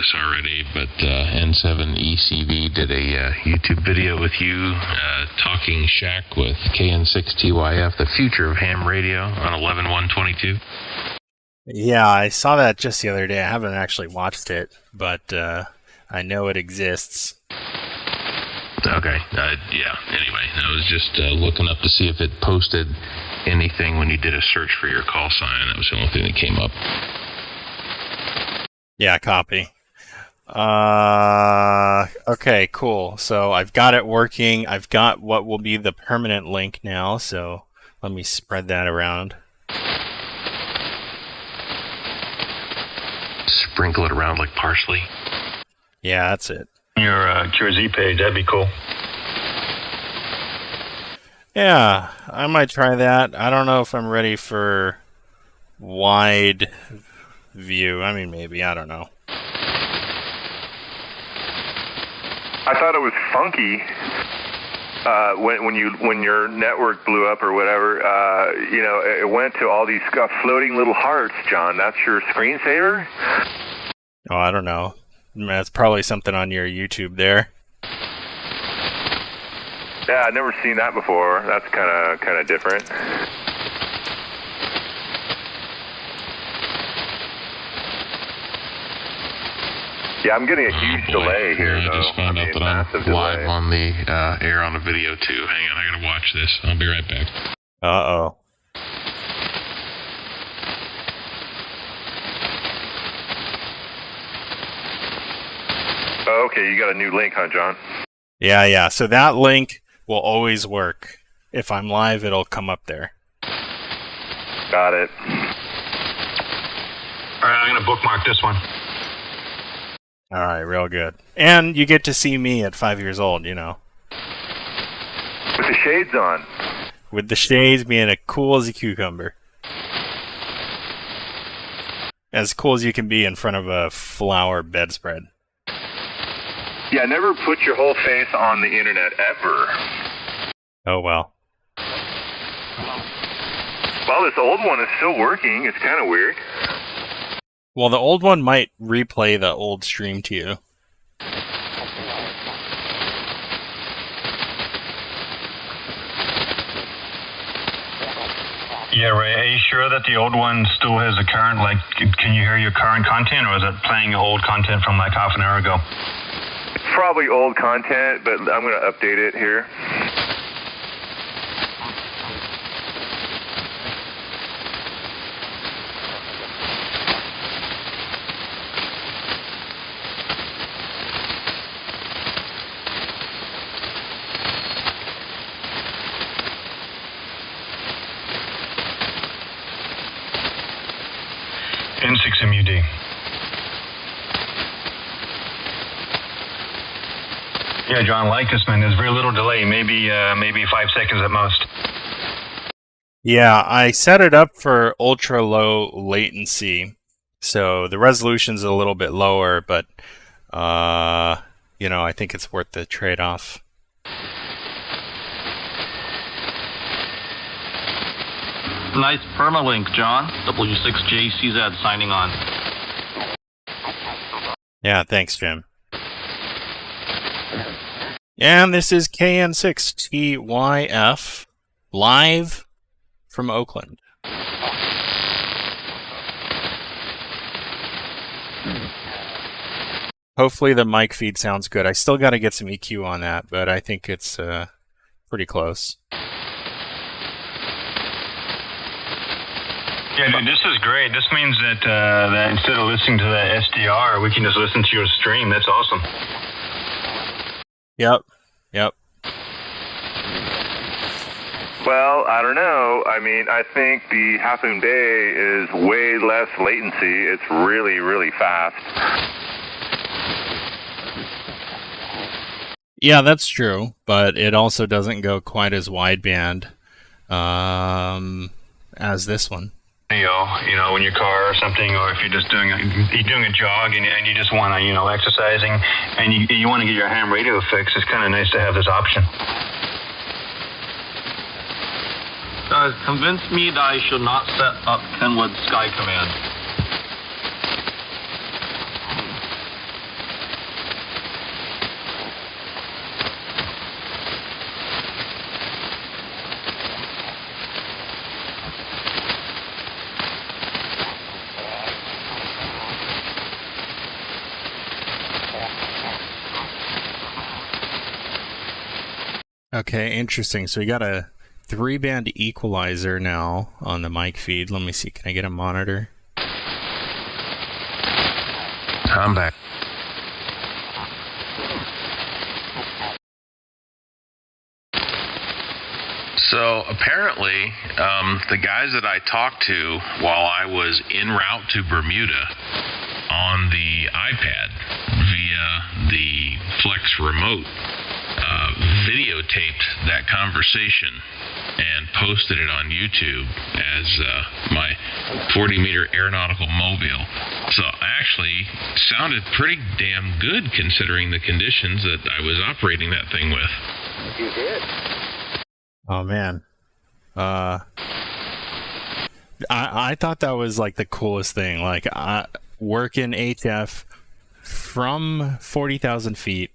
this already, but N7ECV did a YouTube video with you talking Shack with KN6TYF, the future of ham radio on 11/1/22. Yeah, I saw that just the other day. I haven't actually watched it, but I know it exists. Okay, yeah, anyway, I was just looking up to see if it posted anything when you did a search for your call sign. That was the only thing that came up. Yeah, copy. Okay, cool. So I've got it working. I've got what will be the permanent link now, so let me spread that around. Sprinkle it around like parsley. Yeah, that's it. Your QRZ page, that'd be cool. Yeah, I might try that. I don't know if I'm ready for wide view. I mean, maybe. I don't know. I thought it was funky when your network blew up or whatever. It went to all these floating little hearts. John, that's your screensaver? Oh, I don't know. That's probably something on your YouTube there. Yeah, I've never seen that before. That's kind of different. Yeah, I'm getting a huge delay here, though. I just found out that I'm live on the air on the video, too. Hang on, I gotta watch this. I'll be right back. Uh-oh. Oh, okay, you got a new link, huh, John? Yeah. So that link will always work. If I'm live, it'll come up there. Got it. All right, I'm going to bookmark this one. All right, real good. And you get to see me at 5 years old, you know. With the shades on. With the shades being as cool as a cucumber. As cool as you can be in front of a flower bedspread. Yeah, never put your whole face on the internet, ever. Oh, well. Well, this old one is still working. It's kind of weird. Well, the old one might replay the old stream to you. Yeah, Ray, are you sure that the old one still has the current, can you hear your current content, or is it playing old content from like half an hour ago? It's probably old content, but I'm going to update it here. N6MUD. Yeah, John, like this, man. There's very little delay, maybe 5 seconds at most. Yeah, I set it up for ultra low latency, so the resolution's a little bit lower, but I think it's worth the trade-off. Nice permalink, John. W6JCZ signing on. Yeah, thanks, Jim. And this is KN6TYF, live from Oakland. Hopefully the mic feed sounds good. I still got to get some EQ on that, but I think it's pretty close. Yeah, dude, this is great. This means that instead of listening to the SDR, we can just listen to your stream. That's awesome. Yep. Well, I don't know. I mean, I think the Half Moon Bay is way less latency. It's really, really fast. Yeah, that's true, but it also doesn't go quite as wideband as this one. In your car or something, or if you're just doing a jog and you just want to, exercising, and you want to get your ham radio fix, it's kind of nice to have this option. Guys, convince me that I should not set up Kenwood Sky Command. Okay, interesting. So we got a 3-band equalizer now on the mic feed. Let me see. Can I get a monitor? I'm back. So apparently, the guys that I talked to while I was en route to Bermuda on the iPad via the Flex remote videotaped that conversation and posted it on YouTube as my 40-meter aeronautical mobile. So actually sounded pretty damn good considering the conditions that I was operating that thing with. You did. Oh, man. I thought that was like the coolest thing. Like, working HF from 40,000 feet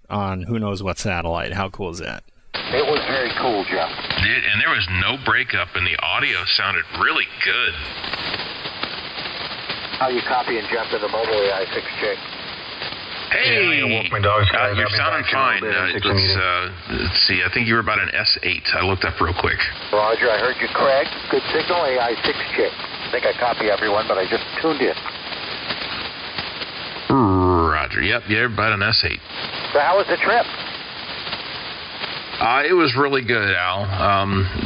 on who knows what satellite. How cool is that? It was very cool, Jeff. And there was no breakup, and the audio sounded really good. How you copying Jeff to the mobile AI6J? Hey, Yeah, I walk my dogs, guys. you're I'll be sounding back in a fine. little bit. Let's see. I think you were about an S8. I looked up real quick. Roger, I heard you, Craig. Good signal, AI6J. I think I copy everyone, but I just tuned in. Roger. Yep, you're about an S8. So how was the trip? It was really good, Al.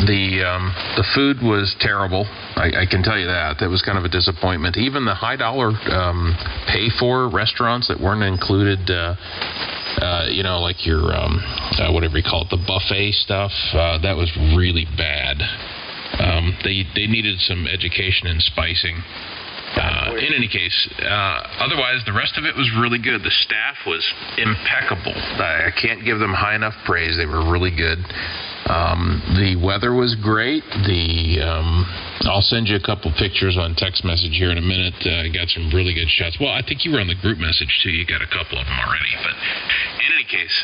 The food was terrible. I can tell you that. That was kind of a disappointment. Even the high-dollar pay-for restaurants that weren't included, like your, whatever you call it, the buffet stuff, that was really bad. They needed some education in spicing. In any case, otherwise, the rest of it was really good. The staff was impeccable. I can't give them high enough praise. They were really good. The weather was great. I'll send you a couple pictures on text message here in a minute. I got some really good shots. Well, I think you were on the group message, too. You got a couple of them already. But in any case,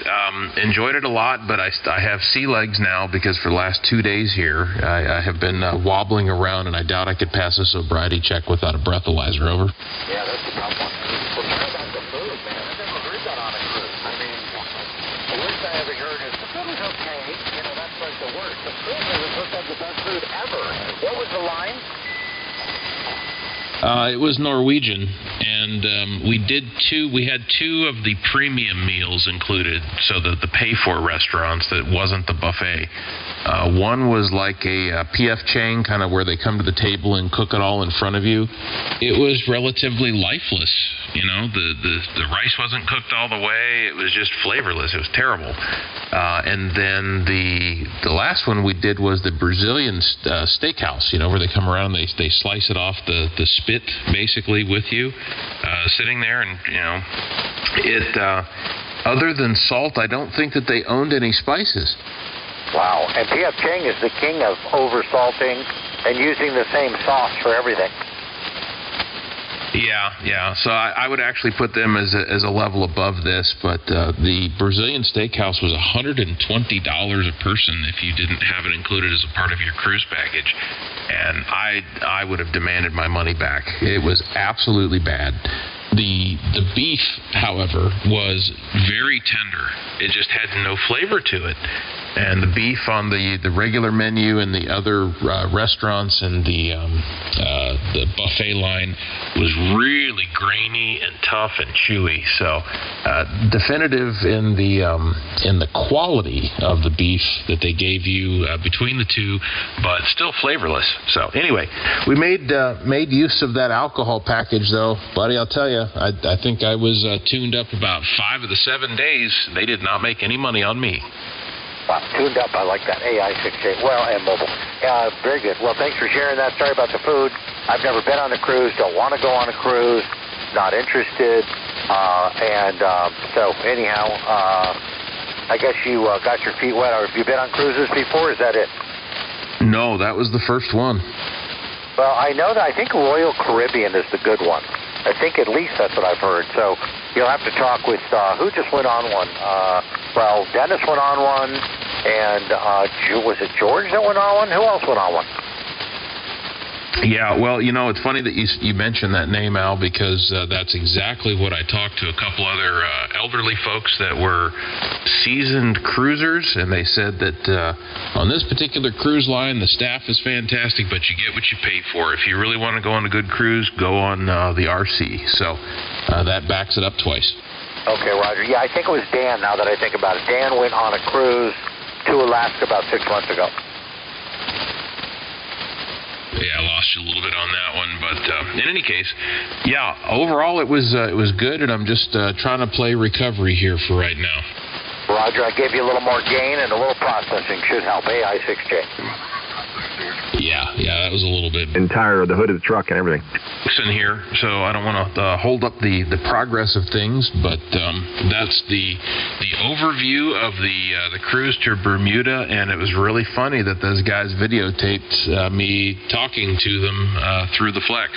enjoyed it a lot, but I have sea legs now because for the last 2 days here, I have been wobbling around, and I doubt I could pass a sobriety check without a breathalyzer. Over. Yeah, that's a tough one. Well, talk about the food, man. I've never heard that on a cruise. I mean, the worst I ever heard is the food was okay. You know, that's like the worst. The food was supposed to have the best food ever. What was the line? It was Norwegian, and we had two of the premium meals included, so the pay-for restaurants that wasn't the buffet. One was like a PF Chang, kind of where they come to the table and cook it all in front of you. It was relatively lifeless, you know. The rice wasn't cooked all the way. It was just flavorless. It was terrible. And then the last one we did was the Brazilian steakhouse, you know, where they come around and they slice it off the spit basically with you, sitting there, and you know, it. Other than salt, I don't think that they owned any spices. Wow. And P.F. Chang is the king of over-salting and using the same sauce for everything. Yeah. So I would actually put them as a level above this, but the Brazilian steakhouse was $120 a person if you didn't have it included as a part of your cruise package, and I would have demanded my money back. It was absolutely bad. The beef, however, was very tender. It just had no flavor to it. And the beef on the regular menu and the other restaurants and the buffet line was really grainy and tough and chewy. So definitive in the quality of the beef that they gave you between the two, but still flavorless. So anyway, we made use of that alcohol package, though, buddy. I'll tell you, I think I was tuned up about 5 of the 7 days. They did not make any money on me. Wow, tuned up. I like that. AI6J. Well, and mobile. Very good. Well, thanks for sharing that. Sorry about the food. I've never been on a cruise. Don't want to go on a cruise. Not interested. So anyhow, I guess you got your feet wet. Or have you been on cruises before? Is that it? No, that was the first one. Well, I know that. I think Royal Caribbean is the good one. I think at least that's what I've heard. So you'll have to talk with who just went on one. Well, Dennis went on one, and was it George that went on one? Who else went on one? Yeah, well, it's funny that you mentioned that name, Al, because that's exactly what I talked to a couple other elderly folks that were seasoned cruisers, and they said that on this particular cruise line, the staff is fantastic, but you get what you pay for. If you really want to go on a good cruise, go on the RC. So that backs it up twice. Okay, Roger. Yeah, I think it was Dan, now that I think about it. Dan went on a cruise to Alaska about 6 months ago. Yeah, I lost you a little bit on that one, but in any case, yeah, overall it was good, and I'm just trying to play recovery here for right now. Roger, I gave you a little more gain and a little processing. Should help. AI6J. Yeah, that was a little bit. Entire the hood of the truck and everything. In here, so I don't want to hold up the progress of things, but that's the overview of the cruise to Bermuda, and it was really funny that those guys videotaped me talking to them through the Flex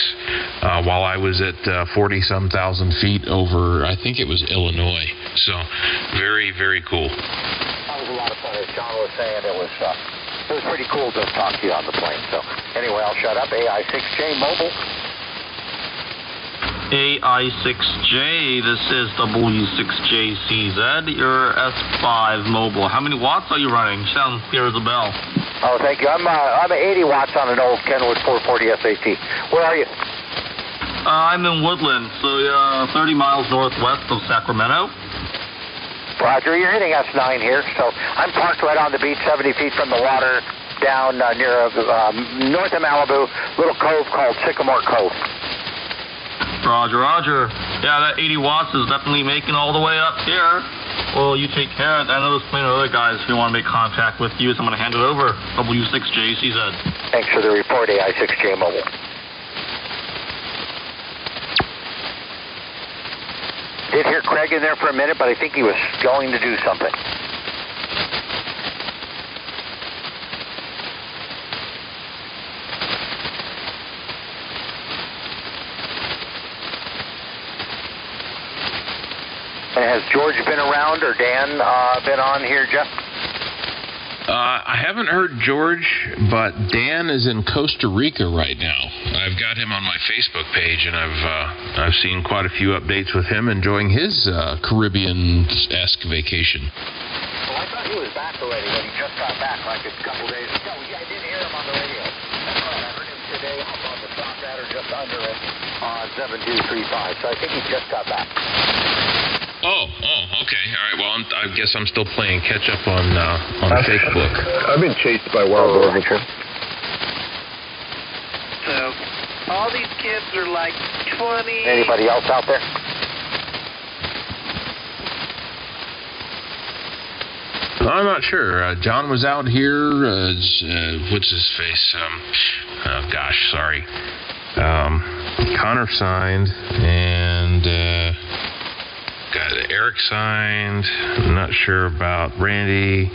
while I was at 40-some thousand feet over, I think it was Illinois. So very, very cool. That was a lot of fun. As John was saying, it was pretty cool to talk to you on the plane. So anyway, I'll shut up. AI6J Mobile. AI6J, this is W6JCZ, your S5 Mobile. How many watts are you running? Sound clear as a bell. Oh, thank you. I'm at 80 watts on an old Kenwood 440 SAT. Where are you? I'm in Woodland, so 30 miles northwest of Sacramento. Roger, you're hitting S9 here, so I'm parked right on the beach, 70 feet from the water, down near north of Malibu, little cove called Sycamore Cove. Roger. Yeah, that 80 watts is definitely making all the way up here. Well, you take care. I know there's plenty of other guys who want to make contact with you, so I'm going to hand it over. W6JCZ. Thanks for the report, AI6J Mobile. Did hear Craig in there for a minute, but I think he was going to do something. And has George been around, or Dan been on here, Jeff? I haven't heard George, but Dan is in Costa Rica right now. I've got him on my Facebook page, and I've seen quite a few updates with him enjoying his Caribbean-esque vacation. Well, I thought he was back already, but he just got back like a couple days ago. Yeah, I did hear him on the radio. That's right. I heard him today up on the top that or just under it on 7235. So I think he just got back. Oh, okay. All right. Well, I guess I'm still playing catch up on Facebook. I've been chased by wild boars. So, all these kids are like 20. Anybody else out there? I'm not sure. John was out here. What's his face? Sorry. Connor signed, and got Eric signed. I'm not sure about Randy.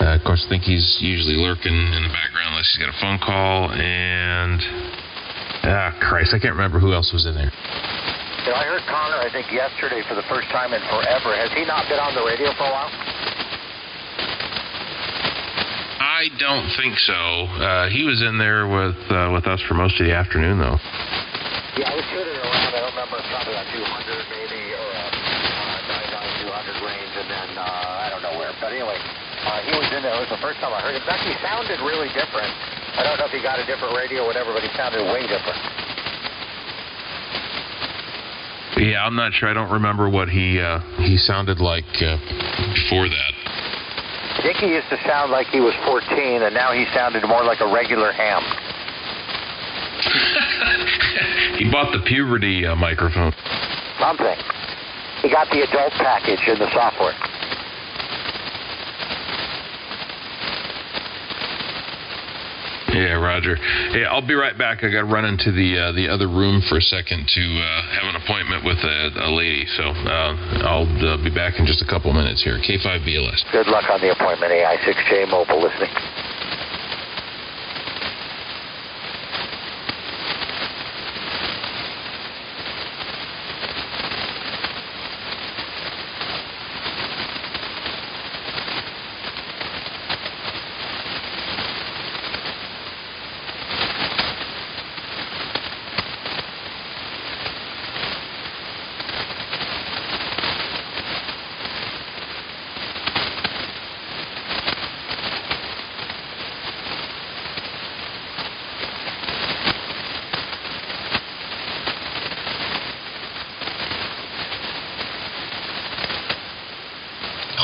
Of course, I think he's usually lurking in the background unless he's got a phone call. And Christ, I can't remember who else was in there. Yeah, I heard Connor, I think, yesterday for the first time in forever. Has he not been on the radio for a while? I don't think so. He was in there with us for most of the afternoon, though. Yeah, I was shooting around. I don't remember, probably on 200 maybe, or 200 range, and then I don't know where. But anyway, he was in there. It was the first time I heard him. In fact, he sounded really different. I don't know if he got a different radio or whatever, but he sounded way different. Yeah, I'm not sure. I don't remember what he sounded like before that. I think he used to sound like he was 14, and now he sounded more like a regular ham. He bought the puberty microphone. Something. He got the adult package in the software. Yeah, Roger. Yeah, I'll be right back. I got to run into the other room for a second to have an appointment with a lady. So I'll be back in just a couple minutes here. K5BLS. Good luck on the appointment, AI6J Mobile listening.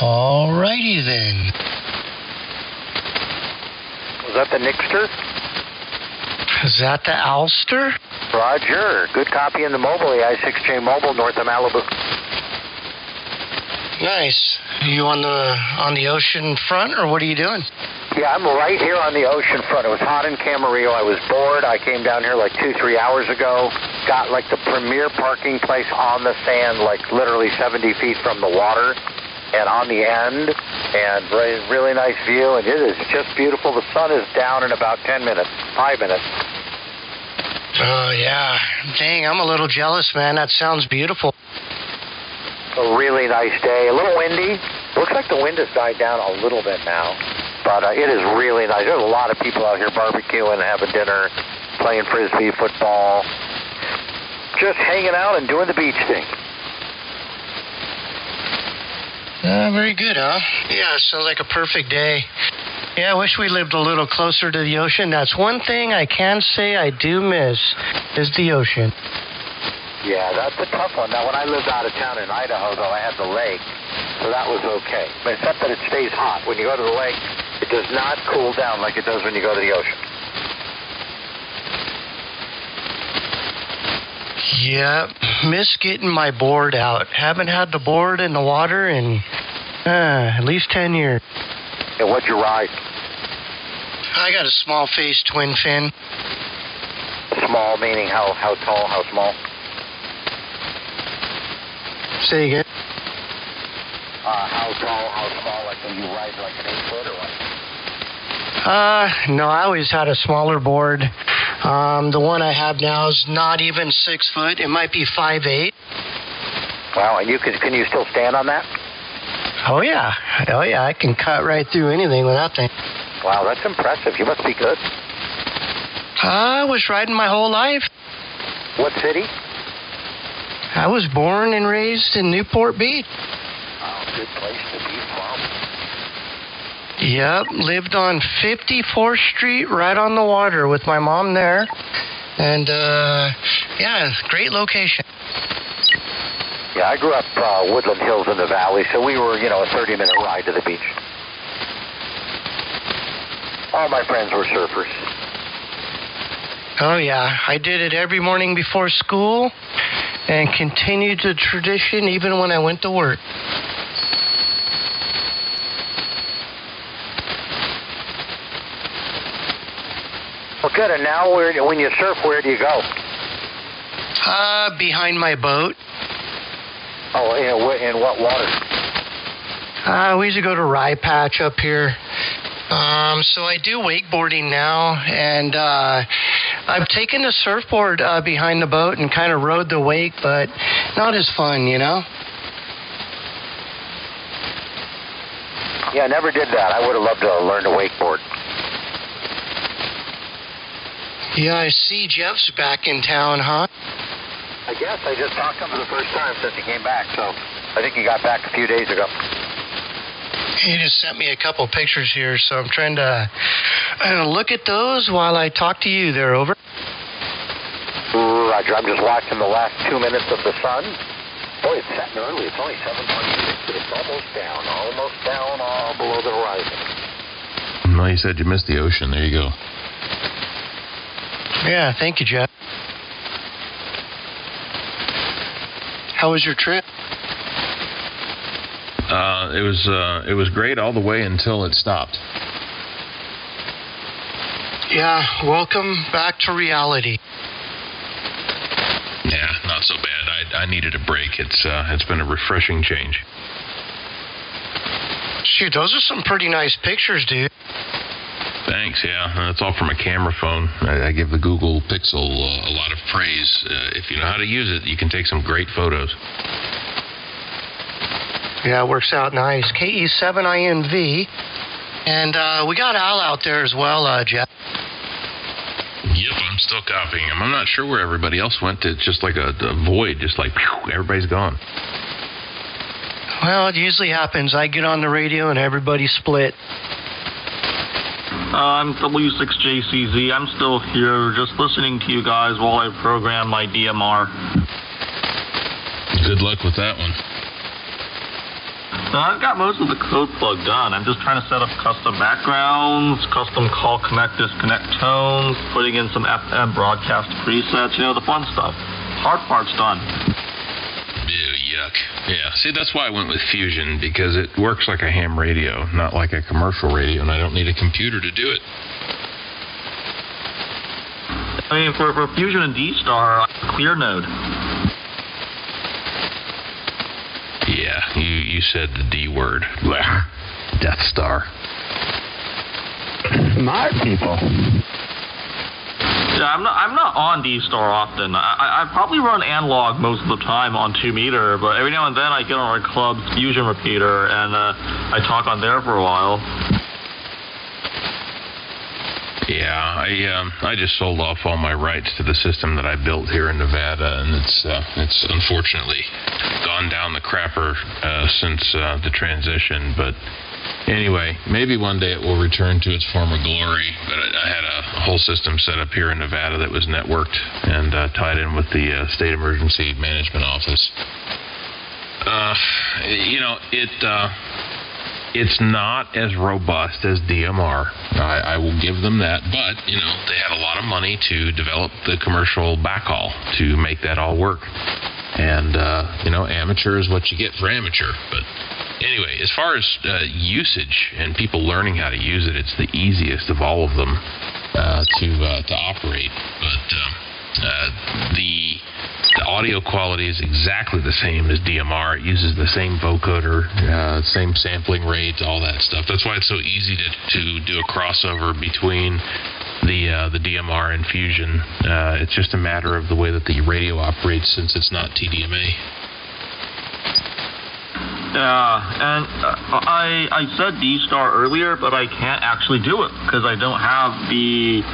Alrighty then. Was that the Nixter? Is that the Ulster? Roger. Good copy in the mobile, AI6J mobile, north of Malibu. Nice. Are you on the ocean front, or what are you doing? Yeah, I'm right here on the ocean front. It was hot in Camarillo. I was bored. I came down here like 2-3 hours ago. Got like the premier parking place on the sand, like literally 70 feet from the water and on the end. And really nice view. And it is just beautiful. The sun is down in about 10 minutes, 5 minutes. Oh, yeah. Dang, I'm a little jealous, man. That sounds beautiful. A really nice day. A little windy. Looks like the wind has died down a little bit now. But it is really nice. There's a lot of people out here barbecuing, having dinner, playing Frisbee, football. Just hanging out and doing the beach thing. Very good, huh? Yeah, sounds like a perfect day. Yeah, I wish we lived a little closer to the ocean. That's one thing I can say I do miss, is the ocean. Yeah, that's a tough one. Now, when I lived out of town in Idaho, though, I had the lake, so that was okay. But except that it stays hot. When you go to the lake, it does not cool down like it does when you go to the ocean. Yeah, miss getting my board out. Haven't had the board in the water in at least 10 years. And what'd you ride? I got a small face twin fin. Small meaning how tall, how small? Say again. How tall, how small, like when you ride like an 8-foot or what? No, I always had a smaller board. The one I have now is not even 6 foot. It might be 5'8". Wow, and can you still stand on that? Oh yeah, I can cut right through anything with that thing. Wow, that's impressive. You must be good. I was riding my whole life. What city? I was born and raised in Newport Beach. Oh, good place to be from. Yep, lived on 54th Street, right on the water with my mom there. And, yeah, great location. Yeah, I grew up Woodland Hills in the valley, so we were, a 30-minute ride to the beach. All my friends were surfers. Oh, yeah, I did it every morning before school and continued the tradition even when I went to work. Well, good. And now, when you surf, where do you go? Behind my boat. Oh, in what water? We used to go to Rye Patch up here. So I do wakeboarding now, and I've taken the surfboard behind the boat and kind of rode the wake, but not as fun, Yeah, I never did that. I would have loved to learn to wakeboard. Yeah, I see Jeff's back in town, huh? I guess I just talked to him for the first time since he came back, so I think he got back a few days ago. He just sent me a couple pictures here, so I'm trying to look at those while I talk to you there, over. Roger, I'm just watching the last 2 minutes of the sun. Boy, it's setting early. It's only 7:26, but it's almost down, all below the horizon. Well, you said you missed the ocean. There you go. Yeah, thank you, Jeff. How was your trip? It was great all the way until it stopped. Yeah, welcome back to reality. Yeah, not so bad. I needed a break. It's been a refreshing change. Shoot, those are some pretty nice pictures, dude. Thanks, yeah. That's all from a camera phone. I give the Google Pixel a lot of praise. If you know how to use it, you can take some great photos. Yeah, it works out nice. KE7INV. And we got Al out there as well, Jeff. Yep, I'm still copying him. I'm not sure where everybody else went. It's just like a void, just like, whew, everybody's gone. Well, it usually happens. I get on the radio and everybody's split. I'm W6JCZ. I'm still here just listening to you guys while I program my DMR. Good luck with that one. I've got most of the code plug done. I'm just trying to set up custom backgrounds, custom call connect disconnect tones, putting in some FM broadcast presets, the fun stuff. Hard part's done. Ew, yuck. Yeah, see, that's why I went with Fusion, because it works like a ham radio, not like a commercial radio, and I don't need a computer to do it. I mean, for Fusion and D-Star, clear node. Yeah, you said the D word. Blah. Death Star. Smart people. Yeah, I'm not on D-Star often. I probably run analog most of the time on 2 meter, but every now and then I get on our club's Fusion repeater and I talk on there for a while. Yeah, I just sold off all my rights to the system that I built here in Nevada, and it's unfortunately gone down the crapper since the transition. But anyway, maybe one day it will return to its former glory. But I had a whole system set up here in Nevada that was networked and tied in with the State Emergency Management Office. It's not as robust as DMR. I will give them that, but they had a lot of money to develop the commercial backhaul to make that all work. And amateur is what you get for amateur. But anyway, as far as usage and people learning how to use it, it's the easiest of all of them to operate. But the audio quality is exactly the same as DMR. It uses the same vocoder, same sampling rates, all that stuff. That's why it's so easy to do a crossover between the DMR and Fusion. It's just a matter of the way that the radio operates, since it's not TDMA. Yeah, and I said D-Star earlier, but I can't actually do it because I don't have the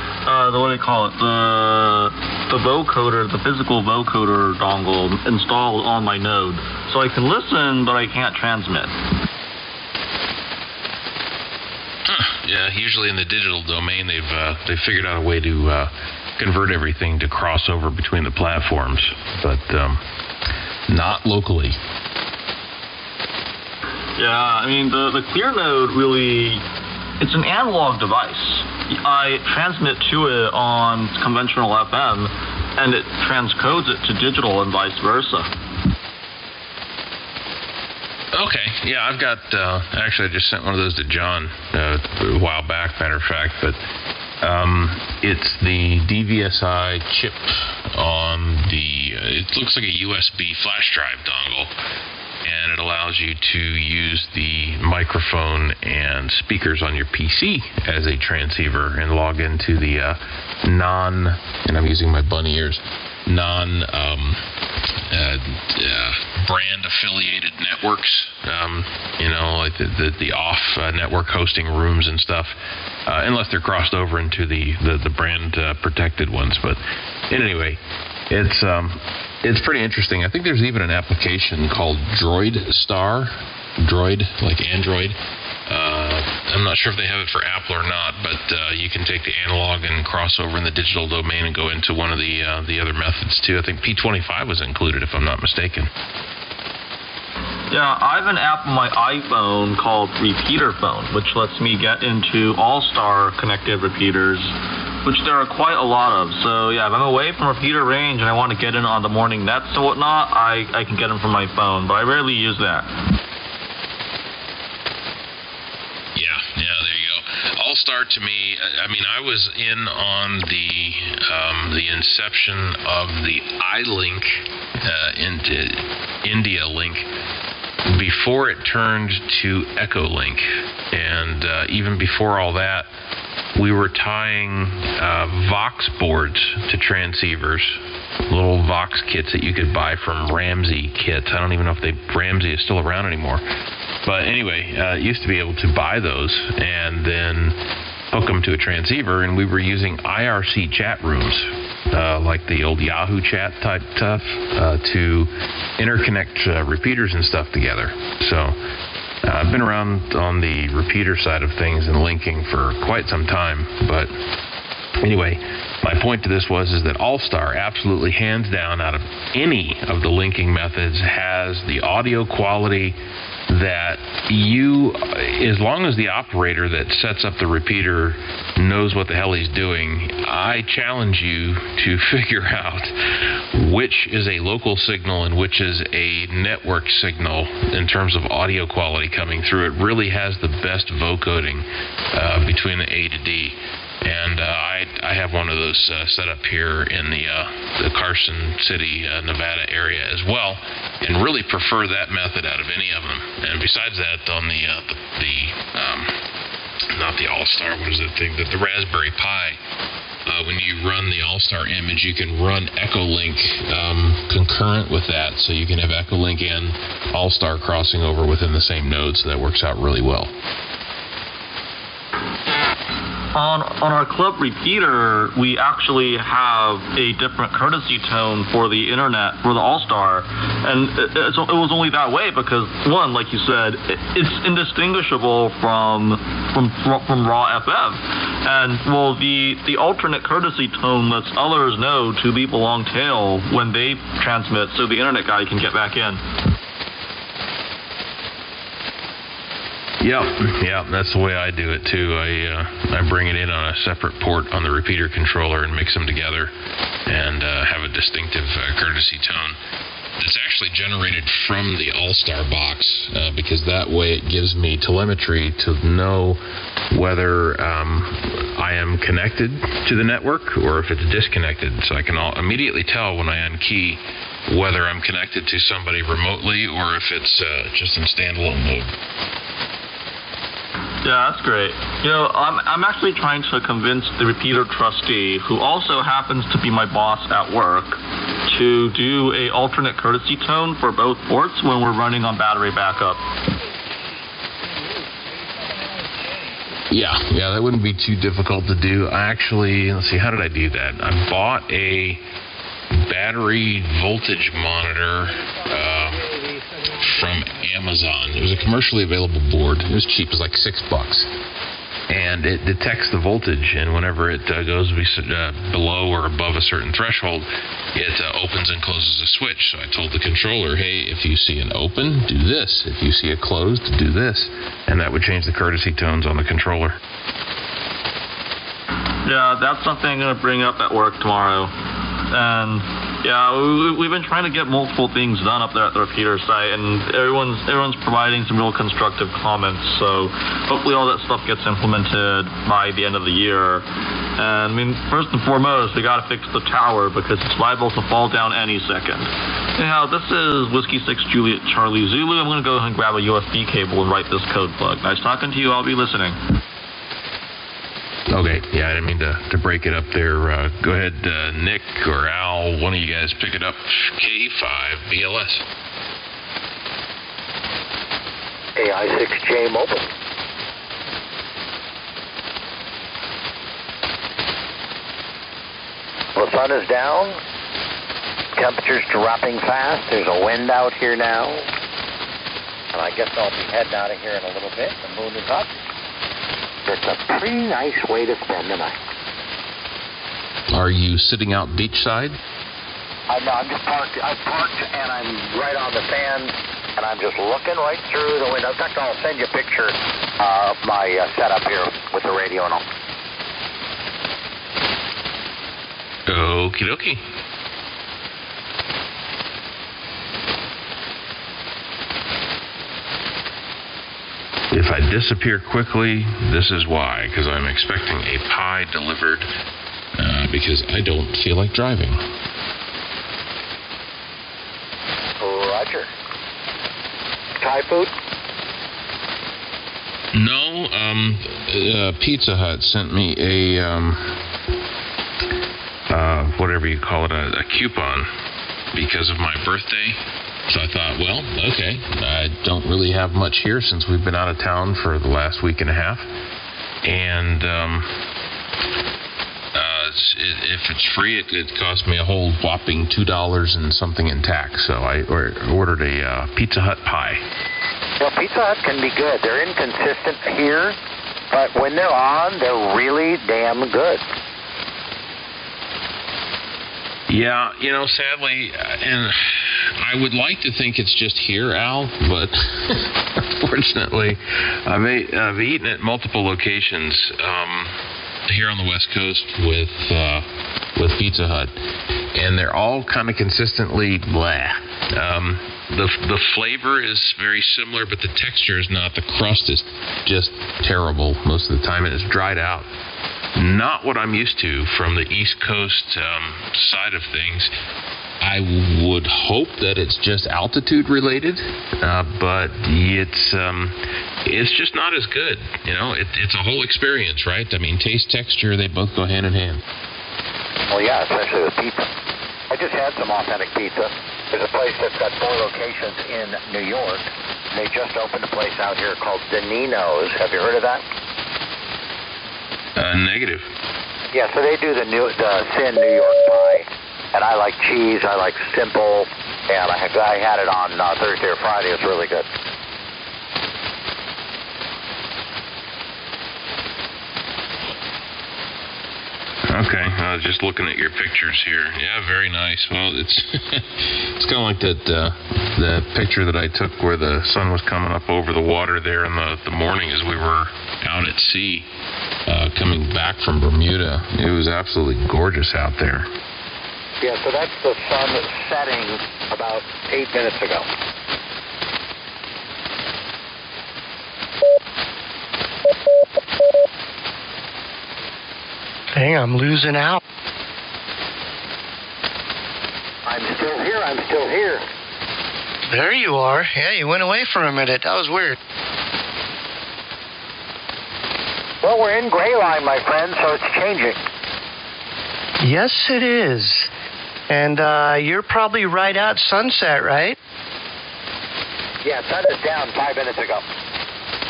what do they call it, the vocoder, the physical vocoder dongle installed on my node. So I can listen, but I can't transmit. Yeah, usually in the digital domain, they've figured out a way to convert everything to cross over between the platforms, but not locally. Yeah, I mean, the clear node really, it's an analog device. I transmit to it on conventional FM, and it transcodes it to digital and vice versa. Okay, yeah, I've got, actually I just sent one of those to John a while back, matter of fact, but it's the DVSI chip on it looks like a USB flash drive dongle. And it allows you to use the microphone and speakers on your PC as a transceiver and log into the and I'm using my bunny ears, brand affiliated networks, like the off network hosting rooms and stuff, unless they're crossed over into the brand protected ones. But anyway, it's pretty interesting. I think there's even an application called Droid Star. Droid, like Android. I'm not sure if they have it for Apple or not, but you can take the analog and cross over in the digital domain and go into one of the other methods too. I think P25 was included, if I'm not mistaken. Yeah, I have an app on my iPhone called Repeater Phone, which lets me get into all-star connected repeaters, which there are quite a lot of. So yeah, if I'm away from repeater range and I want to get in on the morning nets and whatnot, I can get them from my phone, but I rarely use that. Yeah, there you go. All-Star to me, I mean, I was in on the inception of the iLink into India Link before it turned to Echolink, and even before all that, we were tying Vox boards to transceivers, little Vox kits that you could buy from Ramsey kits. I don't even know if Ramsey is still around anymore. But anyway, used to be able to buy those and then hook them to a transceiver, and we were using IRC chat rooms, like the old Yahoo chat type stuff, to interconnect repeaters and stuff together. So I've been around on the repeater side of things and linking for quite some time. But anyway, my point to this is that All-Star, absolutely hands down, out of any of the linking methods, has the audio quality that as long as the operator that sets up the repeater knows what the hell he's doing, I challenge you to figure out which is a local signal and which is a network signal in terms of audio quality coming through. It really has the best vocoding between the A to D. And I have one of those set up here in the Carson City, Nevada area as well, and really prefer that method out of any of them. And besides that, on not the All-Star, what is that thing? The Raspberry Pi, when you run the All-Star image, you can run Echolink concurrent with that, so you can have Echolink and All-Star crossing over within the same node, so that works out really well. On our club repeater, we actually have a different courtesy tone for the internet, for the All-Star, and it was only that way because, one, like you said, it's indistinguishable from raw FM, and well, the alternate courtesy tone lets others know to leave a long tail when they transmit, so the internet guy can get back in. Yep, that's the way I do it too. I bring it in on a separate port on the repeater controller and mix them together and have a distinctive courtesy tone. It's actually generated from the All-Star box because that way it gives me telemetry to know whether I am connected to the network or if it's disconnected. So I can immediately tell when I unkey whether I'm connected to somebody remotely or if it's just in standalone mode. Yeah, that's great. You know, I'm actually trying to convince the repeater trustee, who also happens to be my boss at work, to do a alternate courtesy tone for both ports when we're running on battery backup. Yeah, that wouldn't be too difficult to do. Let's see, how did I do that? I bought a battery voltage monitor from Amazon. It was a commercially available board. It was cheap. It was like $6. And it detects the voltage, and whenever it goes below or above a certain threshold, it opens and closes a switch. So I told the controller, hey, if you see an open, do this. If you see it closed, do this. And that would change the courtesy tones on the controller. Yeah, that's something I'm going to bring up at work tomorrow. And yeah, we've been trying to get multiple things done up there at the repeater site, and everyone's providing some real constructive comments. So hopefully all that stuff gets implemented by the end of the year. And I mean, first and foremost, we got to fix the tower because it's liable to fall down any second. Anyhow, this is Whiskey 6 Juliet Charlie Zulu. I'm going to go ahead and grab a USB cable and write this code plug. Nice talking to you. I'll be listening. Okay, yeah, I didn't mean to break it up there. Go ahead, Nick or Al, one of you guys pick it up. K5 BLS. AI6J mobile. The sun is down. Temperature's dropping fast. There's a wind out here now. And I guess I'll be heading out of here in a little bit. The moon is up. It's a pretty nice way to spend the night. Are you sitting out beachside? No, I'm just parked. I'm parked and I'm right on the sand, and I'm just looking right through the window. In fact, I'll send you a picture of my setup here with the radio and all. Okie dokie. If I disappear quickly, this is why, because I'm expecting a pie delivered because I don't feel like driving. Roger. Thai food? No, Pizza Hut sent me whatever you call it, a coupon because of my birthday. So I thought, well, okay, I don't really have much here since we've been out of town for the last week and a half. And if it's free, it cost me a whole whopping $2 and something in tax. So I ordered a Pizza Hut pie. Well, Pizza Hut can be good. They're inconsistent here, but when they're on, they're really damn good. Yeah, sadly, and I would like to think it's just here, Al, but unfortunately, I've eaten at multiple locations here on the West Coast with Pizza Hut, and they're all kind of consistently blah. The flavor is very similar, but the texture is not. The crust is just terrible most of the time, and it's dried out. Not what I'm used to from the East Coast side of things. I would hope that it's just altitude related, but it's just not as good. It's a whole experience, right? I mean, taste, texture, they both go hand in hand. Well, yeah, especially with pizza. I just had some authentic pizza. There's a place that's got 4 locations in New York. They just opened a place out here called Danino's. Have you heard of that? Negative. Yeah, so they do the thin New York pie, and I like cheese. I like simple, and I had it on Thursday or Friday. It's really good. Okay, I was just looking at your pictures here. Yeah, very nice. Well, it's it's kind of like that picture that I took where the sun was coming up over the water there in the morning as we were out at sea, coming back from Bermuda. It was absolutely gorgeous out there. Yeah, so that's the sun setting about 8 minutes ago. Dang, I'm losing out. I'm still here. There you are. Yeah, you went away for a minute. That was weird. Well, we're in gray line, my friend, so it's changing. Yes, it is. And you're probably right at sunset, right? Yeah, sun is down 5 minutes ago.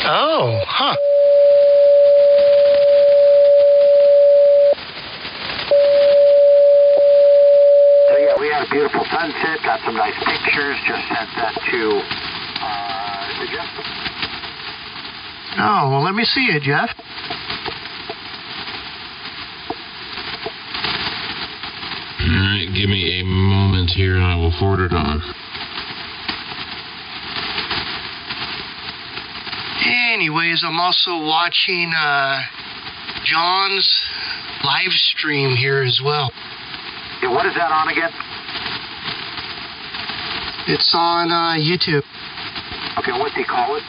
Oh, huh. So, yeah, we had a beautiful sunset, got some nice pictures, just sent that to Jeff. Oh, well, let me see it, Jeff. All right, give me a moment here and I will forward it on. Anyways, I'm also watching John's live stream here as well. Yeah, what is that on again? It's on YouTube. Okay, what's he call it?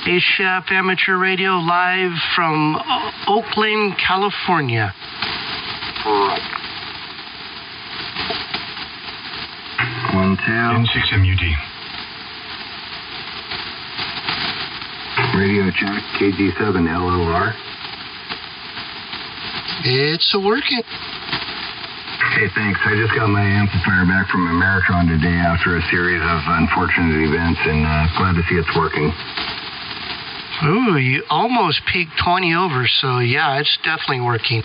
A-Chef Amateur Radio live from Oakland, California. Right. 1, 2. N6 MUT. Radio check, KG7 LLR. It's working. Hey, thanks. I just got my amplifier back from Ameritron today after a series of unfortunate events, and glad to see it's working. Ooh, you almost peaked 20 over, so yeah, it's definitely working.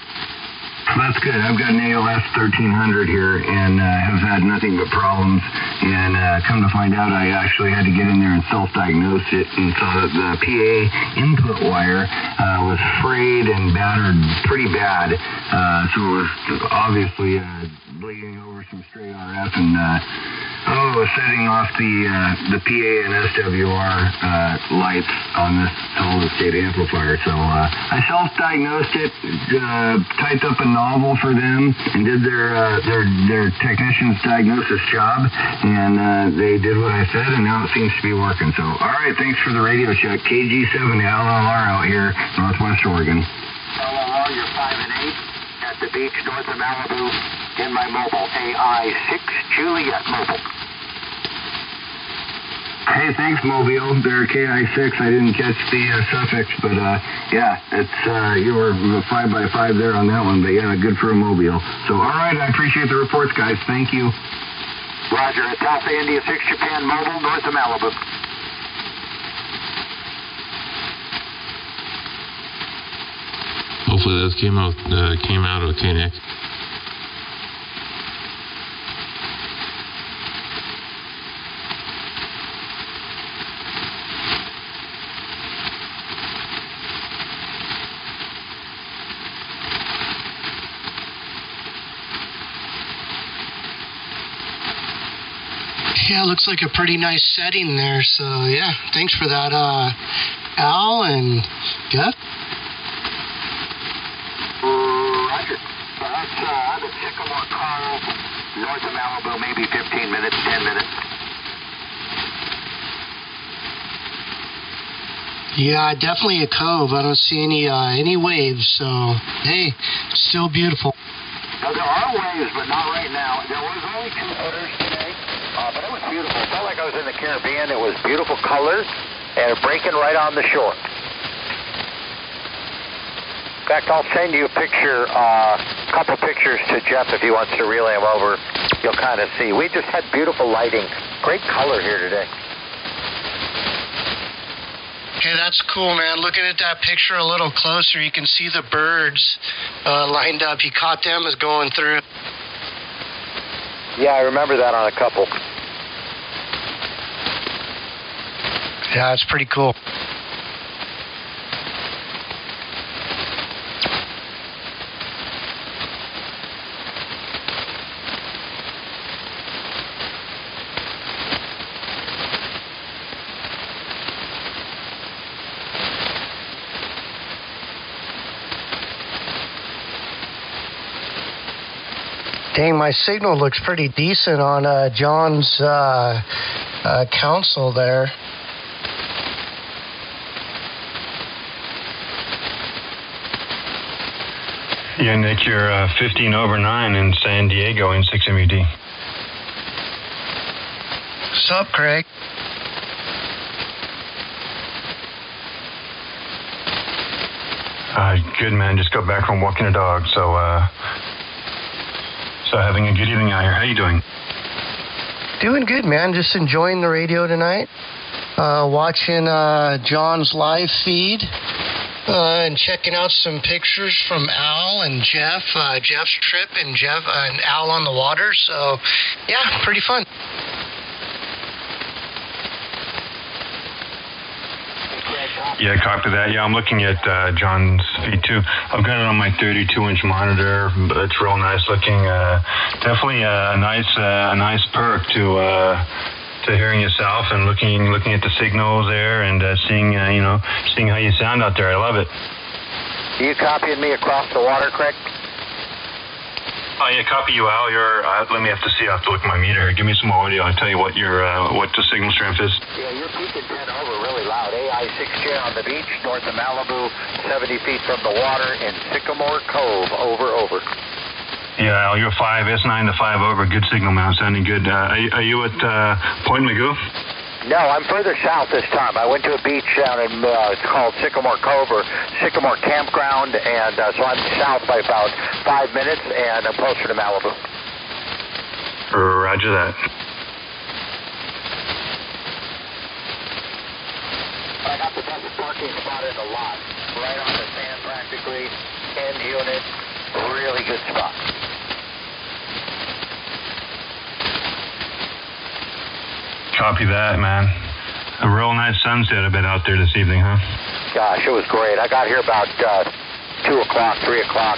That's good. I've got an ALS 1300 here and have had nothing but problems. And come to find out, I actually had to get in there and self-diagnose it. And so the PA input wire was frayed and battered pretty bad. So it was obviously bleeding over some straight RF. And it was setting off the PA and SWR lights on this solid-state amplifier. So I self-diagnosed it, typed up a novel for them, and did their technician's diagnosis job, and they did what I said, and now it seems to be working. So, all right, thanks for the radio check. KG7 LLR out here, Northwest Oregon. LLR, you're 5 and 8 at the beach north of Malibu in my mobile, AI6 Juliet mobile. Hey, thanks, Mobile. They're KI6. I didn't catch the suffix, but yeah, it's you were 5 by 5 there on that one, but yeah, good for a Mobile. So, all right, I appreciate the reports, guys. Thank you. Roger, it's Alpha India 6 Japan mobile north of Malibu. Hopefully those came out okay, Nick. Yeah, it looks like a pretty nice setting there. So, yeah, thanks for that, Al and Jeff. Roger. That's I'm at Sycamore Cove, north of Malibu, maybe 15 minutes, 10 minutes. Yeah, definitely a cove. I don't see any waves, so, hey, still beautiful. Now, there are waves, but not right now. There was only 2 footers today, but it was beautiful. It felt like I was in the Caribbean. It was beautiful colors and breaking right on the shore. In fact, I'll send you a picture, couple pictures to Jeff if he wants to relay them over. You'll kind of see. We just had beautiful lighting. Great color here today. Hey, that's cool, man. Looking at that picture a little closer, you can see the birds lined up. He caught them as going through. Yeah, I remember that on a couple. Yeah, it's pretty cool. Dang, my signal looks pretty decent on John's console there. Yeah, Nick, you're 15 over 9 in San Diego in 6 MUD. What's up, Craig? Good, man. Just got back from walking a dog, so having a good evening out here. How you doing? Doing good, man. Just enjoying the radio tonight. Watching John's live feed and checking out some pictures from Al and Jeff. Jeff's trip and Al on the water. So, yeah, pretty fun. Yeah, copy that. Yeah, I'm looking at John's feed too. I've got it on my 32-inch monitor. It's real nice looking. Definitely a nice perk to hearing yourself and looking at the signals there and seeing how you sound out there. I love it. Are you copying me across the water, Craig? Oh yeah, copy you, Al. Let me have to see. I have to look at my meter here. Give me some audio. I'll tell you what what the signal strength is. Yeah, you're peaking 10 over really loud. AI 6J on the beach, north of Malibu, 70 feet from the water in Sycamore Cove. Over. Yeah, Al, you're 5, S9 to 5 over. Good signal, man. Sounding good. Are you at Point Magoo? No, I'm further south this time. I went to a beach down in, it's called Sycamore Cove or Sycamore Campground, and so I'm south by about 5 minutes, and I'm closer to Malibu. Roger that. I got the best parking spot in the lot, right on the sand practically, end unit, really good spot. Copy that, man. A real nice sunset I bet out there this evening, huh? Gosh, it was great. I got here about 2 o'clock, 3 o'clock,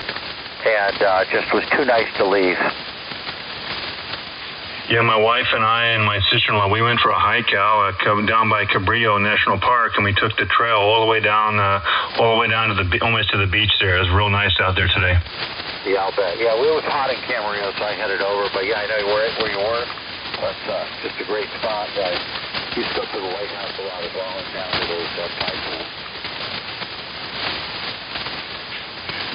and just was too nice to leave. Yeah, my wife and I and my sister-in-law, we went for a hike, Al, down by Cabrillo National Park, and we took the trail all the way down to almost to the beach there. It was real nice out there today. Yeah, I'll bet. Yeah, it was hot in Camarillo, so I headed over. But yeah, I know where you were. That's just a great spot. I used to go to the lighthouse a lot as well and down to those tide pools.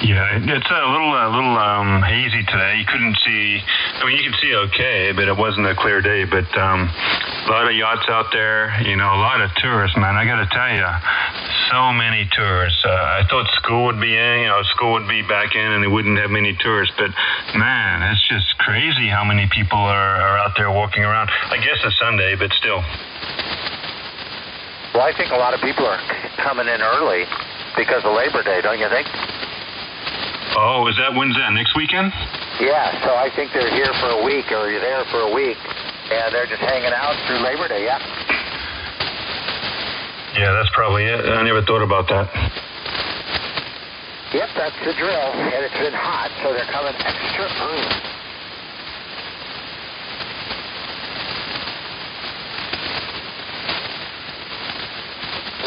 Yeah, it's a little hazy today. You couldn't see. I mean, you could see okay, but it wasn't a clear day. But a lot of yachts out there. A lot of tourists, man. I got to tell you, so many tourists. I thought school would be in. School would be back in, and they wouldn't have many tourists. But man, it's just crazy how many people are out there walking around. I guess it's Sunday, but still. Well, I think a lot of people are coming in early because of Labor Day, don't you think? Oh, when's that? Next weekend? Yeah, so I think they're here for a week, or you're there for a week, and they're just hanging out through Labor Day, yeah. Yeah, that's probably it. I never thought about that. Yep, that's the drill, and it's been hot, so they're coming extra early.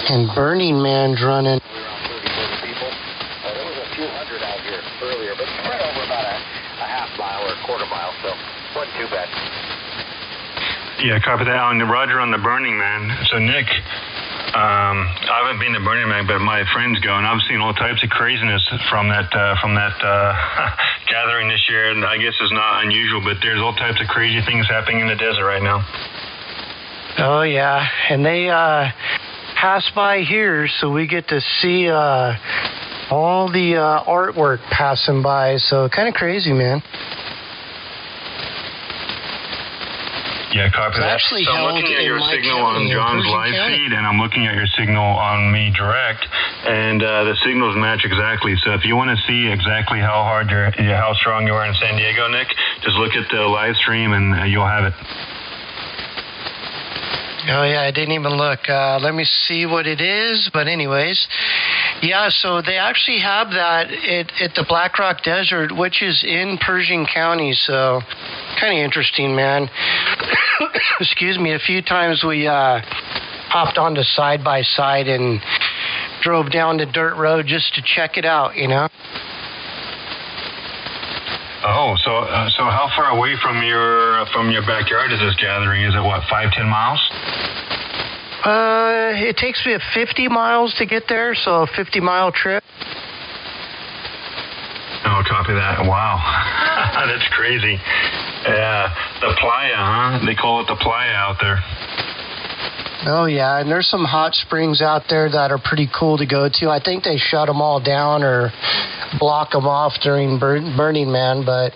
And Burning Man's running. Around 30, 40 people. There was a few hundred out here earlier, but spread over about a half mile or a quarter mile, so wasn't too bad. Yeah, copy that. On Roger on the Burning Man. So Nick, I haven't been to Burning Man, but my friends go, and I've seen all types of craziness from that gathering this year. And I guess it's not unusual, but there's all types of crazy things happening in the desert right now. Oh, yeah. And they pass by here, so we get to see all the artwork passing by. So kind of crazy, man. Yeah, copy that. Actually so I'm looking at your signal on John's live feed, and I'm looking at your signal on me direct, and the signals match exactly. So if you want to see exactly how strong you are in San Diego, Nick, just look at the live stream, and you'll have it. Oh, yeah, I didn't even look. Let me see what it is. But anyways, yeah, so they actually have that at the Black Rock Desert, which is in Pershing County. So kind of interesting, man. Excuse me. A few times we hopped onto side-by-side and drove down the dirt road just to check it out, you know? Oh, so how far away from your backyard is this gathering? Is it, 5-10 miles? It takes me 50 miles to get there, so a 50-mile trip. Oh, copy that. Wow. That's crazy. Yeah, the playa, huh? They call it the playa out there. Oh, yeah, and there's some hot springs out there that are pretty cool to go to. I think they shut them all down or block them off during Burning Man, but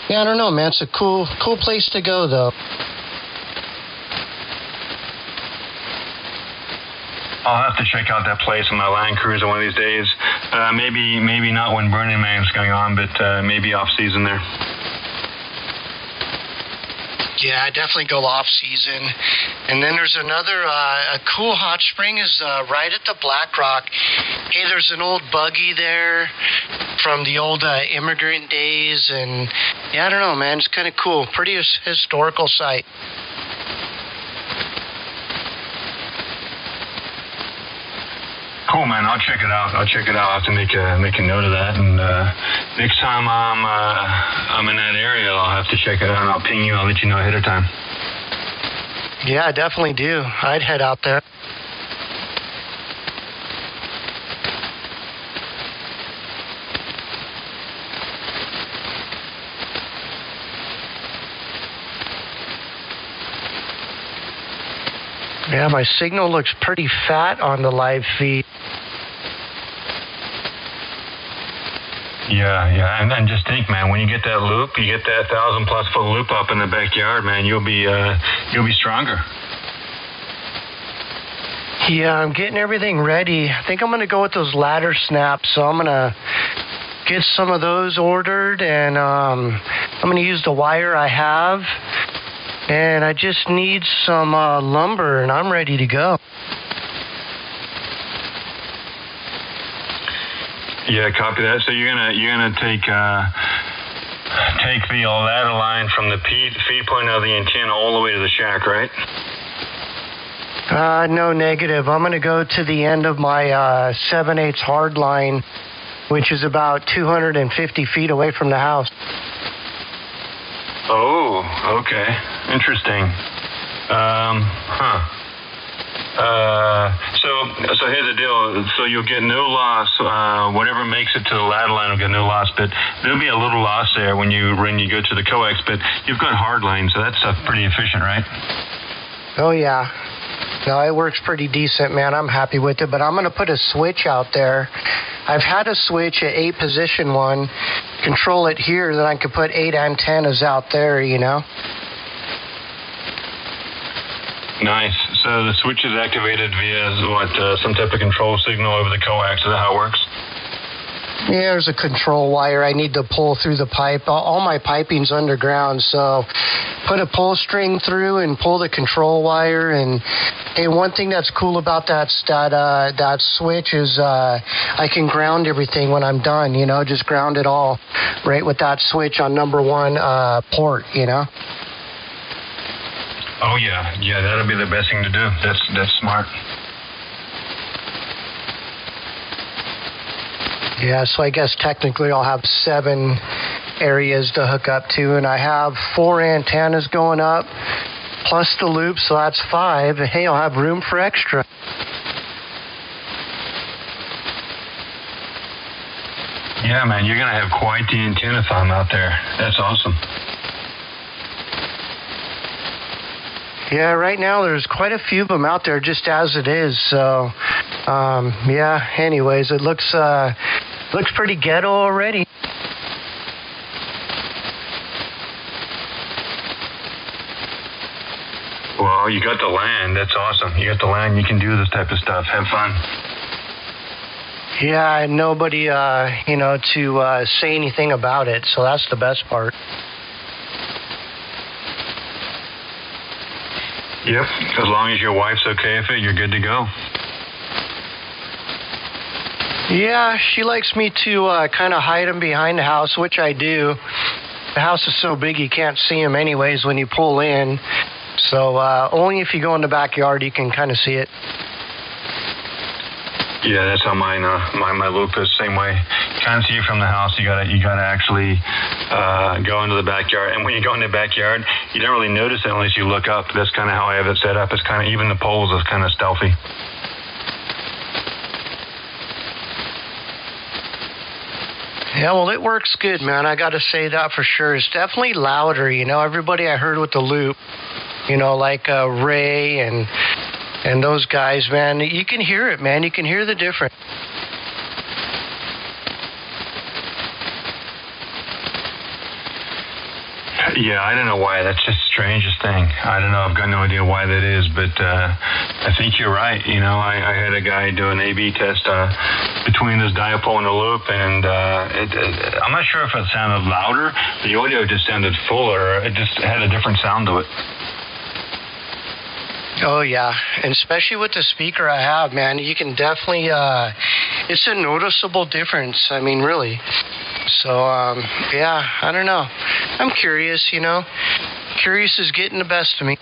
yeah, I don't know, man. It's a cool place to go, though. I'll have to check out that place on my Land Cruiser one of these days. Maybe not when Burning Man's going on, but maybe off season there. Yeah, definitely go off season. And then there's another a cool hot spring is right at the Black Rock. Hey, there's an old buggy there from the old immigrant days, and yeah, I don't know, man. It's kind of cool. Pretty historical site. Cool, man. I'll check it out. I'll have to make a note of that. And next time I'm in that area, I'll have to check it out. And I'll ping you. I'll let you know ahead of time. Yeah, I definitely do. I'd head out there. Yeah, my signal looks pretty fat on the live feed. Yeah, and just think, man, when you get that loop, you get that 1,000+ foot loop up in the backyard, man, you'll be stronger. Yeah, I'm getting everything ready. I think I'm going to go with those ladder snaps, so I'm going to get some of those ordered, and I'm going to use the wire I have, and I just need some lumber, and I'm ready to go. Yeah, copy that. So you're gonna take the ladder line from the feed point of the antenna all the way to the shack, right? No, negative. I'm going to go to the end of my 7/8 hard line, which is about 250 feet away from the house. Oh, okay. Interesting. So here's the deal. So you'll get no loss. Whatever makes it to the ladder line will get no loss, but there'll be a little loss there when you go to the coax. But you've got hard line, so that's pretty efficient, right? Oh yeah. No, it works pretty decent, man. I'm happy with it, but I'm going to put a switch out there. I've had a switch, an 8 position one, control it here, then I could put 8 antennas out there, you know. Nice. So the switch is activated via some type of control signal over the coax. Is that how it works? Yeah, there's a control wire I need to pull through the pipe. All my piping's underground, so put a pull string through and pull the control wire. And hey, one thing that's cool about that switch is I can ground everything when I'm done. You know, just ground it all right with that switch on number 1 port. You know. Oh yeah, that'll be the best thing to do. That's smart. Yeah, so I guess technically I'll have 7 areas to hook up to, and I have 4 antennas going up, plus the loop, so that's 5. And hey, I'll have room for extra. Yeah, man, you're going to have quite the antenna farm out there. That's awesome. Yeah, right now there's quite a few of them out there just as it is. So, yeah, anyways, it looks pretty ghetto already. Well, you got the land. That's awesome. You got the land. You can do this type of stuff. Have fun. Yeah, and nobody, to say anything about it. So that's the best part. Yep. As long as your wife's okay with it, you're good to go. Yeah, she likes me to kind of hide them behind the house, which I do. The house is so big you can't see them anyways when you pull in. So only if you go in the backyard you can kind of see it. Yeah, that's how mine. My loop is the same way. Can't see it from the house. You gotta actually go into the backyard. And when you go in the backyard, you don't really notice it unless you look up. That's kind of how I have it set up. It's kind of even the poles is kind of stealthy. Yeah, well, it works good, man. I got to say that for sure. It's definitely louder. Everybody I heard with the loop, like Ray and those guys, man, you can hear it, man. You can hear the difference. Yeah, I don't know why. That's just the strangest thing. I don't know. I've got no idea why that is, but I think you're right. I had a guy do an A/B test between this dipole and the loop, and I'm not sure if it sounded louder. The audio just sounded fuller. It just had a different sound to it. Oh, yeah. And especially with the speaker I have, man, you can definitely, it's a noticeable difference. I mean, really. So, yeah, I don't know. I'm curious, Curious is getting the best of me.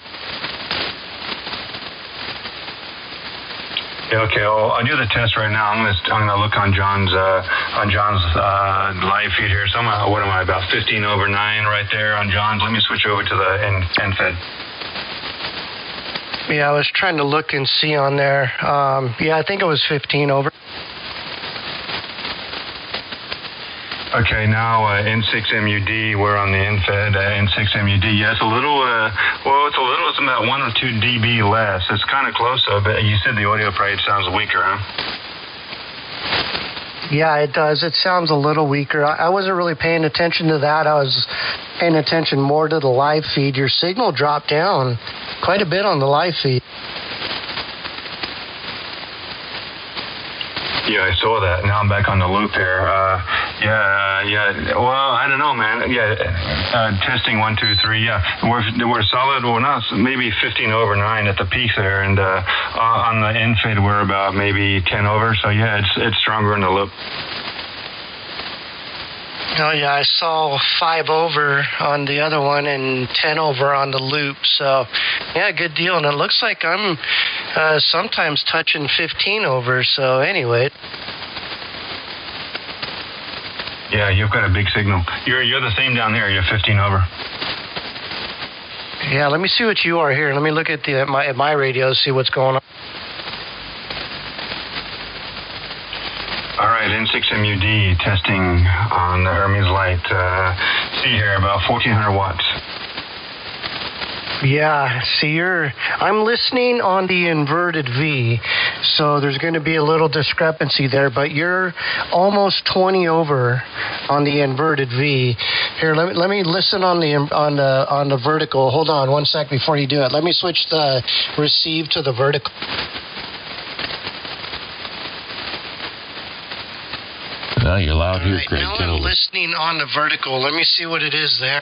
Yeah, okay, I'll do the test right now. I'm gonna look on John's live feed here. So what am I, about 15 over 9 right there on John's? Let me switch over to the end fed. Yeah, I was trying to look and see on there. Yeah, I think it was 15 over. Okay, now N6MUD, we're on the N-Fed, N6MUD. Yeah, it's a little, it's about 1 or 2 dB less. It's kind of close, though, but you said the audio probably sounds weaker, huh? Yeah, it does. It sounds a little weaker. I wasn't really paying attention to that. I was paying attention more to the live feed. Your signal dropped down quite a bit on the live feed. Yeah, I saw that. Now I'm back on the loop here. Yeah. Well, I don't know, man. Yeah, testing 1, 2, 3. Yeah, we're solid. We're not maybe 15 over 9 at the peak there, and on the end fade we're about maybe 10 over. So yeah, it's stronger in the loop. Oh yeah, I saw 5 over on the other one and 10 over on the loop. So yeah, good deal. And it looks like I'm sometimes touching 15 over. So anyway. Yeah, you've got a big signal. You're the same down there. You're 15 over. Yeah, let me see what you are here. Let me look at my radio, see what's going on. All right, N6MUD testing on the Hermes light. See here, about 1,400 watts. Yeah, see, I'm listening on the inverted V, so there's going to be a little discrepancy there, but you're almost 20 over on the inverted V. Here, let me listen on the vertical. Hold on one sec before you do it. Let me switch the receive to the vertical. No, you're loud here, right, Craig. now I'm listening on the vertical. Let me see what it is there.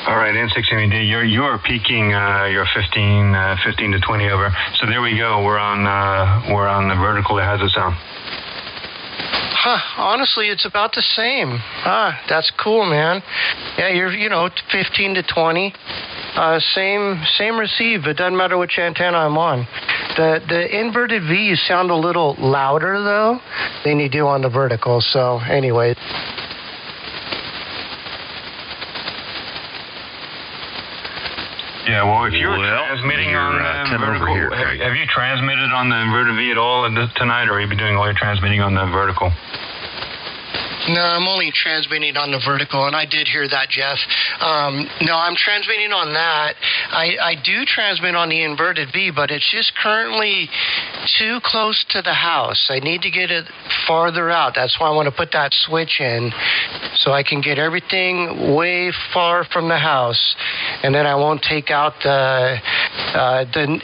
All right, N6MUD, you're peaking. You're 15 to 20 over. So there we go. We're on the vertical. How does it sound? Honestly, it's about the same. That's cool, man. Yeah, you're 15 to 20. Same receive. It doesn't matter which antenna I'm on. The inverted V's sound a little louder though than you do on the vertical. So anyway. Yeah, well, if you're transmitting on the vertical, have you transmitted on the inverted V at all tonight, or have you been doing all your transmitting on the vertical? No, I'm only transmitting on the vertical, and I did hear that, Jeff. No, I'm transmitting on that. I do transmit on the inverted V, but it's just currently too close to the house. I need to get it farther out. That's why I want to put that switch in, so I can get everything way far from the house, and then I won't take out the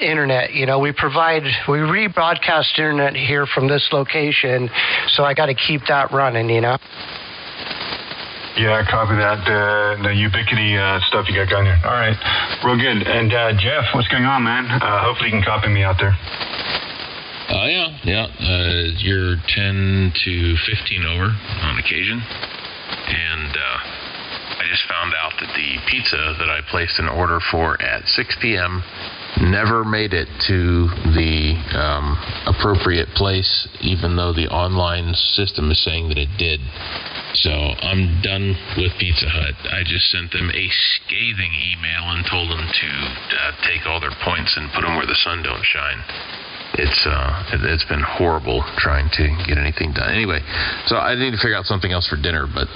internet. You know, we rebroadcast internet here from this location, so I got to keep that running, you know. Yeah, copy that. The ubiquity stuff you got going there. All right, real good. And Jeff, what's going on, man? Hopefully you can copy me out there. Yeah. You're 10 to 15 over on occasion. And I just found out that the pizza that I placed an order for at 6 p.m. never made it to the appropriate place, even though the online system is saying that it did. So I'm done with Pizza Hut. I just sent them a scathing email and told them to take all their points and put them where the sun don't shine. It's been horrible trying to get anything done. Anyway, so I need to figure out something else for dinner. But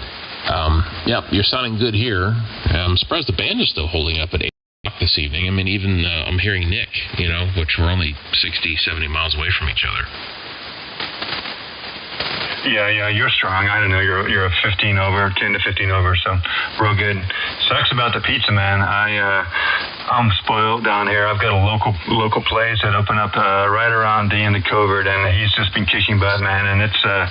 yeah, you're sounding good here. I'm surprised the band is still holding up at 8 o'clock this evening. I mean, even I'm hearing Nick, which we're only 60, 70 miles away from each other. Yeah, you're strong. I don't know, you're a 15 over, 10 to 15 over, so real good. Sucks about the pizza, man. I'm spoiled down here. I've got a local place that opened up right around the end of COVID, and he's just been kicking butt, man. And it's the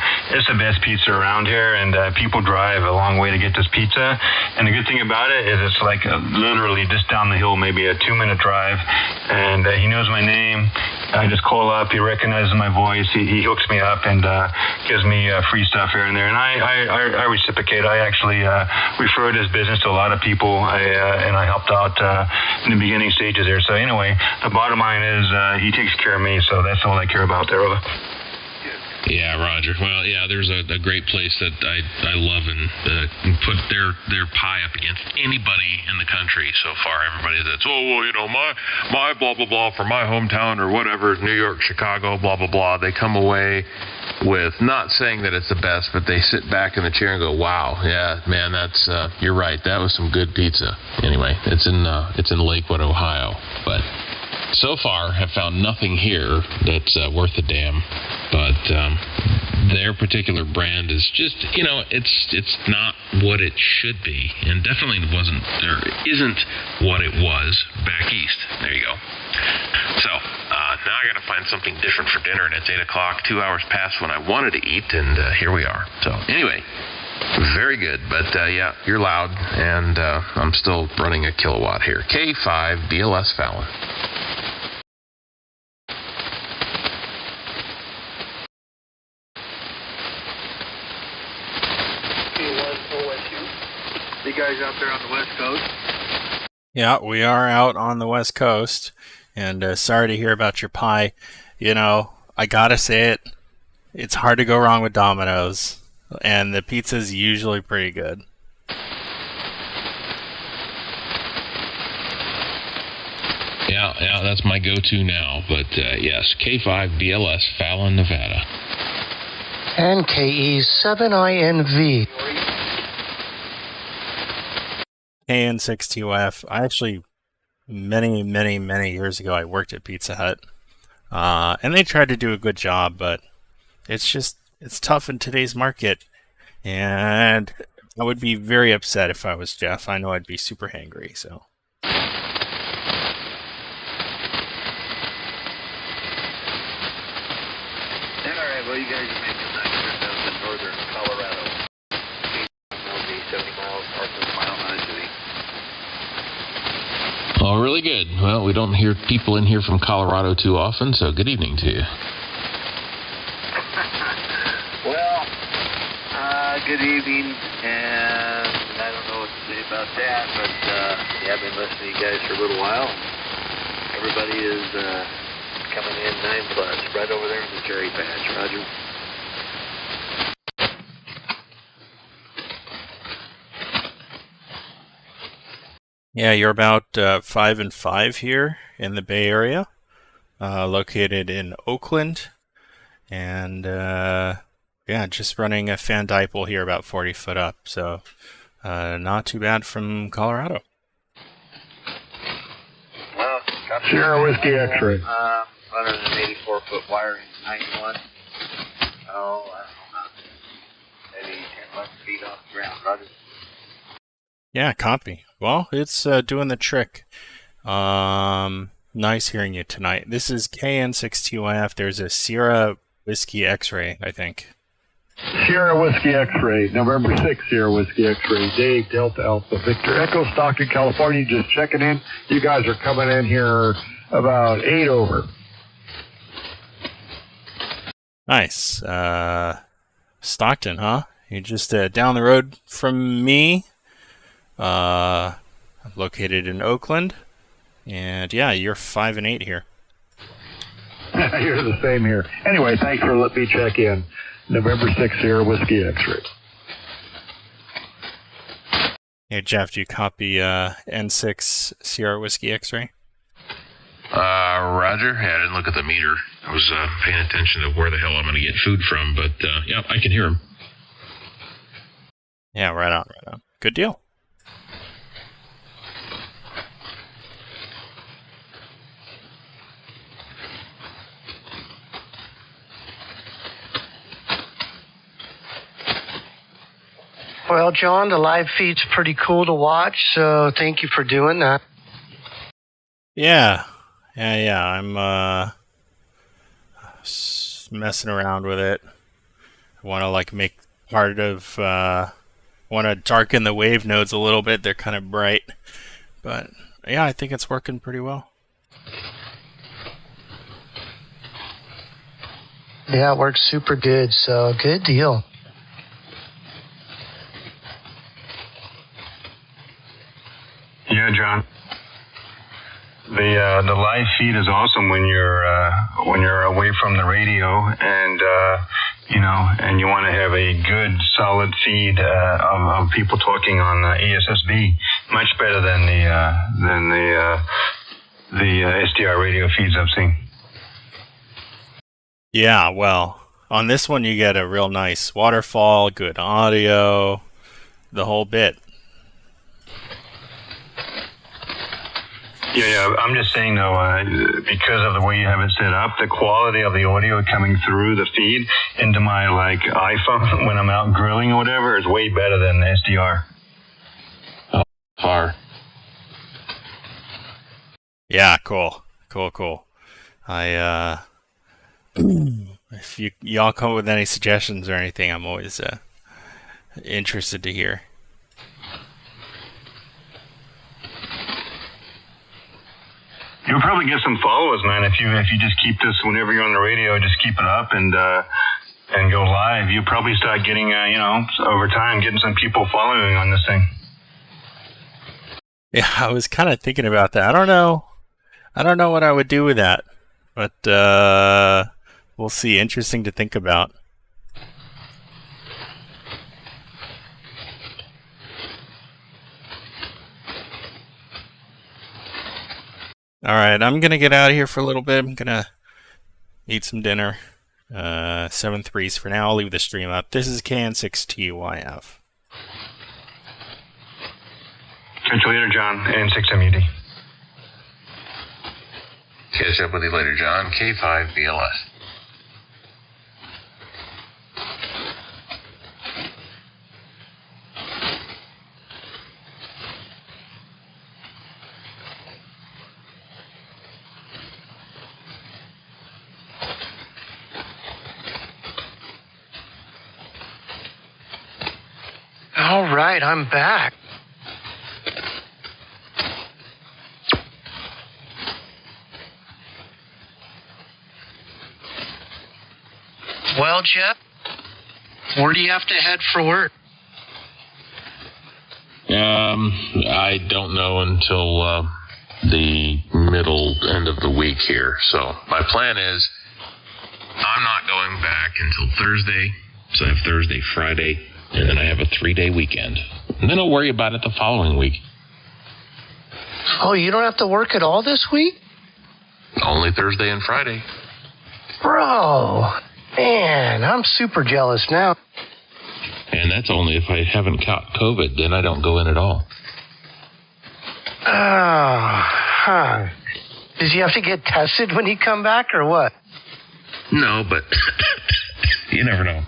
best pizza around here, and people drive a long way to get this pizza. And the good thing about it is it's like literally just down the hill, maybe a 2-minute drive, and he knows my name. I just call up, he recognizes my voice, he hooks me up and gives me free stuff here and there, and I reciprocate. I actually referred his business to a lot of people, and I helped out in the beginning stages there. So anyway, the bottom line is he takes care of me, so that's all I care about there, brother. Yeah, Roger. Well, yeah, there's a great place that I love and put their pie up against anybody in the country so far. Everybody that's, my blah, blah, blah from my hometown or whatever, New York, Chicago, blah, blah, blah. They come away with not saying that it's the best, but they sit back in the chair and go, wow, yeah, man, that's, you're right. That was some good pizza. Anyway, it's in Lakewood, Ohio, but so far have found nothing here that's worth a damn. But their particular brand is just, it's not what it should be, and definitely isn't what it was back east. There you go. So now I got to find something different for dinner, and it's 8 o'clock, 2 hours past when I wanted to eat, and here we are. So anyway, very good. But yeah, you're loud, and I'm still running a kilowatt here. K5 BLS Fallon. You guys out there on the West Coast? Yeah, we are out on the West Coast, and sorry to hear about your pie. I gotta say it's hard to go wrong with Domino's, and the pizza's usually pretty good. Yeah, that's my go-to now. But yes, K5 BLS Fallon, Nevada. And KE7INV. KN62F. I actually, many, many, many years ago, I worked at Pizza Hut. And they tried to do a good job, but it's tough in today's market. And I would be very upset if I was Jeff. I know I'd be super hangry, so. Alright, well, you guys are making that trip down to northern Colorado. 70 miles north of Mile 9 City. Oh, really good. Well, we don't hear people in here from Colorado too often, so good evening to you. Well, good evening, and I don't know what to say about that, but Yeah, I've been listening to you guys for a little while. Everybody is coming in 9 plus, right over there in the cherry patch. Roger. Yeah, you're about 5 and 5 here in the Bay Area, located in Oakland, and yeah, just running a fan dipole here about 40 foot up, so not too bad from Colorado. Well, Sierra Whiskey X-ray. 184 foot wiring, 91. Oh, I don't know. Maybe 10, 11 feet off the ground. Roger. Yeah, copy. Well, it's doing the trick. Nice hearing you tonight. This is KN6TYF. There's a Sierra Whiskey X-ray, I think. Sierra Whiskey X-ray, November 6th, Sierra Whiskey X-ray, Dave, Delta Alpha, Victor, Echo, Stockton, California, just checking in. You guys are coming in here about 8 over. Nice. Stockton, huh? You're just down the road from me. I'm located in Oakland. And yeah, you're 5 and 8 here. You're the same here. Anyway, thanks for letting me check in. November 6th, Sierra Whiskey X-ray. Hey, Jeff, do you copy N6 Sierra Whiskey X-ray? Roger. Yeah, I didn't look at the meter. I was paying attention to where the hell I'm going to get food from, but yeah, I can hear him. Yeah, right on, right on. Good deal. Well, John, the live feed's pretty cool to watch, so thank you for doing that. Yeah. I'm messing around with it. I want to like make part of. Want to darken the wave nodes a little bit. They're kind of bright, but yeah, I think it's working pretty well. Yeah, it works super good, so good deal. Yeah, John. The live feed is awesome when you're away from the radio and and you want to have a good solid feed of people talking on ESSB. Much better than the SDR radio feeds I've seen. Yeah, well, on this one you get a real nice waterfall, good audio, the whole bit. Yeah, I'm just saying though, because of the way you have it set up, the quality of the audio coming through the feed into my iPhone when I'm out grilling or whatever is way better than SDR. Oh, far. Yeah, cool. I if y'all come up with any suggestions or anything, I'm always interested to hear. You'll probably get some followers, man, if you just keep this whenever you're on the radio, just keep it up and go live. You'll probably start getting over time getting some people following on this thing. Yeah, I was kind of thinking about that. I don't know what I would do with that, but we'll see. Interesting to think about. All right, I'm going to get out of here for a little bit. I'm going to eat some dinner. 7-3s for now. I'll leave the stream up. This is KN6TYF. Catch you later, John, N6MUD. Catch up with you later, John. K5BLS. All right, I'm back. Well, Jeff, where do you have to head for work? I don't know until the end of the week here. So my plan is I'm not going back until Thursday. So I have Thursday, Friday, and then I have a 3-day weekend. And then I'll worry about it the following week. Oh, you don't have to work at all this week? Only Thursday and Friday. Bro, man, I'm super jealous now. And that's only if I haven't caught COVID, then I don't go in at all. Oh, huh. Does he have to get tested when he come back or what? No, but you never know.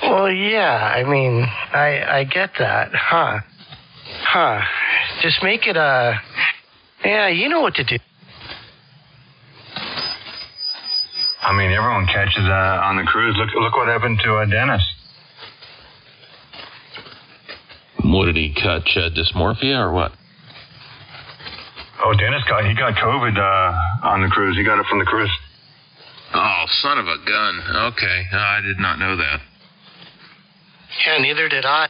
Well, yeah, I mean, I get that. Huh. Just make it yeah, you know what to do. I mean, everyone catches on the cruise. Look what happened to Dennis. What did he catch? Dysmorphia or what? Oh, Dennis got COVID on the cruise. He got it from the cruise. Oh, son of a gun. Okay, I did not know that. Yeah, neither did I.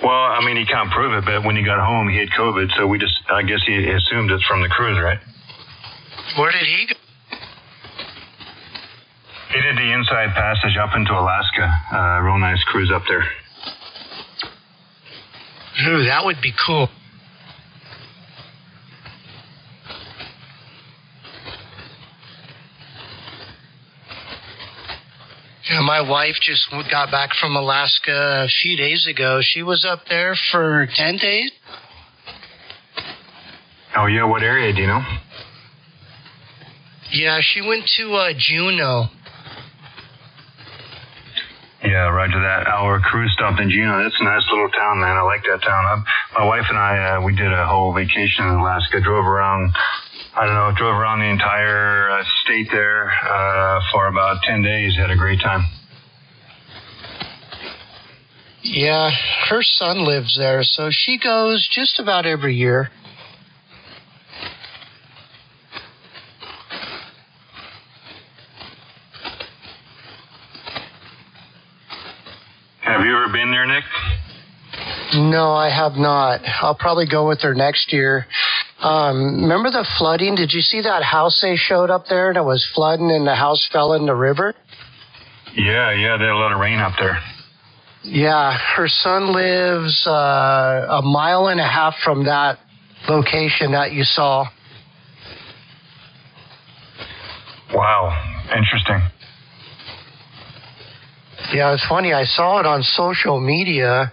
Well, I mean, he can't prove it, but when he got home, he had COVID, so I guess he assumed it's from the cruise, right? Where did he go? He did the inside passage up into Alaska. Real nice cruise up there. Ooh, that would be cool. Yeah, my wife just got back from Alaska a few days ago. She was up there for 10 days. Oh, yeah? What area, do you know? Yeah, she went to Juneau. Yeah, right to that. Our cruise stopped in Juneau. That's a nice little town, man. I like that town. My wife and I, we did a whole vacation in Alaska. Drove around the entire state there for about 10 days. Had a great time. Yeah, her son lives there, so she goes just about every year. Have you ever been there, Nick? No, I have not. I'll probably go with her next year. Remember the flooding? Did you see that house they showed up there and it was flooding and the house fell in the river? Yeah, they had a lot of rain up there. Yeah, her son lives a mile and a half from that location that you saw. Wow, interesting. Yeah, it's funny. I saw it on social media,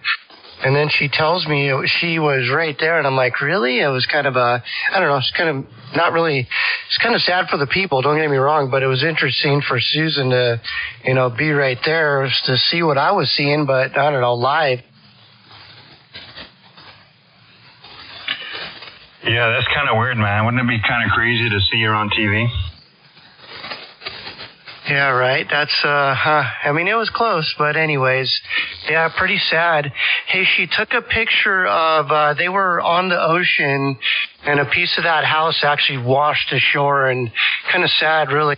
and then she tells me she was right there, and I'm like, really? It was kind of I don't know, it's kind of not really, it's kind of sad for the people, don't get me wrong, but it was interesting for Susan to, be right there to see what I was seeing, but I don't know, live. Yeah, that's kind of weird, man. Wouldn't it be kind of crazy to see her on TV? Yeah, right. That's, I mean, it was close, but anyways, yeah, pretty sad. Hey, she took a picture of, they were on the ocean and a piece of that house actually washed ashore, and kind of sad, really.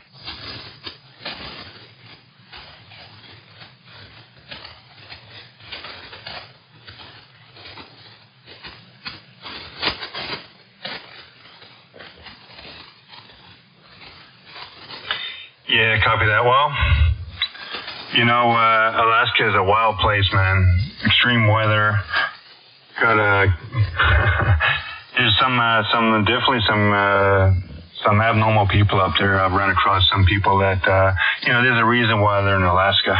Yeah, copy that. Well, Alaska is a wild place, man. Extreme weather. Got there's definitely some abnormal people up there. I've run across some people that there's a reason why they're in Alaska.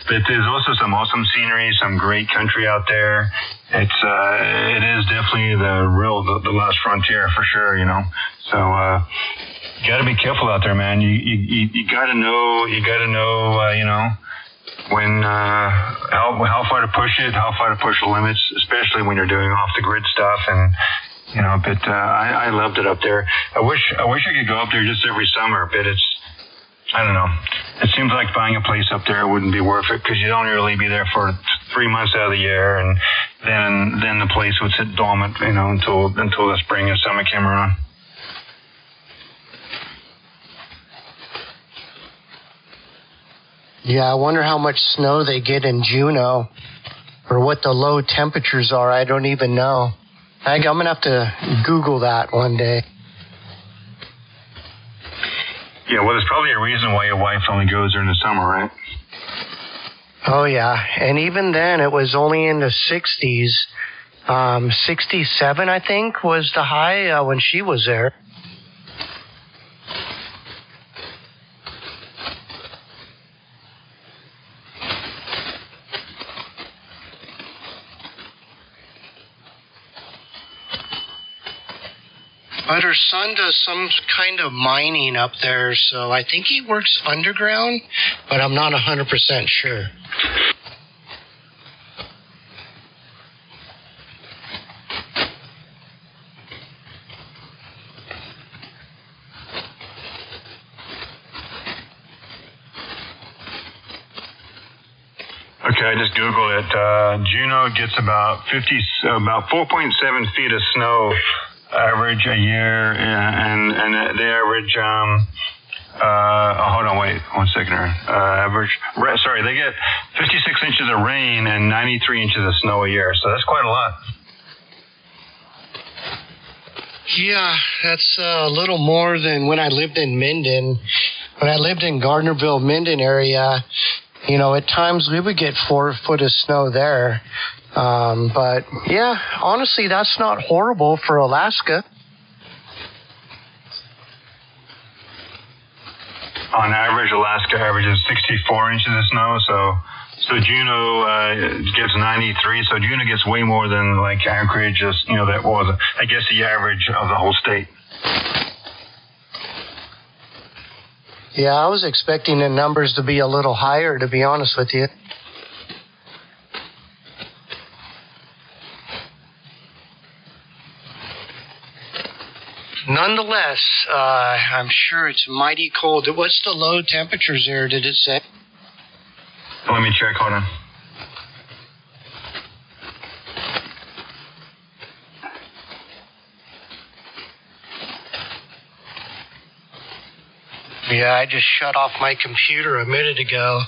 But there's also some awesome scenery, some great country out there. It is definitely the last frontier for sure. So. You got to be careful out there, man. You got to know, when, how far to push it, how far to push the limits, especially when you're doing off the grid stuff. And, but, I loved it up there. I wish I could go up there just every summer, but I don't know. It seems like buying a place up there wouldn't be worth it because you'd only really be there for 3 months out of the year. And then the place would sit dormant, until the spring and summer came around. Yeah, I wonder how much snow they get in Juneau, or what the low temperatures are. I don't even know. I'm going to have to Google that one day. Yeah, well, there's probably a reason why your wife only goes during the summer, right? Oh, yeah. And even then, it was only in the 60s. 67, I think, was the high when she was there. But her son does some kind of mining up there, so I think he works underground, but I'm not 100% sure. Okay, I just Googled it. Juneau gets about 4.7 feet of snow average a year, and they average. Hold on, wait 1 second here. They get 56 inches of rain and 93 inches of snow a year, so that's quite a lot. Yeah, that's a little more than when I lived in Minden. When I lived in Gardnerville, Minden area, you know, at times we would get 4 foot of snow there. But yeah, honestly, that's not horrible for Alaska. On average, Alaska averages 64 inches of snow, so Juneau gets 93. So Juneau gets way more than like Anchorage. That was, I guess, the average of the whole state. Yeah, I was expecting the numbers to be a little higher, to be honest with you. Nonetheless, I'm sure it's mighty cold. What's the low temperatures there, did it say? Let me check, hold on. Yeah, I just shut off my computer a minute ago.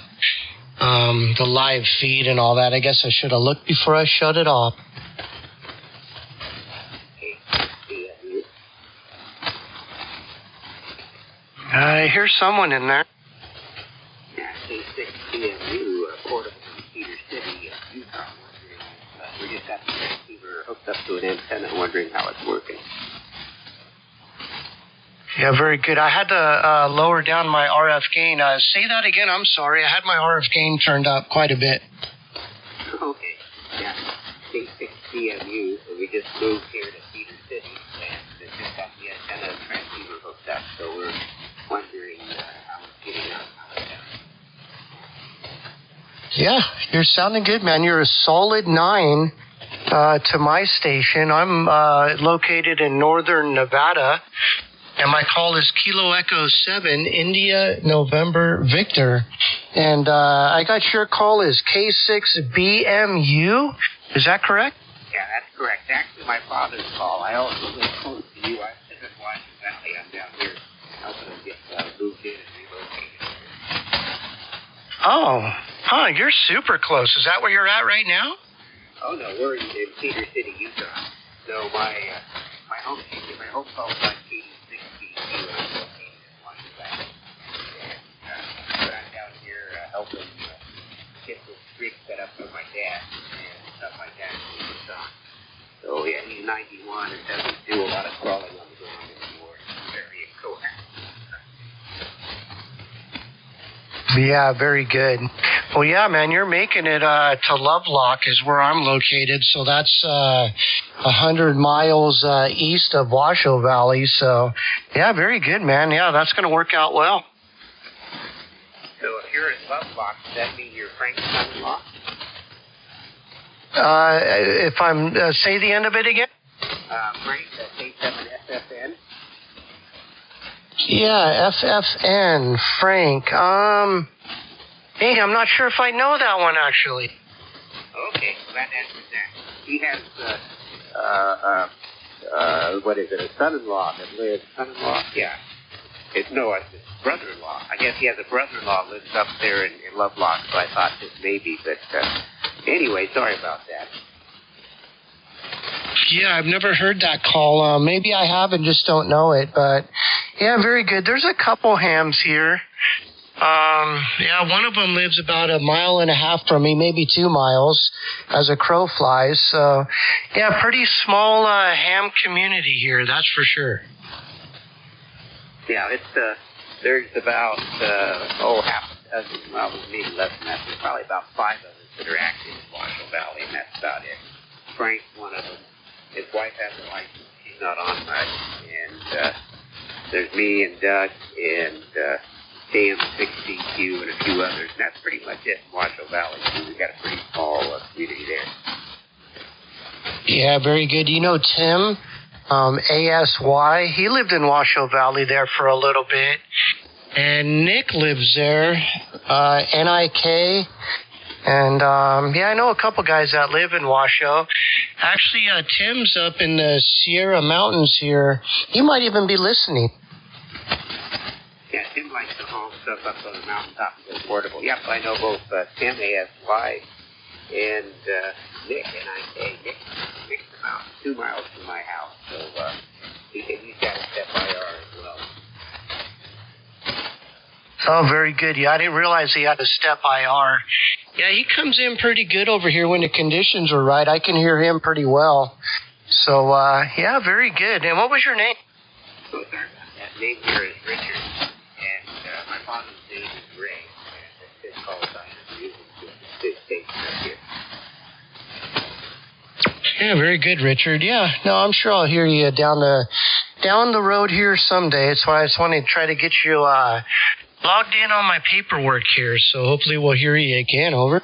The live feed and all that. I guess I should have looked before I shut it off. I hear someone in there. Yeah, K6CMU, portable from Cedar City, Utah. We just got the receiver hooked up to an antenna, wondering how it's working. Yeah, very good. I had to lower down my RF gain. Say that again. I'm sorry. I had my RF gain turned up quite a bit. Okay. Yeah. K6CMU. So we just moved here to Cedar City, and they just got the antenna transceiver hooked up. So we're wondering how it's getting on. Yeah, you're sounding good, man. You're a solid 9 to my station. I'm located in northern Nevada. And my call is Kilo Echo 7, India, November, Victor. And I got your call is K6BMU. Is that correct? Yeah, that's correct. Actually, my father's call. I also live close to you. I live in Washington Valley. I'm down here helping him get moved in and relocated. Oh, you're super close. Is that where you're at right now? Oh, no, we're in Cedar City, Utah. So my home call is on I'm down here helping get this rig set up for my dad and stuff like that. So yeah, he's 91 and doesn't do a lot of crawling on the ground anymore. He's very coherent. Yeah, very good. Well, yeah, man, you're making it to Lovelock is where I'm located. So that's 100 miles east of Washoe Valley. So, yeah, very good, man. Yeah, that's going to work out well. So if you're in Lovelock, does that mean you're Frank's son-in-law? If I'm, say the end of it again? Frank, K7FFN? Yeah, FFN, Frank. Hey, I'm not sure if I know that one, actually. Okay, that answers that. He has, what is it, a son-in-law that lives, son-in-law? Yeah. No, it's his brother-in-law. I guess he has a brother-in-law lives up there in Lovelock, so I thought this maybe. But anyway, sorry about that. Yeah, I've never heard that call. Maybe I have and just don't know it. But, yeah, very good. There's a couple hams here. Yeah, one of them lives about 1.5 miles from me, maybe 2 miles, as a crow flies. So, yeah, pretty small ham community here, that's for sure. Yeah, it's there's about half a dozen, well, maybe less than that. There's probably about 5 of us that are active in Washoe Valley, and that's about it. Frank's one of them. His wife has a license. She's not on much. And there's me and Doug and Sam, 6CQ, and a few others. And that's pretty much it in Washoe Valley. We've got a pretty small community there. Yeah, very good. You know Tim, ASY, he lived in Washoe Valley there for a little bit. And Nick lives there, NIK. And, yeah, I know a couple guys that live in Washoe. Actually, Tim's up in the Sierra Mountains here. He might even be listening. Yeah, Tim likes to haul stuff up on the mountaintop and go portable. Yep, I know both Tim, ASY, and Nick, NIK. Nick's about 2 miles from my house, so he's got a step IR as well. Oh, very good. Yeah, I didn't realize he had a step IR. Yeah, he comes in pretty good over here when the conditions are right. I can hear him pretty well. So, yeah, very good. And what was your name? Oh, sorry about that. Name here is Richard, and my father's name is Ray. And it's his call sign is using this station up here. Yeah, very good, Richard. Yeah, no, I'm sure I'll hear you down the road here someday. That's why I just wanted to try to get you logged in on my paperwork here, so hopefully we'll hear you again. Over.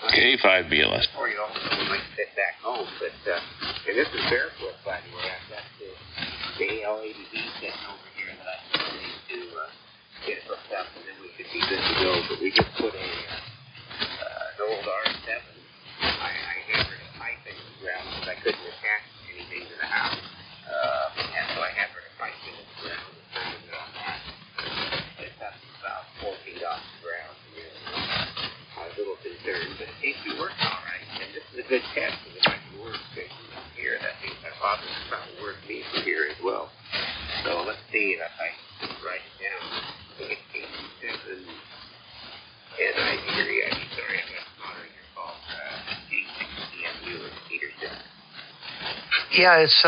K5BLS. Or you also might sit back home, but and this is barefoot, by the way. I've got the AL80B sitting over here that I need to get it hooked up, and then we should be good to go. But we just put an old R7. I hammered a pipe into the ground because I couldn't attach anything to the house, and so I hammered a pipe into the ground and turned it on that. It's up about 4 feet off the ground. I was a little concerned, but it seems to be working all right. And this is a good test of the micro-work station up here. That means my father's trying to work me from here as well. So let's see if I can write it down. I think it's 87 NID. Sorry, I've got monitoring your call. 86CMU in Peterson. Yeah, it's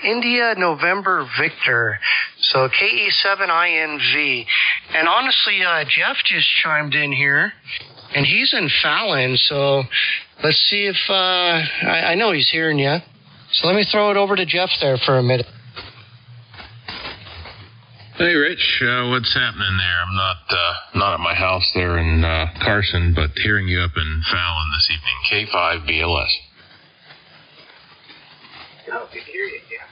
India November Victor. So KE7INV. And honestly, Jeff just chimed in here, and he's in Fallon. So let's see if I know he's hearing you. So let me throw it over to Jeff there for a minute. Hey, Rich, what's happening there? I'm not at my house there in Carson, but hearing you up in Fallon this evening. K5BLS. Oh, good to hear you, Jeff.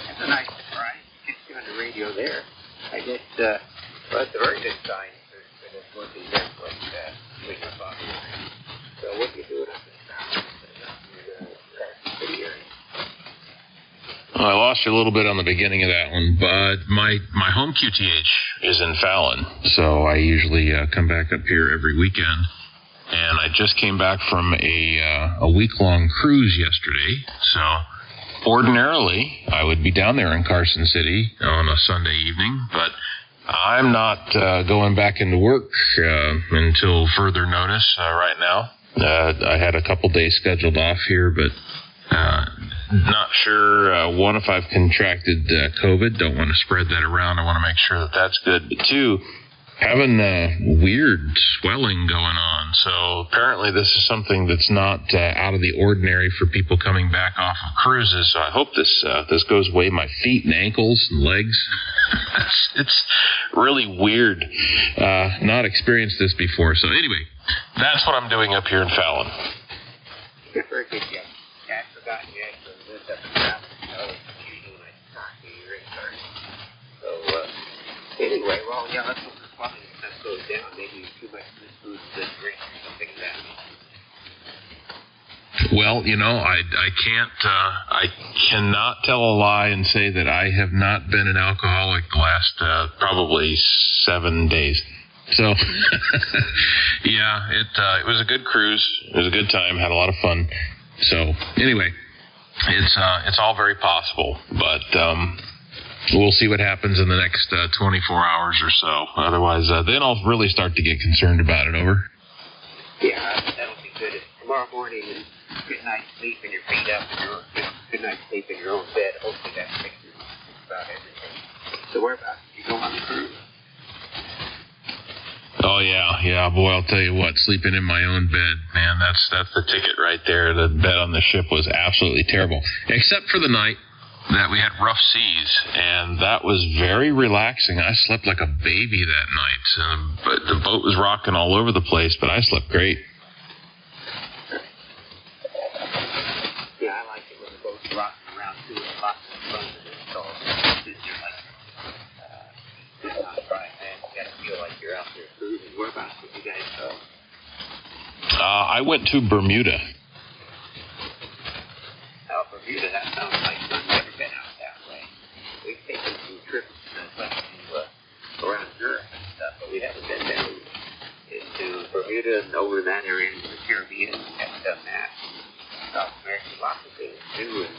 That's a nice surprise. Get you on the radio there. I guess, well, that's a very good sign for this working network with your father. So what are you doing up in Fallon? Carson City area? Well, I lost you a little bit on the beginning of that one, but my home QTH is in Fallon, so I usually come back up here every weekend. And I just came back from a week-long cruise yesterday, so ordinarily I would be down there in Carson City on a Sunday evening, but I'm not going back into work until further notice right now. I had a couple days scheduled off here, but not sure, one, if I've contracted COVID. Don't want to spread that around. I want to make sure that that's good. But two, having weird swelling going on. So apparently this is something that's not out of the ordinary for people coming back off of cruises. So I hope this goes away. My feet and ankles and legs. It's really weird. Not experienced this before. So anyway, that's what I'm doing up here in Fallon. Very good, Jeff. I forgot you actually lived up in Fallon. Usually when I talk to you, you're in Carson. So anyway, well, yeah, let's hope the plumbing stuff goes down. Maybe too much food, good drink, or something like that. Well, I cannot tell a lie and say that I have not been an alcoholic the last probably 7 days. So, yeah, it was a good cruise. It was a good time. Had a lot of fun. So, anyway, it's all very possible, but we'll see what happens in the next 24 hours or so. Otherwise, then I'll really start to get concerned about it. Over. Yeah, that'll be good. Tomorrow morning, and good night's sleep and your feet up, and good night's sleep in your own bed. Hopefully that fixes about everything. So whereabouts did you go on the cruise? Oh, yeah, boy, I'll tell you what, sleeping in my own bed, man, that's the ticket right there. The bed on the ship was absolutely terrible, except for the night that we had rough seas, and that was very relaxing. I slept like a baby that night, but the boat was rocking all over the place, but I slept great. Yeah, I like it when the boat's rocking around too. It's lots of fun to install. You're like, sitting on dry land. You gotta feel like you're out there cruising. Whereabouts did you guys go? I went to Bermuda. Oh, Bermuda, that sounds like fun. Never been out that way. We've taken some trips around Europe and stuff, but we haven't been down into Bermuda and over that area into the Caribbean. We haven't done that. South America, lots of things too, and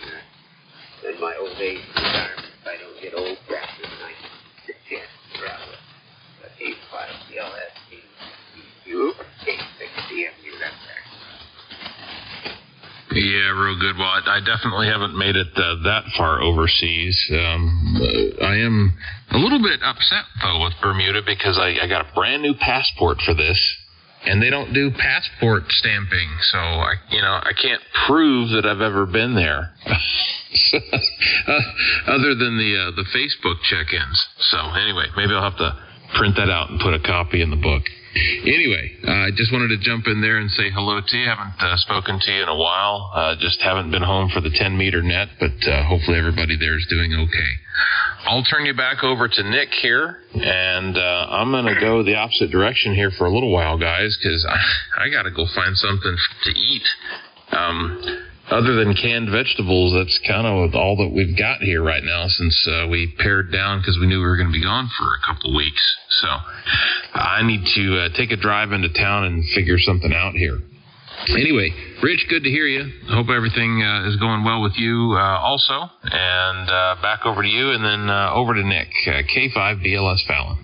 in my old age retirement, if I don't get old after the night, the chance to travel. But A5, CLS, K6DMU, that's there. Yeah, real good. Well, I definitely haven't made it that far overseas. I am a little bit upset, though, with Bermuda because I got a brand new passport for this, and they don't do passport stamping, so I can't prove that I've ever been there, other than the Facebook check-ins. So anyway, maybe I'll have to print that out and put a copy in the book. Anyway, I just wanted to jump in there and say hello to you. Haven't spoken to you in a while. Just haven't been home for the 10-meter net, but hopefully everybody there is doing okay. I'll turn you back over to Nick here, and I'm going to go the opposite direction here for a little while, guys, because I got to go find something to eat. Other than canned vegetables, that's kind of all that we've got here right now since we pared down because we knew we were going to be gone for a couple of weeks. So I need to take a drive into town and figure something out here. Anyway, Rich, good to hear you. Hope everything is going well with you also. And back over to you, and then over to Nick, K5 BLS Fallon.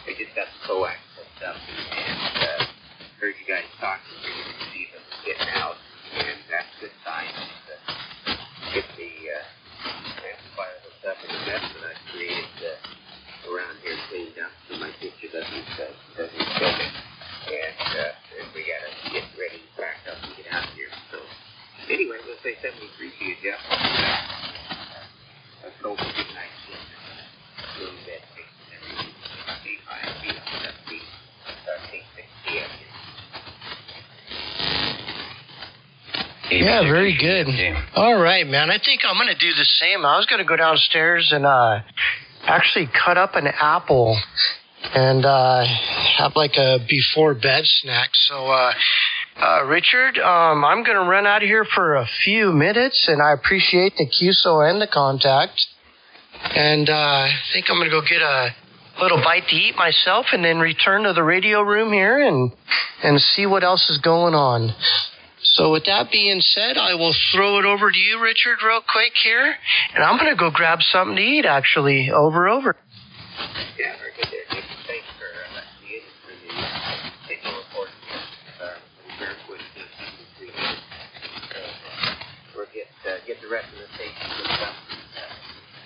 I just got the coax hooked up and heard you guys talking to me to see if it was getting out, and that's a good sign to get the amplifier hooked up and the mess that I created around here cleaned up so my picture doesn't kill me. And we gotta get ready to pack up and get out of here. So anyway, let's say 73 to you, Jeff. Let's go for a good night's sleep. Little bed fixing everything. Yeah, very good. All right, man. I think I'm going to do the same. I was going to go downstairs and actually cut up an apple and have like a before bed snack. So, Richard, I'm going to run out of here for a few minutes, and I appreciate the QSO and the contact. And I think I'm going to go get a little bite to eat myself and then return to the radio room here and see what else is going on. So with that being said, I will throw it over to you, Richard, real quick here. And I'm going to go grab something to eat, actually. Over. Yeah, very good there, Nick. Thanks for letting me in for the signal report. We'll get the rest of the station hooked up.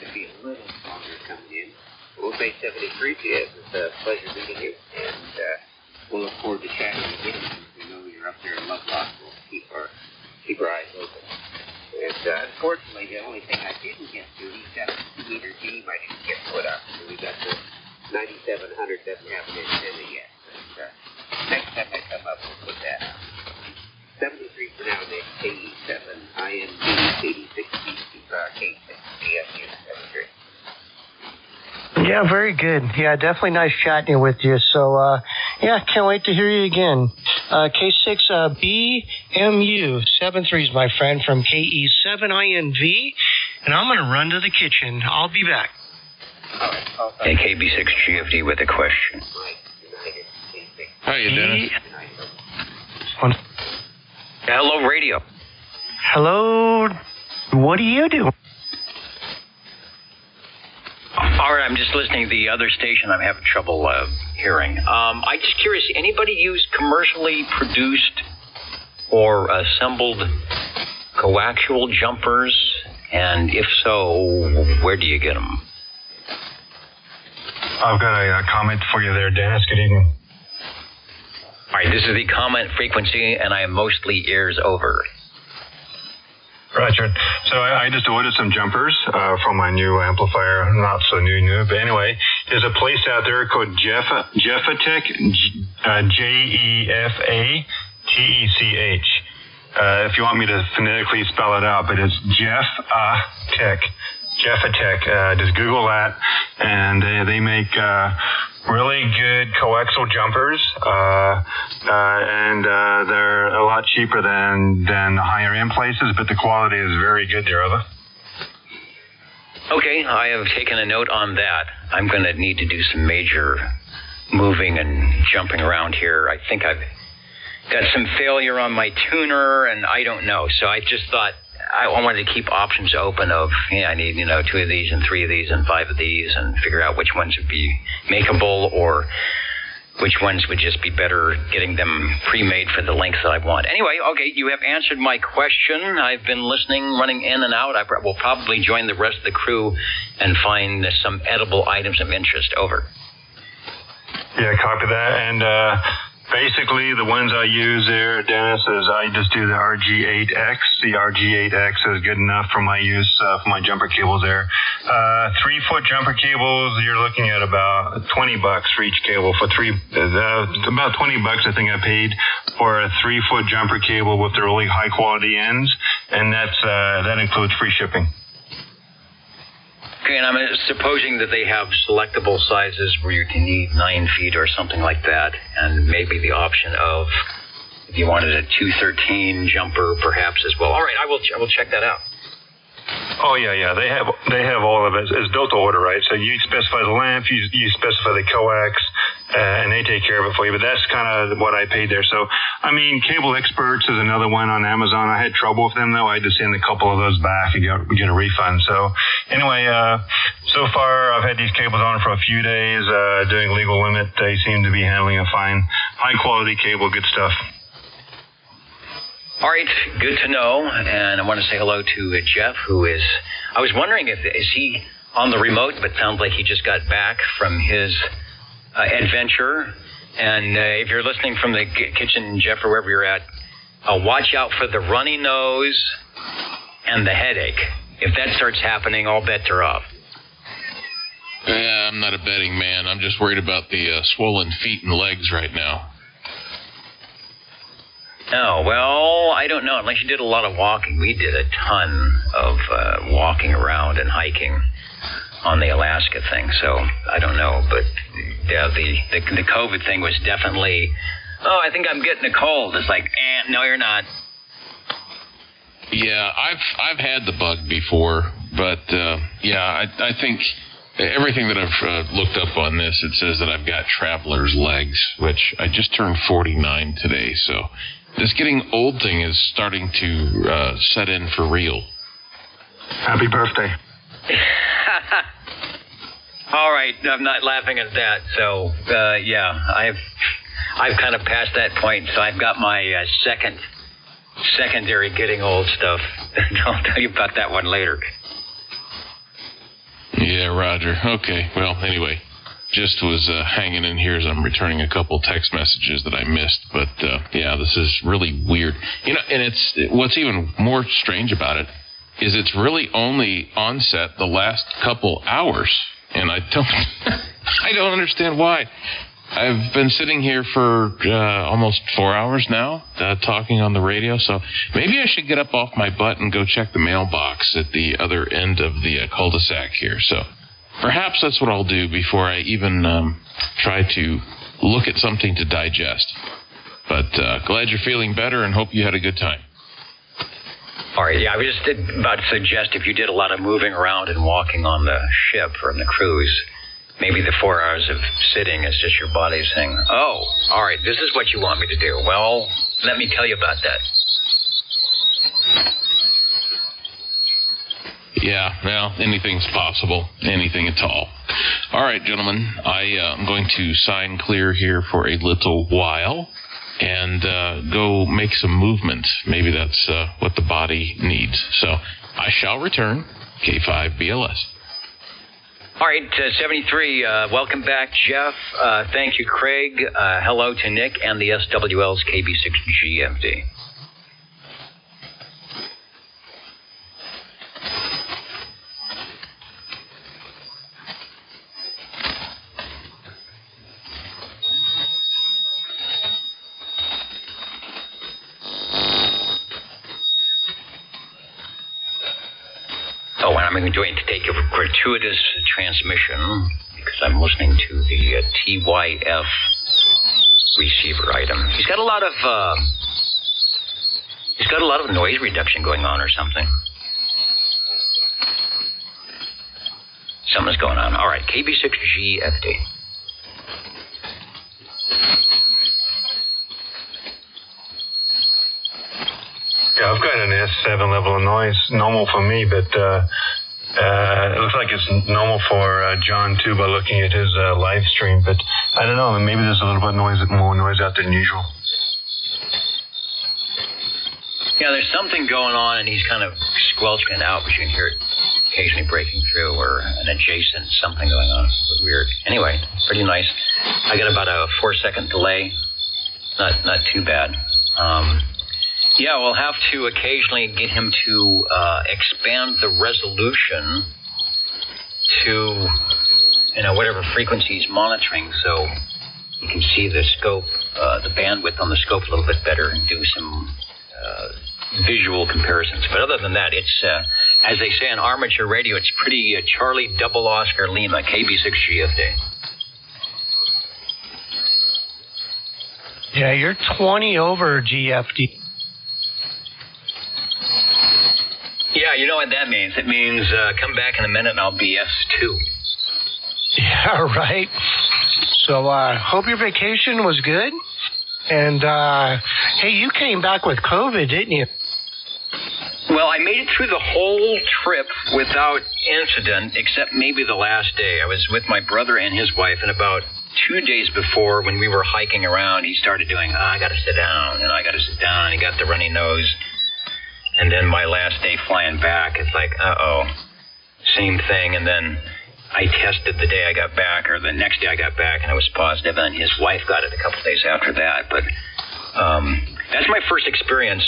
Could be a little stronger coming in. We'll say 73 to you. It's a pleasure meeting you, and we'll look forward to chatting again. We know you're up there in Lovelock. We'll keep our eyes open. And unfortunately, the only thing I didn't get to, he's got a 2-meter beam I didn't get put up. So we got the 9700 doesn't have an antenna yet. But next time I come up, we'll put that up. 73 for now, Nick. K6GFU73. Yeah, very good. Yeah, definitely nice chatting with you. So, yeah, can't wait to hear you again. K6BMU73 is my friend from KE7INV, and I'm going to run to the kitchen. I'll be back. Hey, KB6GFD with a question. Hi, Dennis. Hello, radio. Hello. What do you do? All right, I'm just listening to the other station. I'm having trouble hearing. I'm just curious, anybody use commercially produced or assembled coaxial jumpers? And if so, where do you get them? I've got a comment for you there, Dennis. Good evening. All right, this is the comment frequency, and I am mostly ears over. Roger. So I just ordered some jumpers from my new amplifier. Not so new, but anyway, there's a place out there called Jeffatech, Jefatech. If you want me to phonetically spell it out, but it's Jeffatech. Just Google that, and they make really good coaxial jumpers, and they're a lot cheaper than higher end places, but the quality is very good there, Ova. Okay, I have taken a note on that. I'm going to need to do some major moving and jumping around here. I think I've got some failure on my tuner, and I don't know. So I just thought I wanted to keep options open of, I need, 2 of these and 3 of these and 5 of these, and figure out which ones would be makeable or which ones would just be better getting them pre-made for the length that I want. Anyway, okay, you have answered my question. I've been listening, running in and out. I will probably join the rest of the crew and find some edible items of interest. Over. Yeah, copy that. And basically, the ones I use there, Dennis, is I just do the RG8X. The RG8X is good enough for my use for my jumper cables there. 3-foot jumper cables, you're looking at about $20 for each cable. For about $20, I think I paid for a 3-foot jumper cable with the really high quality ends, and that includes free shipping. Okay, and I'm supposing that they have selectable sizes where you can need 9 feet or something like that, and maybe the option of if you wanted a 213 jumper perhaps as well. All right, I will check that out. Oh yeah. They have all of it. It's built to order, right? So you specify the lamp, you specify the coax, and they take care of it for you. But that's kind of what I paid there. So I mean, Cable Experts is another one on Amazon. I had trouble with them though. I had to send a couple of those back and get a refund. So anyway, so far I've had these cables on for a few days, doing legal limit. They seem to be handling it fine. High quality cable, good stuff. All right, good to know. And I want to say hello to Jeff, who is, I was wondering is he on the remote, but sounds like he just got back from his adventure. And if you're listening from the kitchen, Jeff, or wherever you're at, watch out for the runny nose and the headache. If that starts happening, all bets are off. Yeah, I'm not a betting man. I'm just worried about the swollen feet and legs right now. Oh, well, I don't know. Unless you did a lot of walking. We did a ton of walking around and hiking on the Alaska thing. So I don't know. But yeah, the COVID thing was definitely, I think I'm getting a cold. It's like, no, you're not. Yeah, I've had the bug before. But, I think everything that I've looked up on this, it says that I've got traveler's legs, which I just turned 49 today. So this getting old thing is starting to set in for real. Happy birthday. All right, I'm not laughing at that. So, I've kind of passed that point. So I've got my secondary getting old stuff. I'll tell you about that one later. Yeah, Roger. Okay. Well, anyway, just was hanging in here as I'm returning a couple text messages that I missed. But, this is really weird. And what's even more strange about it is it's really only on set the last couple hours. And I don't understand why. I've been sitting here for almost 4 hours now, talking on the radio, so maybe I should get up off my butt and go check the mailbox at the other end of the cul-de-sac here. So perhaps that's what I'll do before I even try to look at something to digest. But glad you're feeling better and hope you had a good time. All right, yeah, I was just about to suggest if you did a lot of moving around and walking on the ship or on the cruise, maybe the 4 hours of sitting is just your body saying, oh, all right, this is what you want me to do. Well, let me tell you about that. Yeah, well, anything's possible. Anything at all. All right, gentlemen, I'm going to sign clear here for a little while and go make some movement. Maybe that's what the body needs. So I shall return. K5BLS. All right, 73, welcome back, Jeff. Thank you, Craig. Hello to Nick and the SWL's KB6GFD. Oh, and I'm going to take a gratuitous transmission because I'm listening to the TYF receiver item. He's got a lot of noise reduction going on or something. Something's going on. All right, KB6GFD. Yeah, I've got an S7 level of noise, normal for me, but it looks like it's normal for John too by looking at his live stream. But I don't know, maybe there's a little bit more noise out there than usual. Yeah, there's something going on, and he's kind of squelching it out, but you can hear it occasionally breaking through, or an adjacent something going on. Weird. Anyway, pretty nice. I got about a 4-second delay. Not too bad. Yeah, we'll have to occasionally get him to expand the resolution to, whatever frequency he's monitoring, so you can see the scope, the bandwidth on the scope a little bit better and do some visual comparisons. But other than that, it's, as they say on armature radio, it's pretty Charlie Double Oscar Lima, KB6GFD. Yeah, you're 20 over GFD. Yeah, you know what that means. It means come back in a minute and I'll be F2. Yeah, right. So hope your vacation was good. And, hey, you came back with COVID, didn't you? Well, I made it through the whole trip without incident, except maybe the last day. I was with my brother and his wife, and about 2 days before, when we were hiking around, he started doing, I got to sit down, and I got to sit down, and he got the runny nose. And then my last day flying back, it's like, same thing. And then I tested the day I got back, or the next day I got back, and I was positive, and his wife got it a couple days after that. But that's my first experience,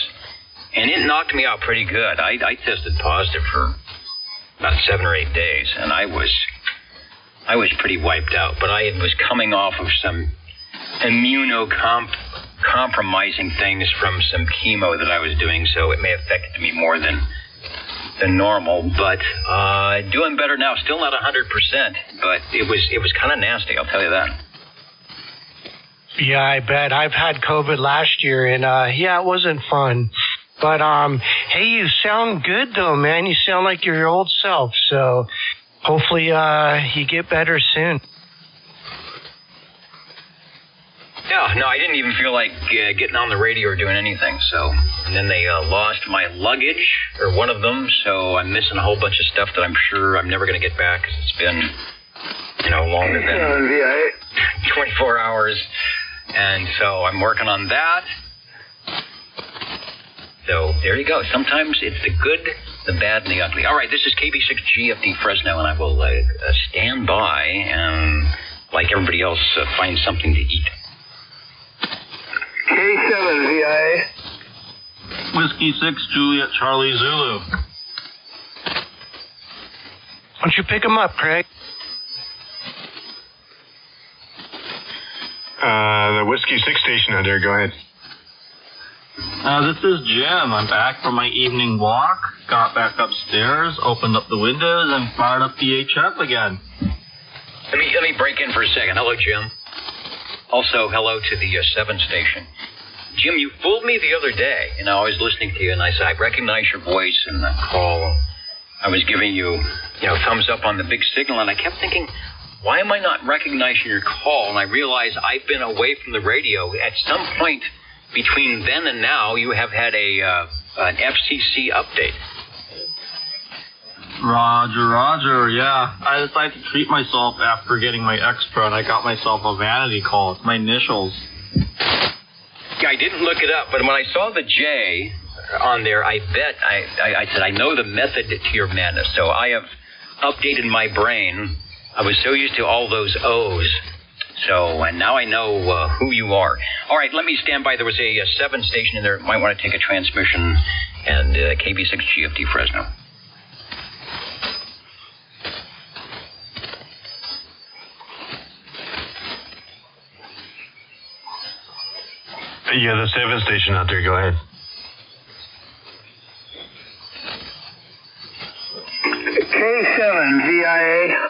and it knocked me out pretty good. I tested positive for about 7 or 8 days, and I was pretty wiped out. But I was coming off of some immunocompromising things from some chemo that I was doing, so it may have affected me more than normal, but doing better now. Still not 100%, but it was kind of nasty, I'll tell you that. Yeah, I bet. I've had COVID last year, and yeah, it wasn't fun. But hey, you sound good though, man. You sound like your old self. So hopefully you get better soon. Yeah, no, I didn't even feel like getting on the radio or doing anything. So, and then they lost my luggage, or one of them. So I'm missing a whole bunch of stuff that I'm sure I'm never going to get back because it's been, longer than 24 hours. And so I'm working on that. So there you go. Sometimes it's the good, the bad, and the ugly. All right, this is KB6GFD Fresno, and I will stand by and, like everybody else, find something to eat. K7VI. Whiskey 6, Juliet, Charlie, Zulu. Why don't you pick him up, Craig? The Whiskey 6 station out there. Go ahead. This is Jim. I'm back from my evening walk. Got back upstairs, opened up the windows, and fired up VHF again. Let me break in for a second. Hello, Jim. Also, hello to the 7 station. Jim, you fooled me the other day. I was listening to you, and I said, I recognize your voice in the call. I was giving you, thumbs up on the big signal, and I kept thinking, why am I not recognizing your call? And I realized I've been away from the radio. At some point between then and now, you have had an FCC update. Roger, yeah. I decided to treat myself after getting my Extra, and I got myself a vanity call. It's my initials. Yeah, I didn't look it up, but when I saw the J on there, I bet I said, I know the method to your madness. So I have updated my brain. I was so used to all those O's. And now I know who you are. All right, let me stand by. There was a 7 station in there. Might want to take a transmission, and KB6 GFD Fresno. Yeah, the 7 station out there. Go ahead. K7 VIA.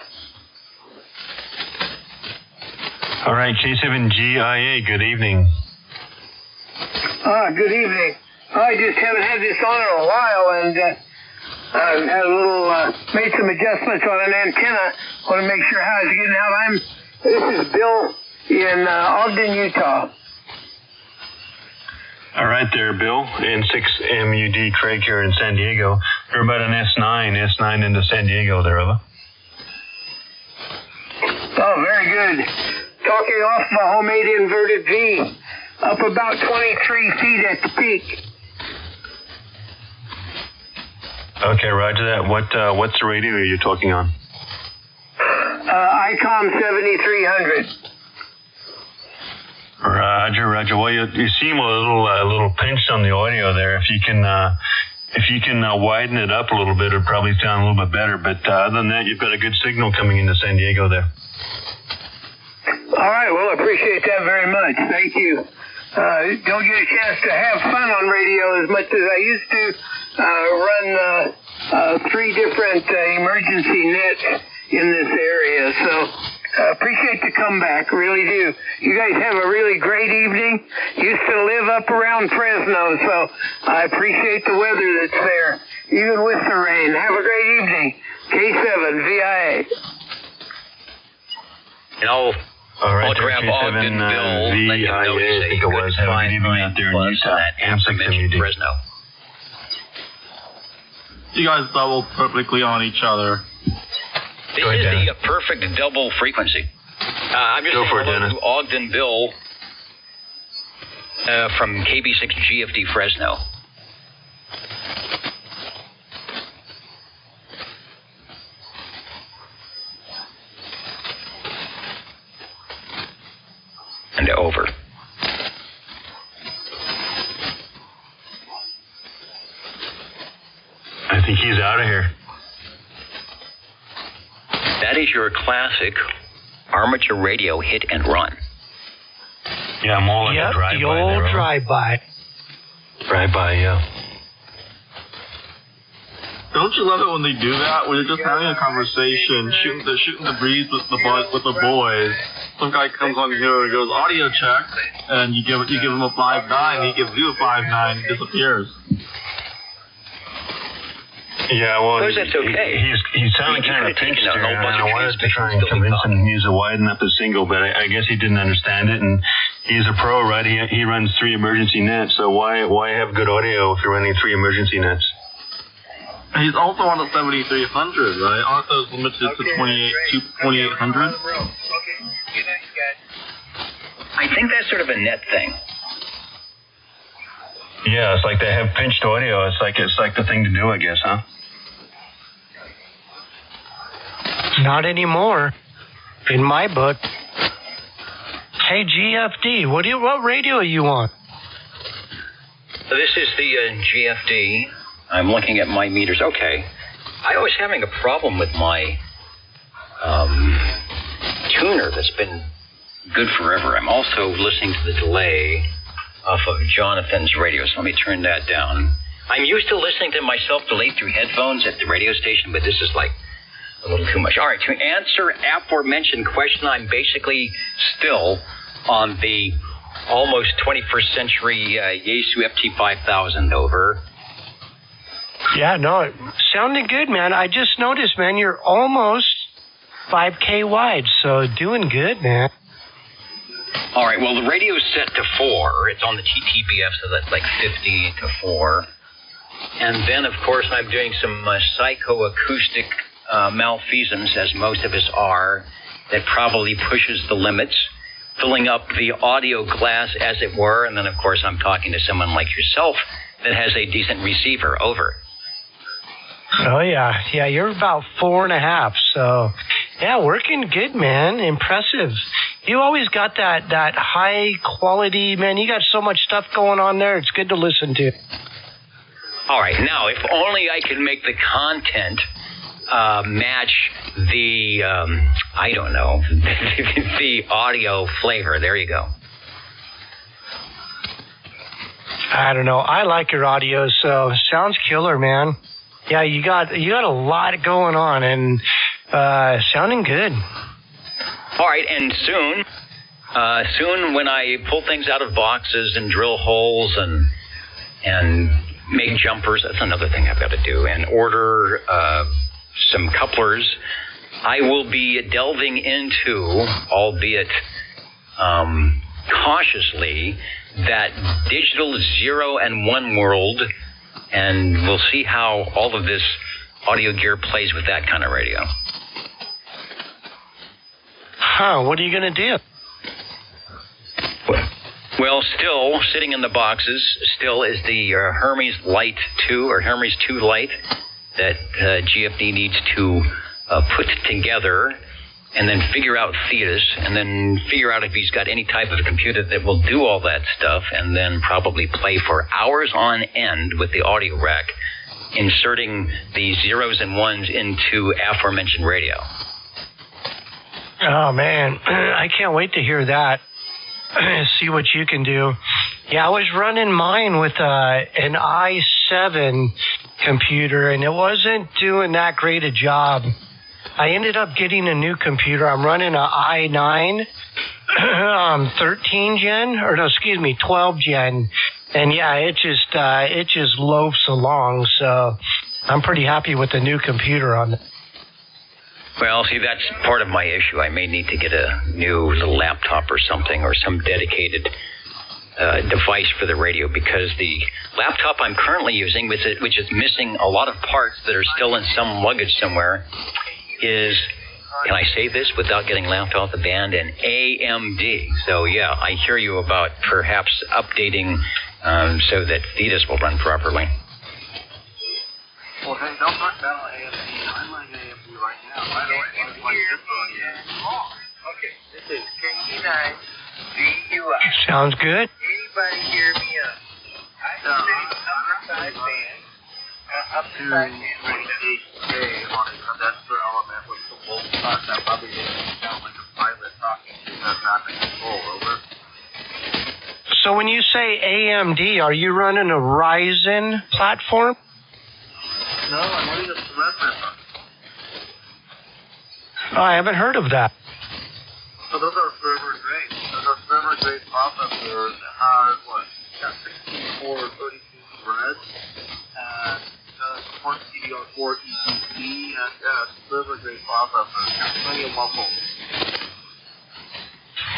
All right, K7GIA, good evening. Good evening. I just haven't had this on in a while, and I've had a little, made some adjustments on an antenna. Want to make sure how it's getting out. This is Bill in Ogden, Utah. All right there, Bill. N6MUD, Craig here in San Diego. You're about an S9 into San Diego there, Ella. Oh, very good. Talking off my homemade inverted V, up about 23 feet at the peak. Okay, roger that. What's the radio you're talking on? ICOM 7300. Roger. Well, you seem a little pinched on the audio there. If you can widen it up a little bit, it'll probably sound a little bit better. But other than that, you've got a good signal coming into San Diego there. All right. Well, I appreciate that very much. Thank you. Don't get a chance to have fun on radio as much as I used to. Run 3 different emergency nets in this area. So appreciate the comeback. Really do. You guys have a really great evening. Used to live up around Fresno, so I appreciate the weather that's there, even with the rain. Have a great evening. K7 VIA. All right, I'll grab Ogden Bill, let him know he's a good 5-9 plus at aforementioned Fresno. You guys double perfectly on each other. This is the perfect double frequency. I'm just saying hello to Ogden Bill from KB6 GFD Fresno. And over. I think he's out of here. That is your classic armature radio hit and run. Yeah, more like a drive-by. The old drive-by. Drive-by, yeah. Don't you love it when they do that? When you're just having a conversation, shooting the breeze with the boys. Some guy comes on here and goes audio check, and you give him a 5.9, he gives you a 5.9, he disappears. Yeah, well, that's okay. He's sounding kind of pinched there, and I wanted to try and convince him he needs to widen up the single, but I guess he didn't understand it, and he's a pro, right? He runs 3 emergency nets, so why have good audio if you're running 3 emergency nets? He's also on a 7300, right? Aren't those limited to 2800? I think that's sort of a net thing. Yeah, it's like they have pinched audio. It's like the thing to do, I guess, huh? Not anymore. In my book. Hey, GFD, what radio are you on? This is the GFD. I'm looking at my meters. Okay. I was having a problem with my tuner that's been good forever. I'm also listening to the delay off of Jonathan's radio, so let me turn that down. I'm used to listening to myself delayed through headphones at the radio station, but this is like a little too much. All right, to answer aforementioned question, I'm basically still on the almost 21st century Yaesu FT5000 over. Yeah, no, sounding good, man. I just noticed, man, you're almost 5K wide, so doing good, man. All right, well, the radio's set to 4. It's on the TTBF, so that's like 50 to 4. And then, of course, I'm doing some psychoacoustic malfeasance, as most of us are, that probably pushes the limits, filling up the audio glass, as it were. And then, of course, I'm talking to someone like yourself that has a decent receiver. Over. Oh, yeah. Yeah, you're about 4.5. So, yeah, working good, man. Impressive. You always got that high quality, man. You got so much stuff going on there. It's good to listen to. All right. Now, if only I could make the content match the, I don't know, the audio flavor. There you go. I don't know. I like your audio, so sounds killer, man. Yeah, you got a lot going on and sounding good. All right, and soon when I pull things out of boxes and drill holes and make jumpers, that's another thing I've got to do, and order some couplers, I will be delving into, albeit cautiously, that digital 0 and 1 world, and we'll see how all of this audio gear plays with that kind of radio. Huh, what are you going to do? Well, still sitting in the boxes, still is the Hermes Lite 2 or Hermes 2 Lite that GFD needs to put together and then figure out Thetis and then figure out if he's got any type of computer that will do all that stuff and then probably play for hours on end with the audio rack, inserting the 0s and 1s into aforementioned radio. Oh, man, I can't wait to hear that. See what you can do. Yeah, I was running mine with an i7 computer, and it wasn't doing that great a job. I ended up getting a new computer. I'm running an i9 13 gen, or no, excuse me, 12 gen. And yeah, it just loafs along. So I'm pretty happy with the new computer on it. Well, see, that's part of my issue. I may need to get a new little laptop or something, or some dedicated device for the radio, because the laptop I'm currently using, which is missing a lot of parts that are still in some luggage somewhere, is, can I say this without getting laughed off the band, an AMD. So, yeah, I hear you about perhaps updating so that Thetis will run properly. Well, hey, don't talk about AMD. I'm running AMD right now. By the way, okay, this is KC9 GUI. Sounds good. Anybody hear me up? I'm sitting upside band. Upside band right now. On a condenser element with some volt touch. That probably didn't sound like a pilot talking to the traffic control. Over. So when you say AMD, are you running a Ryzen platform? No, I'm running a Threadripper. Oh, I haven't heard of that. So those are server grade. Those are server grade processors that have got 16 core, 32 threads, and support DDR4 ECC, and server grade processors. Got plenty of muscle.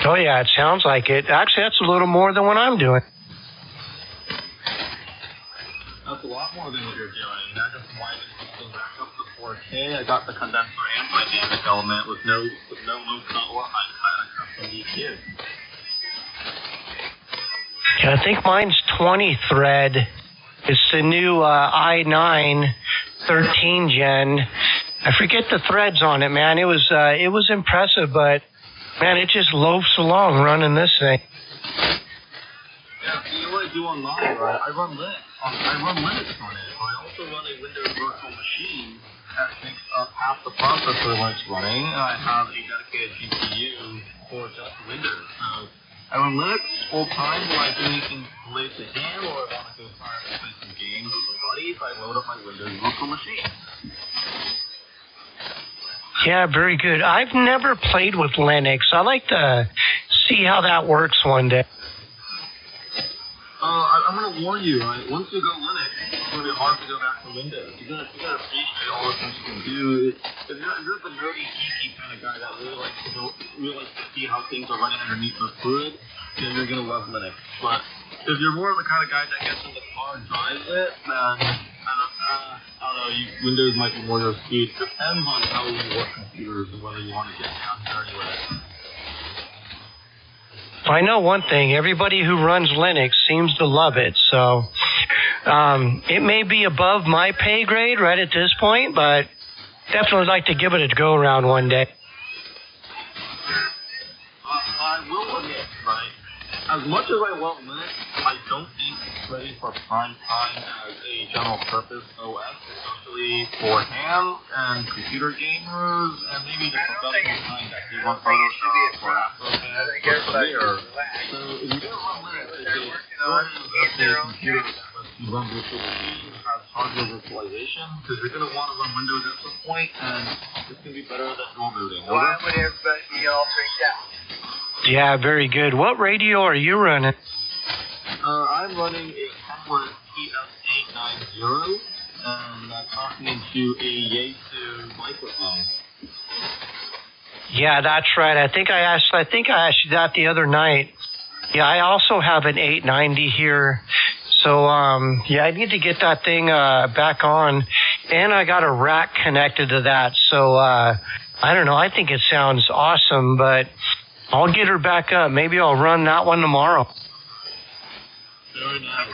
Oh yeah, it sounds like it. Actually, that's a little more than what I'm doing. That's a lot more than what you're doing. That just winds it back up to 4K. I got the condenser and dynamic element with no low cut or high cut. I custom EQ. Yeah, I think mine's 20 thread. It's the new i9 13 gen. I forget the threads on it, man. It was impressive, but man, it just loafs along running this thing. Yeah, so you know what I do online, right? I run Linux. I run Linux on it. I also run a Windows virtual machine that takes up half the processor when it's running. I have a dedicated GPU for just Windows. I run Linux full time, where I do anything related to hand, or I want to go fire and play some games with my buddies. I load up my Windows local machine. Yeah, very good. I've never played with Linux. I like to see how that works one day. I'm going to warn you, right? Once you go Linux, it's going to be hard to go back to Windows. You're going to appreciate all the things you can do. If you're the nerdy, geeky kind of guy that really likes to see how things are running underneath the hood, then you're going to love Linux. But if you're more of the kind of guy that gets in the car and drives it, then I don't know, Windows might be more your speed. Depends on how you work computers and whether you want to get down dirty with it. I know one thing, everybody who runs Linux seems to love it, so it may be above my pay grade right at this point, but definitely like to give it a go around one day. I will admit, right, as much as I love Linux, I don't think it's ready for prime time as a general purpose OS, especially for ham and computer gamers, and maybe the professional kind that do want Photoshop or After Effects or Premiere. So if you're going to run Linux, it's a computer that lets you run virtual machines, has hardware virtualization, because you're going to want to run Windows at some point, and it's going to be better than dual booting. Why would everybody be all freaked out? Yeah, very good. What radio are you running? I'm running a Kenworth TS890, and I'm talking into a Yaesu microphone. Yeah, that's right. I think I asked you that the other night. Yeah, I also have an 890 here. So, yeah, I need to get that thing back on. And I got a rack connected to that. So, I don't know. I think it sounds awesome, but I'll get her back up. Maybe I'll run that one tomorrow. Very nice.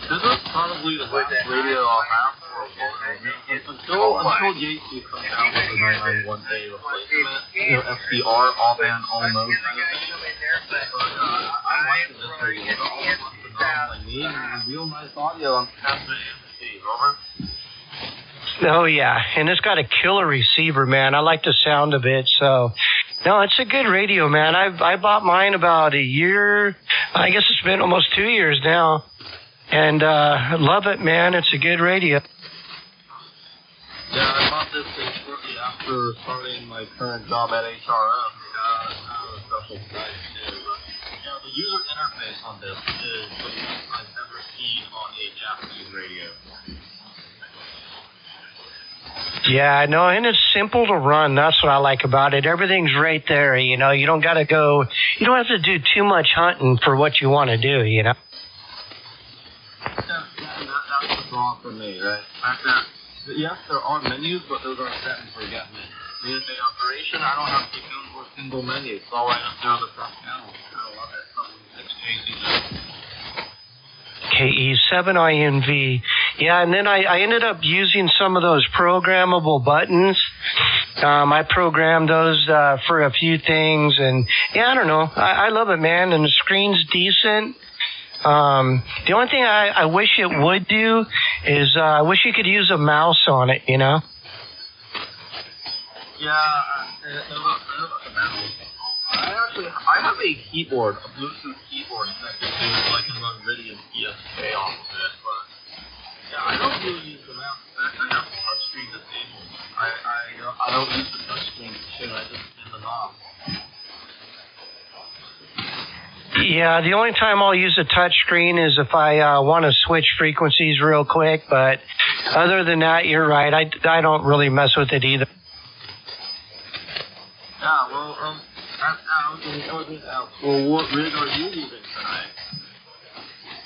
This is probably the last radio I'll have for a while. Until Yaesu comes out with the 991 day replacement, FDR, all-band, all-mode kind of thing. But I like this radio. It's all the knobs I need, and real nice audio. I'm passing it over. Oh, yeah, and it's got a killer receiver, man. I like the sound of it, so... No, it's a good radio, man. I bought mine about a year. I guess it's been almost 2 years now. And I love it, man. It's a good radio. Yeah, I bought this thing shortly after starting my current job at HRO. Special price, too. The user interface on this is the best I've ever seen on a Japanese radio. Yeah, no, and it's simple to run. That's what I like about it. Everything's right there, you know. You don't got to go, you don't have to do too much hunting for what you want to do, you know. That's the draw for me, right? Yes, there are menus, but those are set and forget menus. Day-to-day operation, I don't have to go to a single menu. It's all right up there on the front panel. I love it. KE7INV. Yeah, and then I ended up using some of those programmable buttons. I programmed those for a few things, and yeah, I don't know. I love it, man, and the screen's decent. The only thing I wish it would do is I wish you could use a mouse on it, you know? Yeah, I have a keyboard, a Bluetooth keyboard connected to it, so I can run Video and PSK off of it, but yeah, I don't really use the mouse. In fact, I have the touchscreen disabled. I don't use the touchscreen too, I just spin the knob. Yeah, the only time I'll use a touch screen is if I want to switch frequencies real quick, but other than that, you're right. I don't really mess with it either. Yeah, well, what rig are you using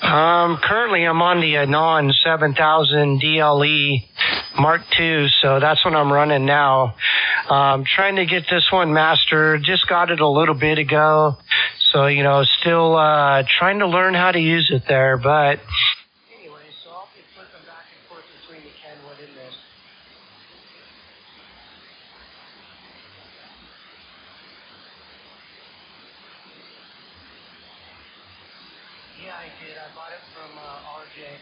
tonight? Currently I'm on the Anon 7000 DLE Mark II, so that's what I'm running now. Trying to get this one mastered. Just got it a little bit ago. So, you know, still trying to learn how to use it there, but... Anyway, so I'll be flipping back and forth between the Kenwood and this. Yeah, I did. I bought it from RJ,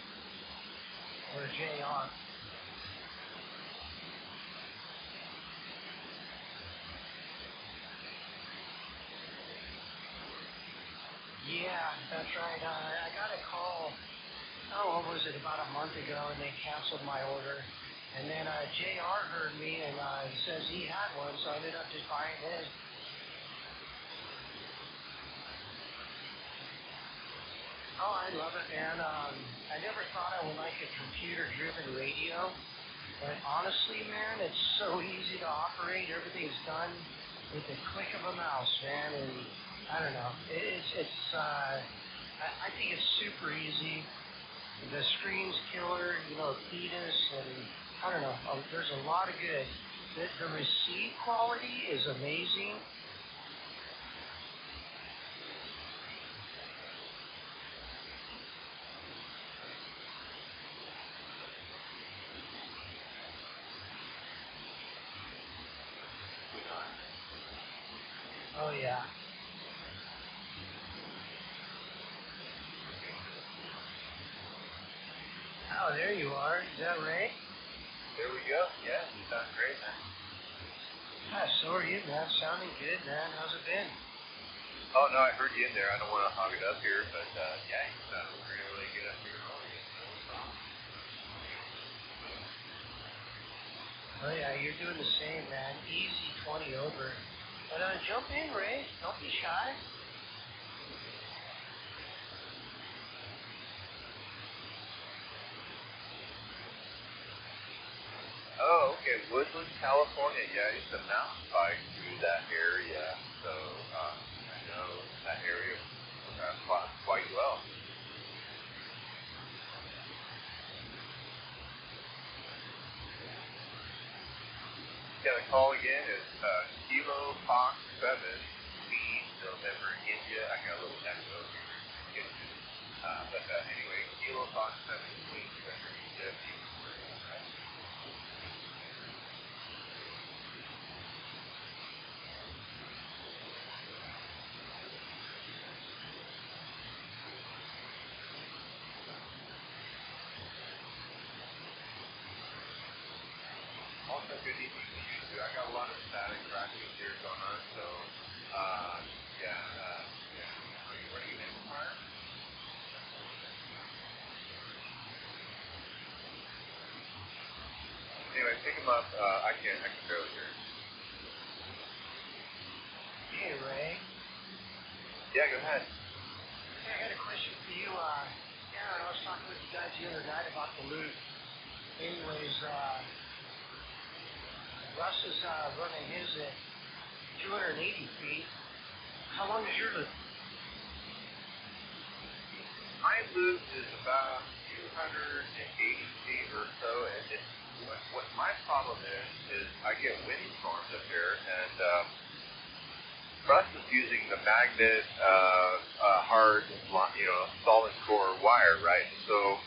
or JR. right. I got a call, what was it, about a month ago, and they canceled my order. And then JR heard me, and he says he had one, so I ended up just buying his. Oh, I love it, man. I never thought I would like a computer-driven radio, but honestly, man, it's so easy to operate. Everything's done with the click of a mouse, man, and I don't know. I think it's super easy. The screen's killer, Thetis, and I don't know. There's a lot of good. The receive quality is amazing. Oh, yeah. Oh, there you are. Is that Ray? There we go. Yeah, you sound great, man. So are you, man. Sounding good, man. How's it been? Oh, no, I heard you in there. I don't want to hog it up here, but yeah, you sound really, really good up here. Oh, yeah, you're doing the same, man. Easy 20 over. But jump in, Ray. Don't be shy. Oh, okay. Woodland, California. Yeah, I used to mountain bike through that area, so I know that area quite well. Yeah, the call again is Kilo Fox 7, Lead, November, India. I got a little echo here. But anyway, Kilo Fox 7, Lead, November, India. Also, good evening to you too. I got a lot of static tracking here going on, so yeah. Are you running an Empire? Anyway, pick him up. I can barely hear him. Hey, Ray. Yeah, go ahead. Hey, I got a question for you. I was talking with you guys the other night about the loot. Anyways, Russ is running his at 280 feet. How long is your loop? My loop is about 280 feet or so, and what my problem is I get windstorms up here, and Russ is using the magnet, hard, solid core wire, right? So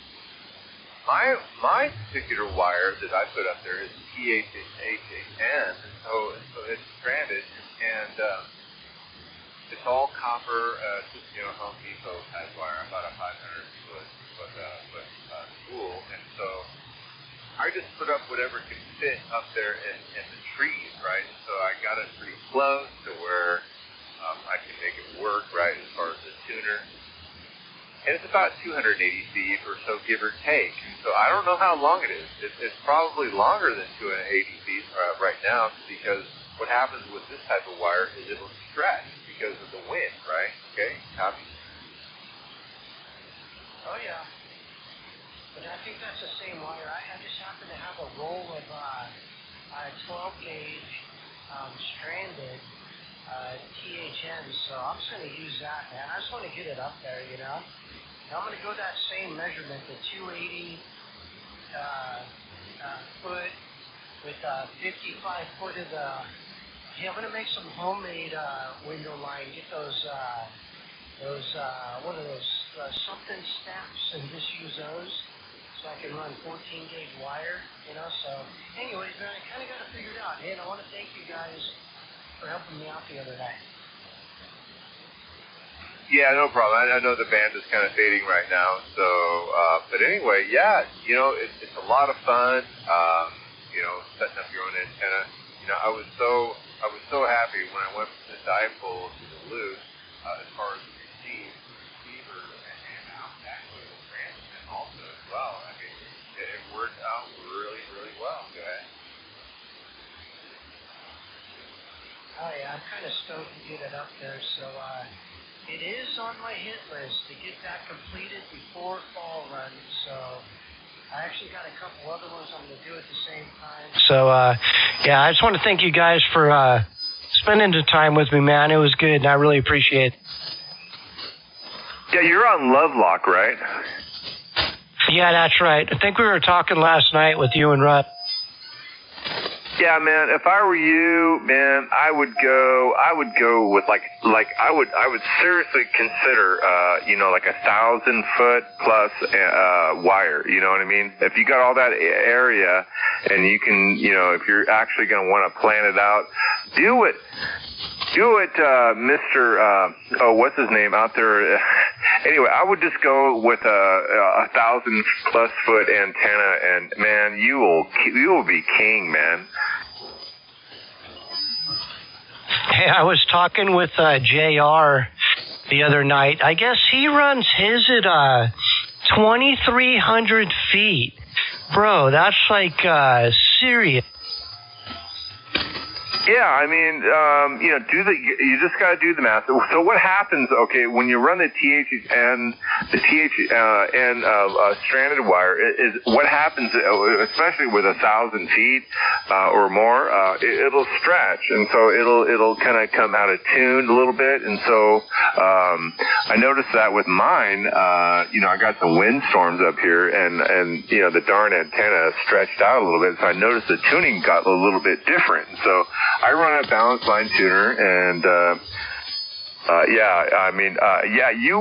my particular wire that I put up there is TH8N, so it's stranded, and it's all copper, just Home Depot type wire, about a 500 foot spool, and so I just put up whatever can fit up there in the trees, right? So I got it pretty close to where I can make it work, right, as far as the tuner. And it's about 280 feet or so, give or take. So I don't know how long it is. It's probably longer than 280 feet right now, because what happens with this type of wire is it'll stretch because of the wind, right? Okay, copy? Oh, yeah. But I think that's the same wire. I just happen to have a roll of 12 gauge stranded THN, so I'm just going to use that, man. I just want to get it up there, I'm going to go that same measurement, the 280 foot with 55 foot of the. Yeah, I'm going to make some homemade window line. Get those what are those something snaps, and just use those so I can run 14 gauge wire. So anyways, man, I kind of got it figured out. And I want to thank you guys for helping me out the other night. Yeah, no problem. I know the band is kind of fading right now, so but anyway, yeah, it's a lot of fun. Setting up your own antenna. I was so happy when I went from the dipole to the loop as far as the receiver, well. I mean, it worked out really, really well, guys. Oh yeah, I'm kind of stoked to get it up there. So it is on my hit list to get that completed before fall runs. So I actually got a couple other ones I'm going to do at the same time. So yeah, I just want to thank you guys for spending the time with me, man. It was good, and I really appreciate it. Yeah, you're on Lovelock, right? Yeah, that's right. I think we were talking last night with you and Russ. Yeah, man. If I were you, man, I would go with like I would seriously consider, like 1,000-foot plus wire. You know what I mean? If you got all that area, and you can, if you're actually going to want to plan it out, do it, Mr. What's his name out there? Anyway, I would just go with a 1,000+ foot antenna, and man, you will be king, man. Hey, I was talking with JR the other night. I guess he runs his at 2,300 feet. Bro, that's like serious. Yeah, I mean, you just got to do the math. So what happens, okay, when you run the THN stranded wire, is what happens, especially with 1,000 feet or more, it'll stretch, and so it'll kind of come out of tune a little bit, and so I noticed that with mine. I got some windstorms up here, and the darn antenna stretched out a little bit, so I noticed the tuning got a little bit different. So I run a balanced line tuner, and you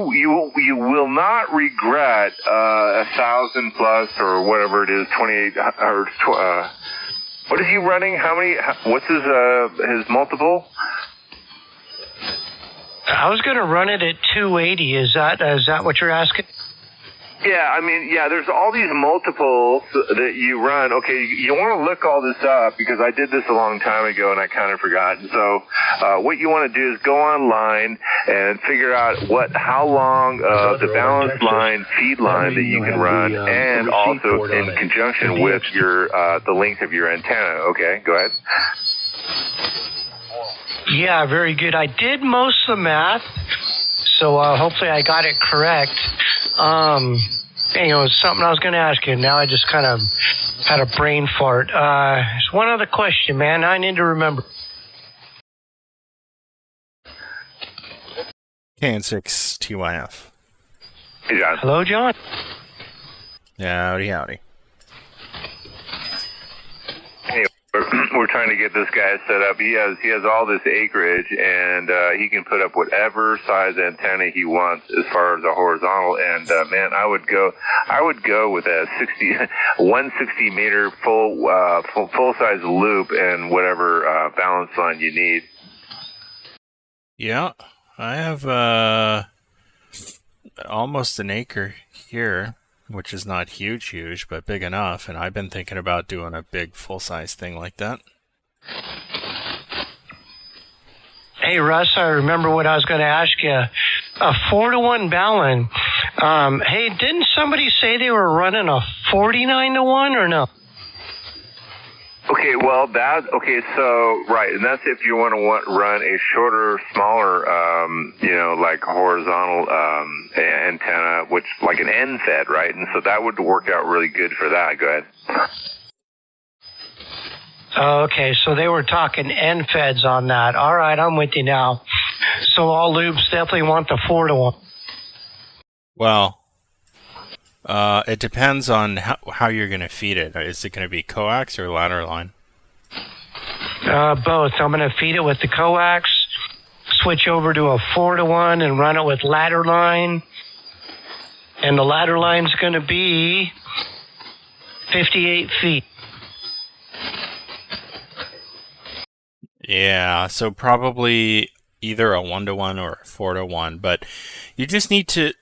will not regret 1,000 plus or whatever it is, 28 or what is he running? What's his multiple? I was going to run it at 280. Is that what you're asking? Yeah, I mean, there's all these multiples that you run. Okay, you want to look all this up because I did this a long time ago and I kind of forgot. So what you want to do is go online and figure out how long the balanced line feed line that you can run, and also in conjunction with the length of your antenna. Okay, go ahead. Yeah, very good. I did most of the math, so hopefully I got it correct. It was something I was going to ask you. Now I just kind of had a brain fart. There's one other question, man. I need to remember. KN6 TYF. Hey, John. Hello, John. Howdy, howdy. Anyway, we're trying to get this guy set up. He has all this acreage, and he can put up whatever size antenna he wants as far as a horizontal. And man, I would go with a 160 meter full size loop and whatever balance line you need. Yeah, I have almost an acre here, which is not huge, but big enough, and I've been thinking about doing a big full-size thing like that. Hey, Russ, I remember what I was going to ask you. A 4-to-1 balun. Hey, didn't somebody say they were running a 49-to-1 or no? Okay, so right, and that's if you want to run a shorter, smaller, like horizontal antenna, which like an end fed, right? And so that would work out really good for that. Go ahead. Okay, so they were talking end feds on that. All right, I'm with you now. So all loops definitely want the 4-to-1. Well, it depends on how you're going to feed it. Is it going to be coax or ladder line? Both. I'm going to feed it with the coax, switch over to a 4-to-1 and run it with ladder line. And the ladder line's going to be 58 feet. Yeah, so probably either a 1-to-1 or a 4-to-1, but you just need to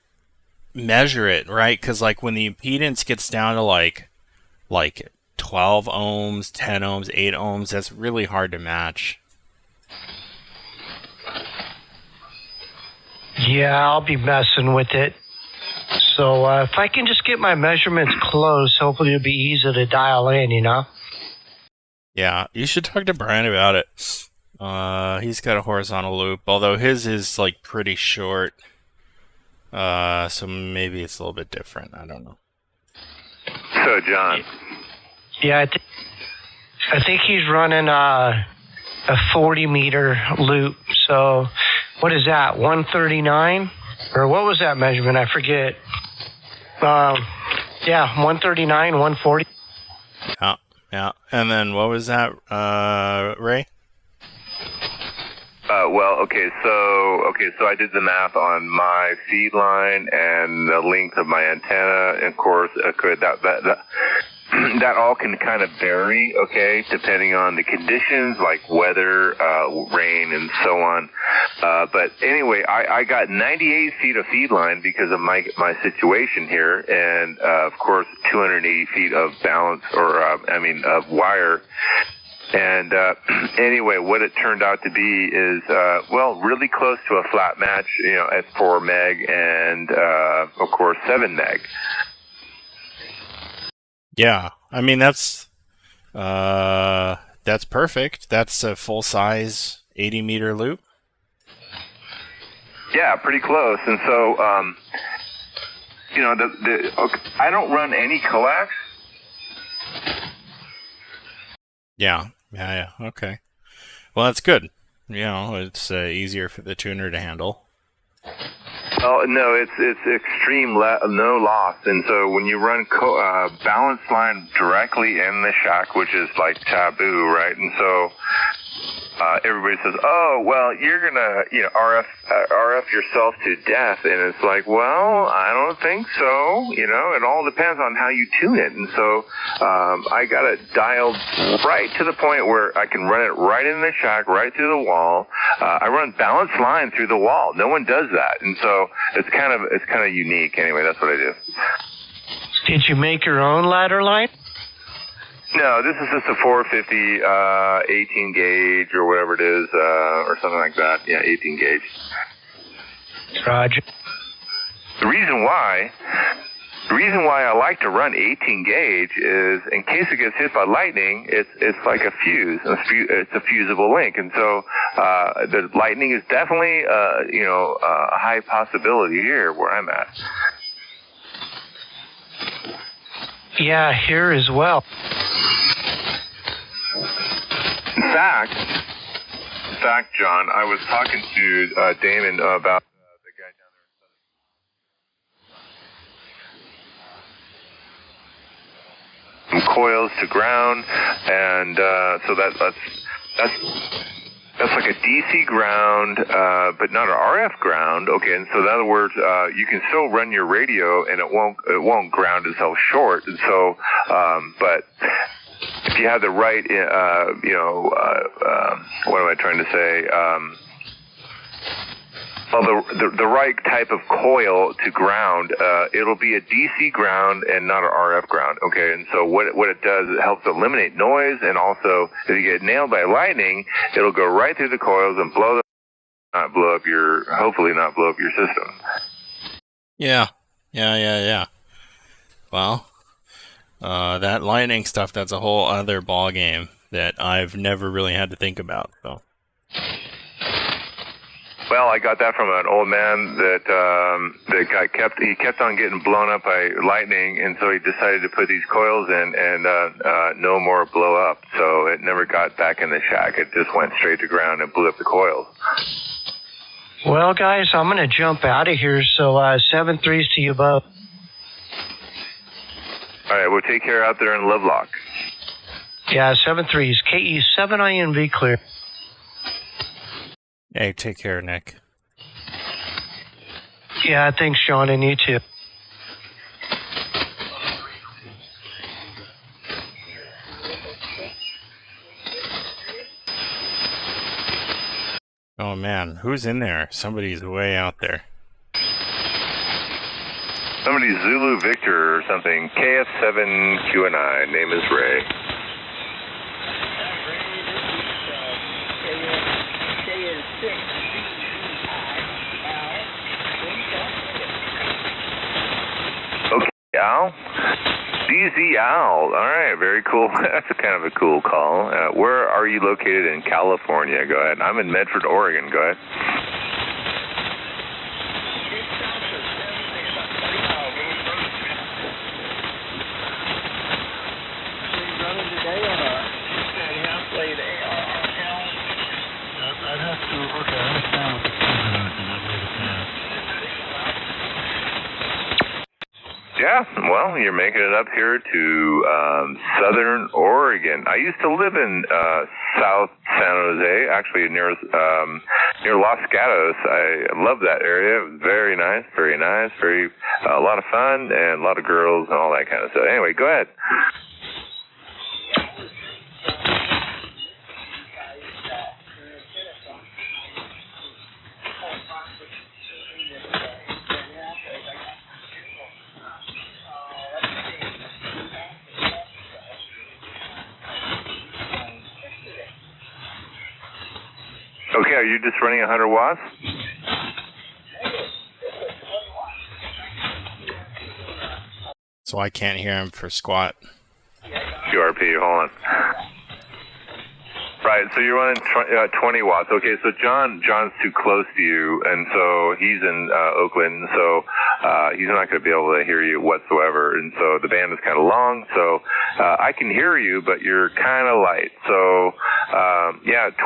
measure it, right? Because like when the impedance gets down to like 12 ohms, 10 ohms, 8 ohms, that's really hard to match. Yeah, I'll be messing with it. So if I can just get my measurements close, hopefully it'll be easy to dial in, you know? Yeah, you should talk to Brian about it. He's got a horizontal loop, although his is like pretty short. So maybe it's a little bit different. I don't know. So, John. Yeah, I think he's running a 40-meter loop. So what is that, 139? Or what was that measurement? I forget. Yeah, 139, 140. Yeah. And then what was that, Ray? So I did the math on my feed line and the length of my antenna, and of course, that all can kind of vary, okay, depending on the conditions like weather, rain, and so on. But anyway, I got 98 feet of feed line because of my situation here, and of course 280 feet of balance, of wire. And anyway, what it turned out to be is, really close to a flat match, at 4 meg and, of course, 7 meg. Yeah, I mean, that's perfect. That's a full-size 80-meter loop. Yeah, pretty close. And so, I don't run any coax. Yeah. Okay. Well, that's good. It's easier for the tuner to handle. Oh no, it's extreme no loss, and so when you run balance line directly in the shack, which is like taboo, right? And so everybody says, "Oh, well, you're gonna RF yourself to death," and it's like, well, I don't think so. It all depends on how you tune it, and so I got it dialed right to the point where I can run it right in the shack, right through the wall. I run balance line through the wall. No one does that, and so it's kind of unique. Anyway, that's what I do. Did you make your own ladder line? No, this is just a 450 18 gauge or whatever it is, or something like that. Yeah, 18 gauge. Roger. The reason why I like to run 18 gauge is in case it gets hit by lightning, it's like a fuse. It's a fusible link, and so the lightning is definitely a high possibility here where I'm at. Yeah, here as well. In fact, John, I was talking to Damon about the guy down there. Some coils to ground, and so that's like a DC ground, but not an RF ground. Okay, and so in other words, you can still run your radio, and it won't ground itself short. And so, but if you have the right, what am I trying to say? The right type of coil to ground, it'll be a DC ground and not an RF ground. Okay, and so what it does, it helps eliminate noise, and also if you get nailed by lightning, it'll go right through the coils and hopefully not blow up your system. Yeah. Well, that lightning stuff, that's a whole other ball game that I've never really had to think about, so. Well, I got that from an old man that guy kept on getting blown up by lightning, and so he decided to put these coils in and no more blow up. So it never got back in the shack. It just went straight to ground and blew up the coils. Well, guys, I'm going to jump out of here, so 7-3s to you both. All right, well, take care out there in Lovelock. Yeah, 7-3s. KE7INV clear. Hey, take care, Nick. Yeah, thanks, Sean, and you too. Oh, man, who's in there? Somebody's way out there. Somebody's Zulu Victor or something. KF7QNI. Name is Ray. Crazy Owl. All right, very cool. That's a kind of a cool call. Where are you located in California? Go ahead. I'm in Medford, Oregon. Go ahead. Yeah, well, you're making it up here to southern Oregon. I used to live in South San Jose, actually near Los Gatos. I love that area. It was very nice, very a lot of fun and a lot of girls and all that kind of stuff. Anyway, go ahead. Okay, are you just running 100 watts? So I can't hear him for squat. QRP, hold on. Right, so you're running 20 watts. Okay, so John's too close to you, and so he's in Oakland, so he's not going to be able to hear you whatsoever. And so the band is kind of long, so I can hear you, but you're kind of light. So,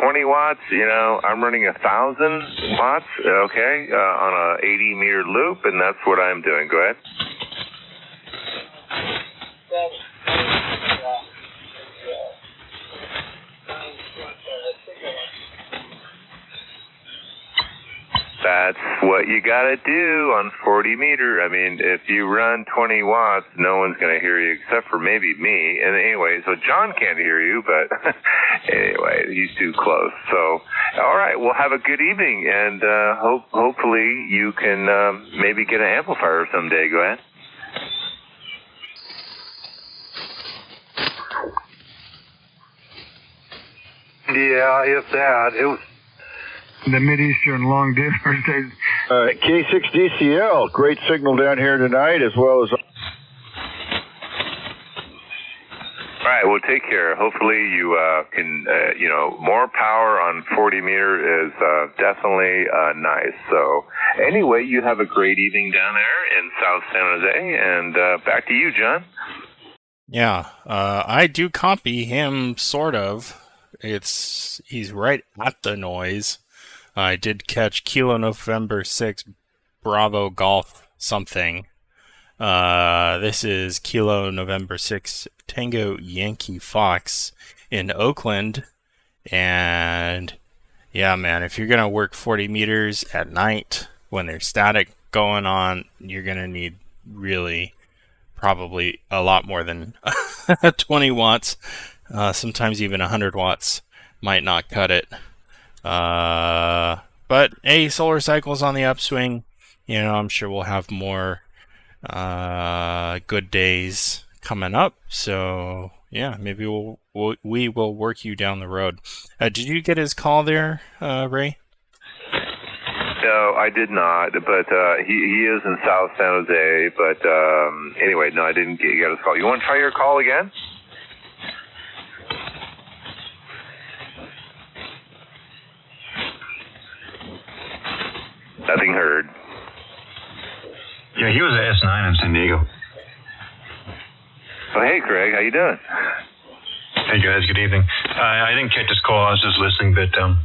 20 watts, I'm running 1,000 watts, okay, on a 80-meter loop, and that's what I'm doing. Go ahead. That's what you got to do on 40 meter. I mean, if you run 20 watts, no one's going to hear you except for maybe me. And anyway, so John can't hear you, but anyway, he's too close. So, all right, well, have a good evening, and hopefully you can maybe get an amplifier someday. Go ahead. Yeah, if that. It was the Mid-Eastern long difference. K6DCL, great signal down here tonight, as well as... All right, well, take care. Hopefully you can, more power on 40 meter is definitely nice. So anyway, you have a great evening down there in South San Jose, and back to you, John. Yeah, I do copy him, sort of. He's right at the noise. I did catch Kilo November 6 Bravo Golf something. This is Kilo November 6 Tango Yankee Fox in Oakland. And yeah, man, if you're going to work 40 meters at night when there's static going on, you're going to need really probably a lot more than 20 watts. Sometimes even 100 watts might not cut it. But hey, solar cycle's on the upswing. I'm sure we'll have more good days coming up. So yeah, maybe we will work you down the road. Did you get his call there, Ray? No, I did not, but he is in South San Jose. But anyway, no, I didn't get his call. You want to try your call again? Nothing heard. Yeah, he was at S9 in San Diego. Oh, hey, Craig, how you doing? Hey, guys, good evening. I didn't catch this call. I was just listening, but 20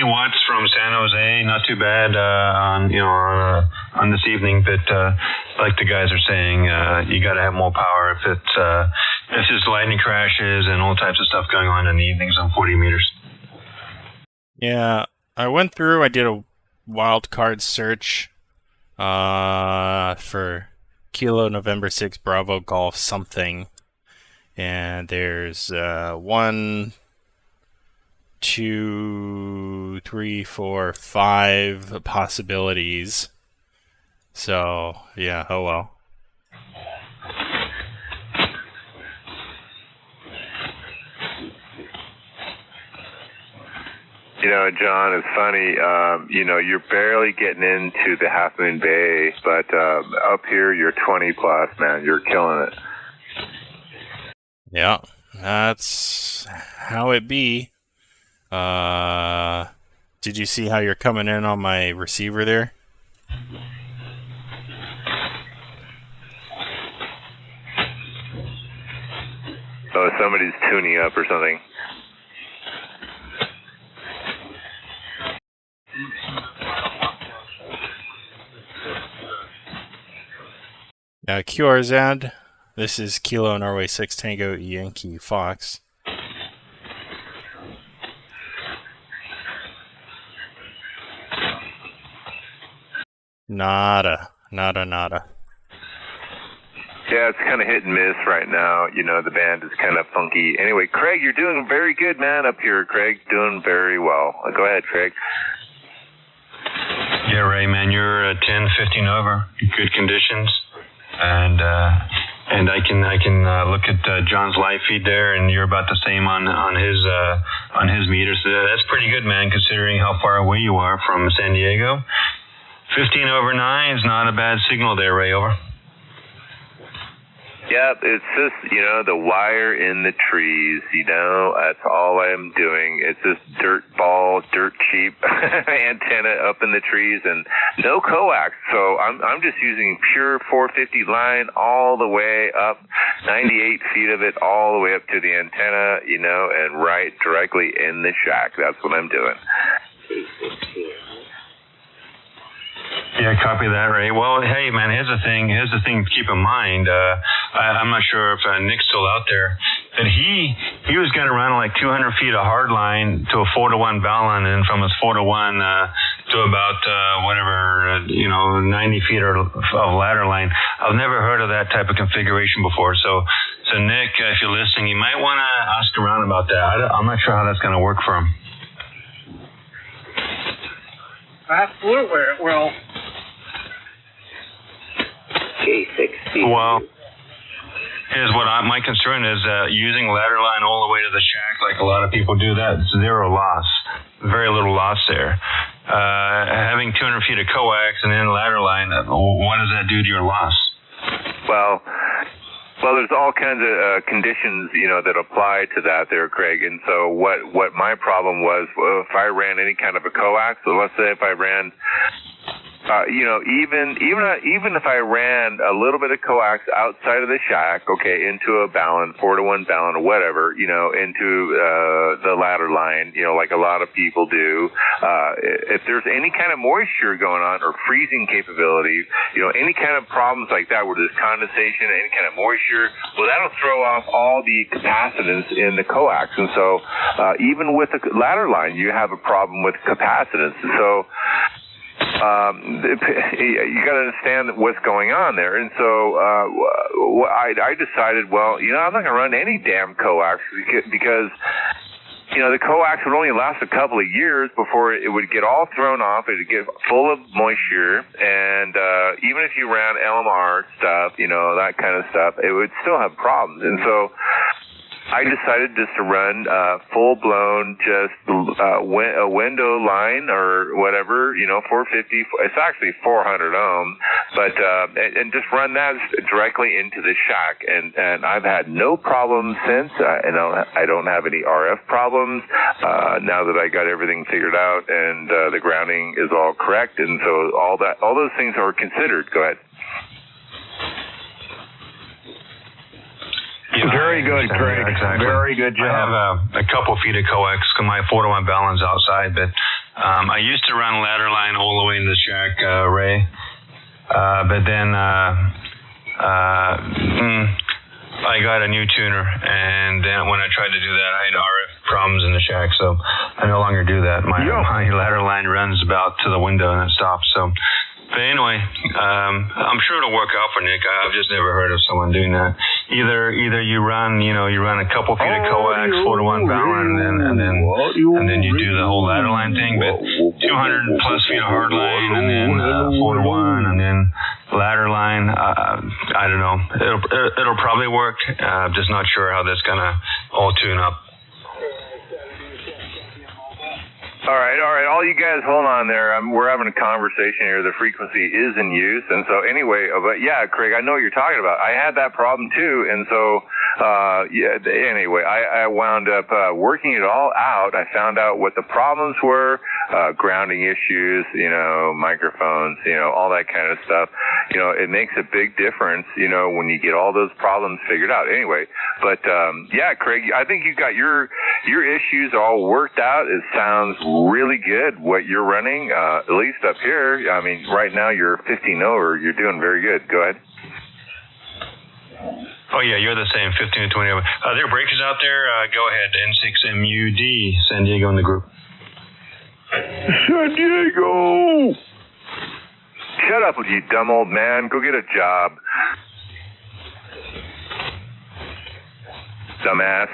watts from San Jose, not too bad on this evening. But like the guys are saying, you got to have more power if it's lightning crashes and all types of stuff going on in the evenings on 40 meters. Yeah, I went through. I did a wild card search for Kilo November 6 Bravo Golf something, and there's 1, 2, 3, 4, 5 possibilities. So yeah, oh well. John, it's funny, you're barely getting into the Half Moon Bay, but up here you're 20 plus, man. You're killing it. Yeah, that's how it be. Did you see how you're coming in on my receiver there? Oh, somebody's tuning up or something. QRZ, this is Kilo Norway 6 Tango Yankee Fox. Nada. Yeah, it's kind of hit and miss right now. You know, the band is kind of funky. Anyway, Craig, you're doing very good, man, up here. Craig, doing very well. Go ahead, Craig. Yeah, Ray, man, you're 10, 15 over, good conditions, and I can look at John's live feed there, and you're about the same on his meter. So that's pretty good, man, considering how far away you are from San Diego. 15 over 9 is not a bad signal there, Ray. Over. Yep, it's just, you know, the wire in the trees, you know, that's all I'm doing. It's this dirt cheap antenna up in the trees and no coax. So I'm just using pure 450 line all the way up, 98 feet of it all the way up to the antenna, you know, and right directly in the shack. That's what I'm doing. Yeah, copy that, Ray. Well, hey, man, here's the thing to keep in mind. I'm not sure if Nick's still out there, but he was going to run like 200 feet of hard line to a 4-to-1 balun, and from his 4-to-1 to about 90 feet of ladder line. I've never heard of that type of configuration before. So Nick, if you're listening, you might want to ask around about that. I'm not sure how that's going to work for him. Absolutely, well. Well, here's what my concern is: using ladder line all the way to the shack, like a lot of people do. That's zero loss, very little loss there. Having 200 feet of coax and then ladder line, what does that do to your loss? Well, there's all kinds of conditions, you know, that apply to that there, Craig. And so what my problem was, if I ran any kind of a coax, so let's say if I ran, even if I ran a little bit of coax outside of the shack, okay, into a balun, 4-to-1 balun or whatever, you know, into the ladder line, you know, like a lot of people do. If there's any kind of moisture going on or freezing capability, you know, any kind of problems like that where there's condensation, any kind of moisture, well, that'll throw off all the capacitance in the coax. And so even with the ladder line, you have a problem with capacitance. And so you got to understand what's going on there. And so I decided, well, you know, I'm not going to run any damn coax because, you know, the coax would only last a couple of years before it would get all thrown off. It would get full of moisture. And even if you ran LMR stuff, you know, that kind of stuff, it would still have problems. And so I decided just to run full-blown just a window line or whatever, you know, 450. It's actually 400 ohm, but and just run that directly into the shack. And I've had no problems since. I don't have any RF problems now that I got everything figured out and the grounding is all correct. And so all those things are considered. Go ahead. Very good, Craig. Yeah, exactly. Very good job. I have a couple feet of coax because my 4-to-1 balun's outside, but I used to run ladder line all the way in the shack, Ray. But then I got a new tuner, and then when I tried to do that, I had RF problems in the shack, so I no longer do that. My ladder line runs about to the window and it stops. So. But anyway, I'm sure it'll work out for Nick. I've just never heard of someone doing that. Either you run a couple feet of coax, 4-to-1 balun, and then you do the whole ladder line thing. But 200 plus feet of hard line, and then 4-to-1, and then ladder line. I don't know. It'll probably work. I'm just not sure how that's gonna all tune up. All right. All you guys, hold on there. We're having a conversation here. The frequency is in use. And so anyway, but yeah, Craig, I know what you're talking about. I had that problem too. And so Yeah. Anyway, I wound up working it all out. I found out what the problems were, grounding issues, microphones, all that kind of stuff. It makes a big difference, when you get all those problems figured out. Anyway, but yeah, Craig, I think you got your issues all worked out. It sounds really good what you're running, at least up here. I mean, right now you're 15 over. You're doing very good. Go ahead. Oh, yeah, you're the same, 15 to 20 over. There are breakers out there. Go ahead, N6MUD, San Diego in the group. San Diego! Shut up, you dumb old man. Go get a job. Dumbass.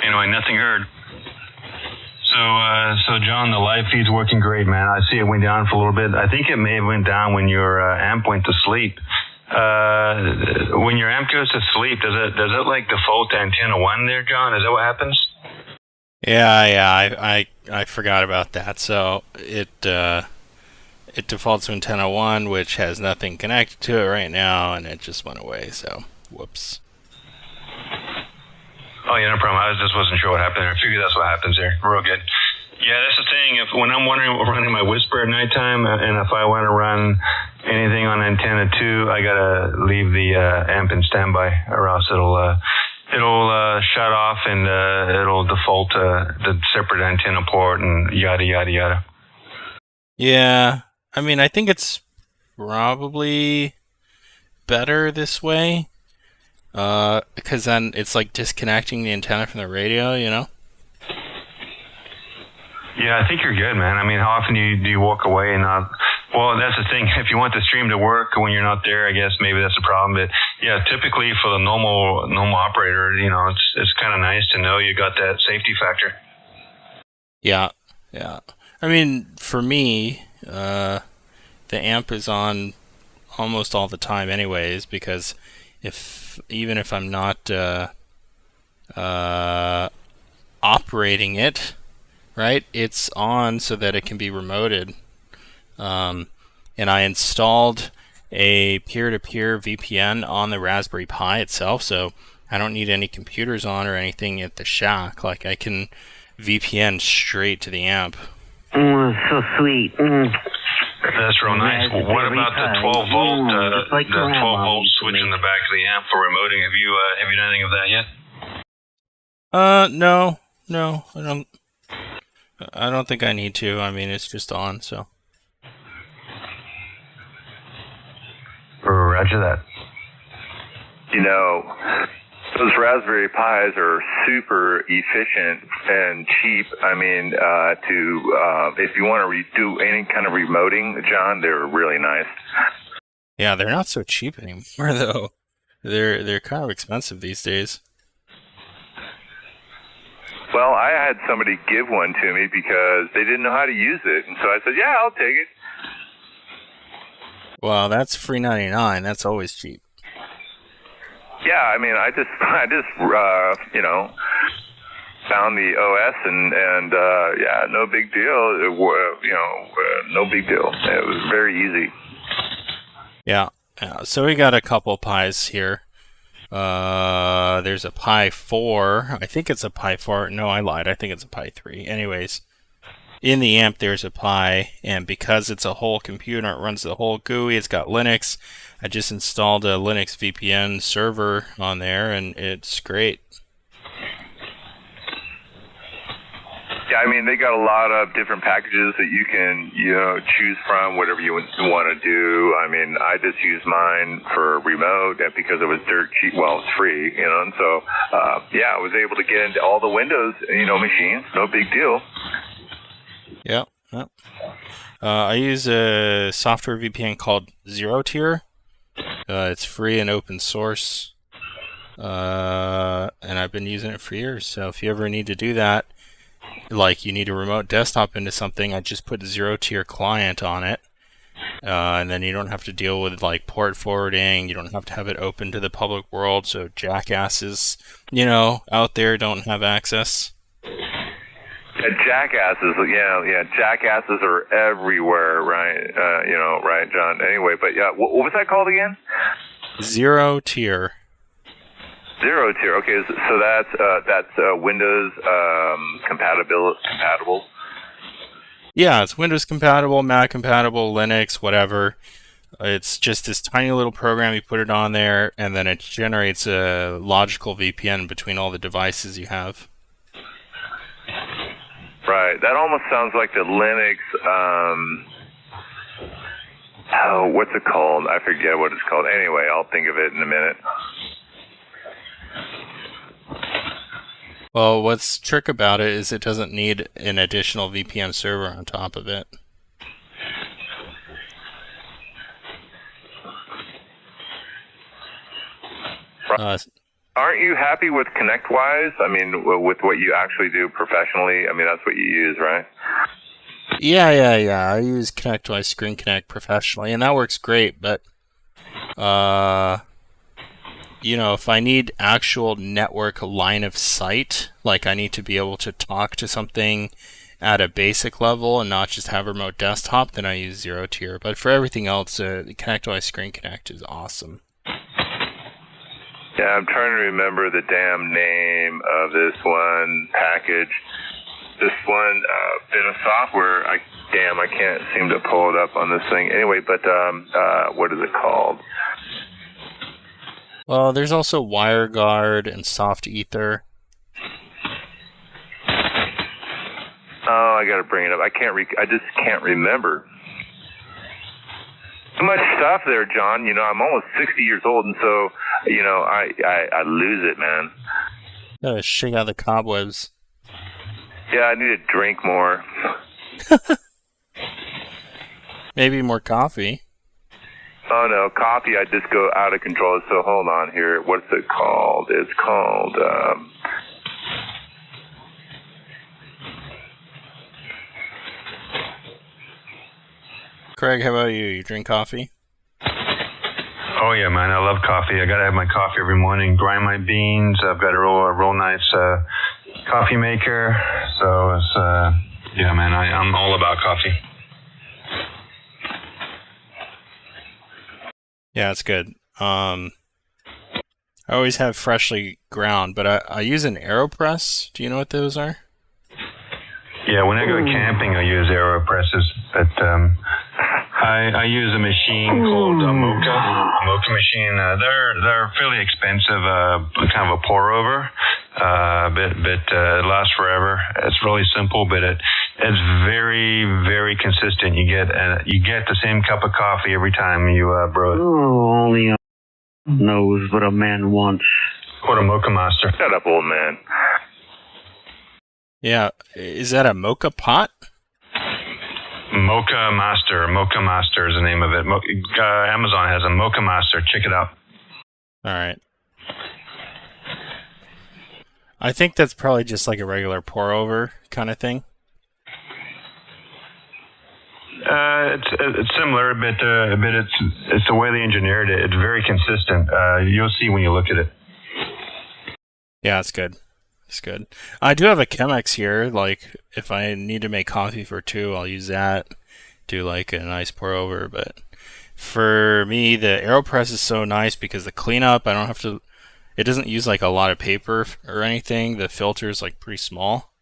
Anyway, nothing heard. So John, the live feed's working great, man. I see it went down for a little bit. I think it may have went down when your amp went to sleep. When your amp goes to sleep, does it like default to antenna 1 there, John? Is that what happens? Yeah, I forgot about that. So it defaults to antenna 1, which has nothing connected to it right now, and it just went away. So whoops. Oh yeah, no problem. I just wasn't sure what happened there. I figured that's what happens there. Real good. Yeah, that's the thing. When I'm running my whisper at nighttime, and if I want to run anything on antenna 2, I gotta leave the amp in standby, or else it'll shut off and it'll default to the separate antenna port and yada yada yada. Yeah, I mean, I think it's probably better this way, because then it's like disconnecting the antenna from the radio, Yeah, I think you're good, man. I mean, how often do you walk away and not? Well, that's the thing. If you want the stream to work when you're not there, I guess maybe that's the problem. But yeah, typically for the normal operator, it's kind of nice to know you got that safety factor. Yeah. I mean, for me, the amp is on almost all the time, anyways, because even if I'm not operating it, right, it's on so that it can be remoted. And I installed a peer-to-peer VPN on the Raspberry Pi itself, so I don't need any computers on or anything at the shack. Like, I can VPN straight to the amp. So sweet. That's real nice. Well, what about the 12 volt, the 12 volt switch in the back of the amp for remoting? Have you done anything of that yet? No, I don't think I need to. I mean, it's just on, so. Roger that. Those Raspberry Pis are super efficient and cheap. I mean, if you want to do any kind of remoting, John, they're really nice. Yeah, they're not so cheap anymore, though. They're kind of expensive these days. Well, I had somebody give one to me because they didn't know how to use it, and so I said, "Yeah, I'll take it." Well, that's free 99. That's always cheap. Yeah, I mean, I just found the OS and yeah, no big deal. No big deal. It was very easy. Yeah. So we got a couple Pis here. There's a Pi 4. I think it's a Pi 4. No, I lied. I think it's a Pi 3. Anyways, in the amp there's a Pi, and because it's a whole computer, it runs the whole GUI. It's got Linux. I just installed a Linux VPN server on there, and it's great. Yeah, I mean, they got a lot of different packages that you can, choose from, whatever you want to do. I mean, I just used mine for remote because it was dirt cheap. Well, it's free, and so, yeah, I was able to get into all the Windows, machines. No big deal. Yeah. I use a software VPN called Zero Tier. It's free and open source. And I've been using it for years. So if you ever need to do that, like you need a remote desktop into something, I just put Zero Tier client on it. And then you don't have to deal with like port forwarding. You don't have to have it open to the public world. So jackasses, out there don't have access. Jackasses, jackasses are everywhere, right? Right, John. Anyway, but yeah, what was that called again? Zero tier. Zero tier. Okay, so that's Windows compatible. Yeah, it's Windows compatible, Mac compatible, Linux, whatever. It's just this tiny little program. You put it on there, and then it generates a logical VPN between all the devices you have. Right. That almost sounds like the Linux. What's it called? I forget what it's called. Anyway, I'll think of it in a minute. Well, what's trick about it is it doesn't need an additional VPN server on top of it. Aren't you happy with ConnectWise? I mean, with what you actually do professionally? I mean, that's what you use, right? Yeah. I use ConnectWise Screen Connect professionally, and that works great, but if I need actual network line of sight, like I need to be able to talk to something at a basic level and not just have a remote desktop, then I use Zero Tier. But for everything else, the ConnectWise Screen Connect is awesome. Yeah, I'm trying to remember the damn name of this one package. This one bit of software, I can't seem to pull it up on this thing. Anyway, but what is it called? Well, there's also WireGuard and Soft Ether. Oh, I got to bring it up. I just can't remember. Too much stuff there, John. I'm almost 60 years old, and so I lose it, man. Gotta shake out the cobwebs. Yeah, I need to drink more. Maybe more coffee. Oh no, coffee! I just go out of control. So hold on here. What's it called? It's called. Craig, how about you? You drink coffee? Oh yeah, man! I love coffee. I gotta have my coffee every morning. Grind my beans. I've got a real nice coffee maker. So it's yeah, man. I'm all about coffee. Yeah, it's good. I always have freshly ground, but I use an AeroPress. Do you know what those are? Yeah, when I go camping, I use AeroPresses, but I use a machine called a Mocha machine. They're fairly expensive, kind of a pour over, but it lasts forever. It's really simple, but it's very, very consistent. You get the same cup of coffee every time you brew it. Oh, only a knows what a man wants. What a Mocha Master. Shut up, old man. Yeah, is that a mocha pot? Mocha Master is the name of it. Amazon has a Mocha Master. Check it out. All right. I think that's probably just like a regular pour over kind of thing. It's similar, but it's the way they engineered it. It's very consistent. You'll see when you look at it. Yeah, it's good. It's good. I do have a Chemex here. Like, if I need to make coffee for two, I'll use that. Do like a nice pour over. But for me, the AeroPress is so nice because the cleanup, I don't have to. It doesn't use like a lot of paper or anything. The filter is like pretty small,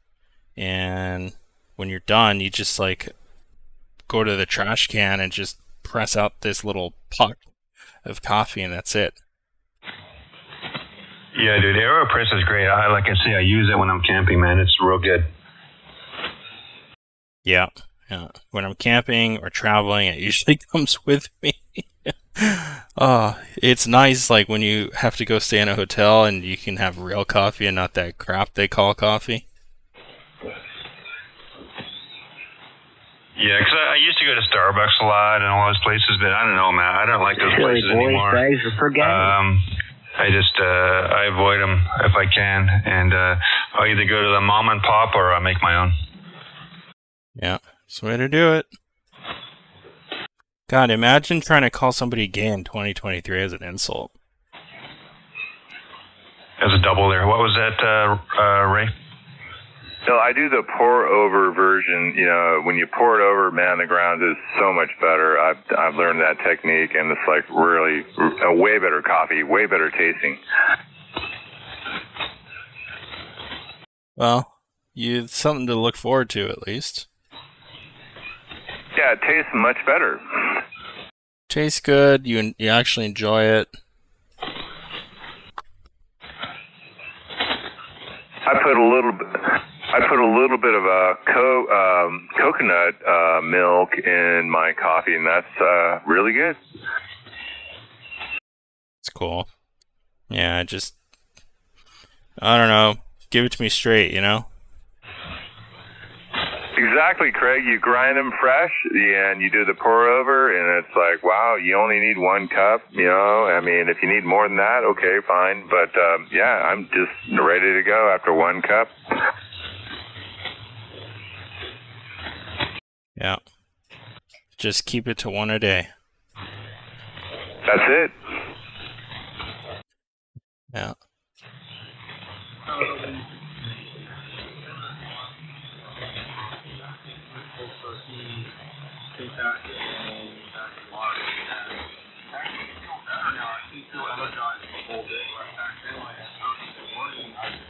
and when you're done, you just like go to the trash can and just press out this little puck of coffee, and that's it. Yeah, dude, AeroPress is great. Like I say, I use it when I'm camping, man. It's real good. Yeah. When I'm camping or traveling, it usually comes with me. It's nice, like when you have to go stay in a hotel and you can have real coffee and not that crap they call coffee. Yeah, because I used to go to Starbucks a lot and all those places, but I don't know, man. I don't like those places anymore. Guys are forgetting. I avoid them if I can, and I'll either go to the mom and pop or I make my own. Yeah, that's the way to do it. God, imagine trying to call somebody gay in 2023 as an insult. As a double there. What was that, Ray? No, I do the pour over version. You know, when you pour it over, man, the ground is so much better. I've learned that technique, and it's like really a way better coffee, way better tasting. Well, it's something to look forward to at least. Yeah, it tastes much better. Tastes good. You actually enjoy it. I put a little bit of coconut milk in my coffee, and that's really good. It's cool. Yeah, I don't know. Give it to me straight, you know? Exactly, Craig. You grind them fresh, and you do the pour over, and it's like, wow, you only need 1 cup. You know, I mean, if you need more than that, okay, fine. But yeah, I'm just ready to go after 1 cup. Yeah. Just keep it to 1 a day. That's it. Yeah.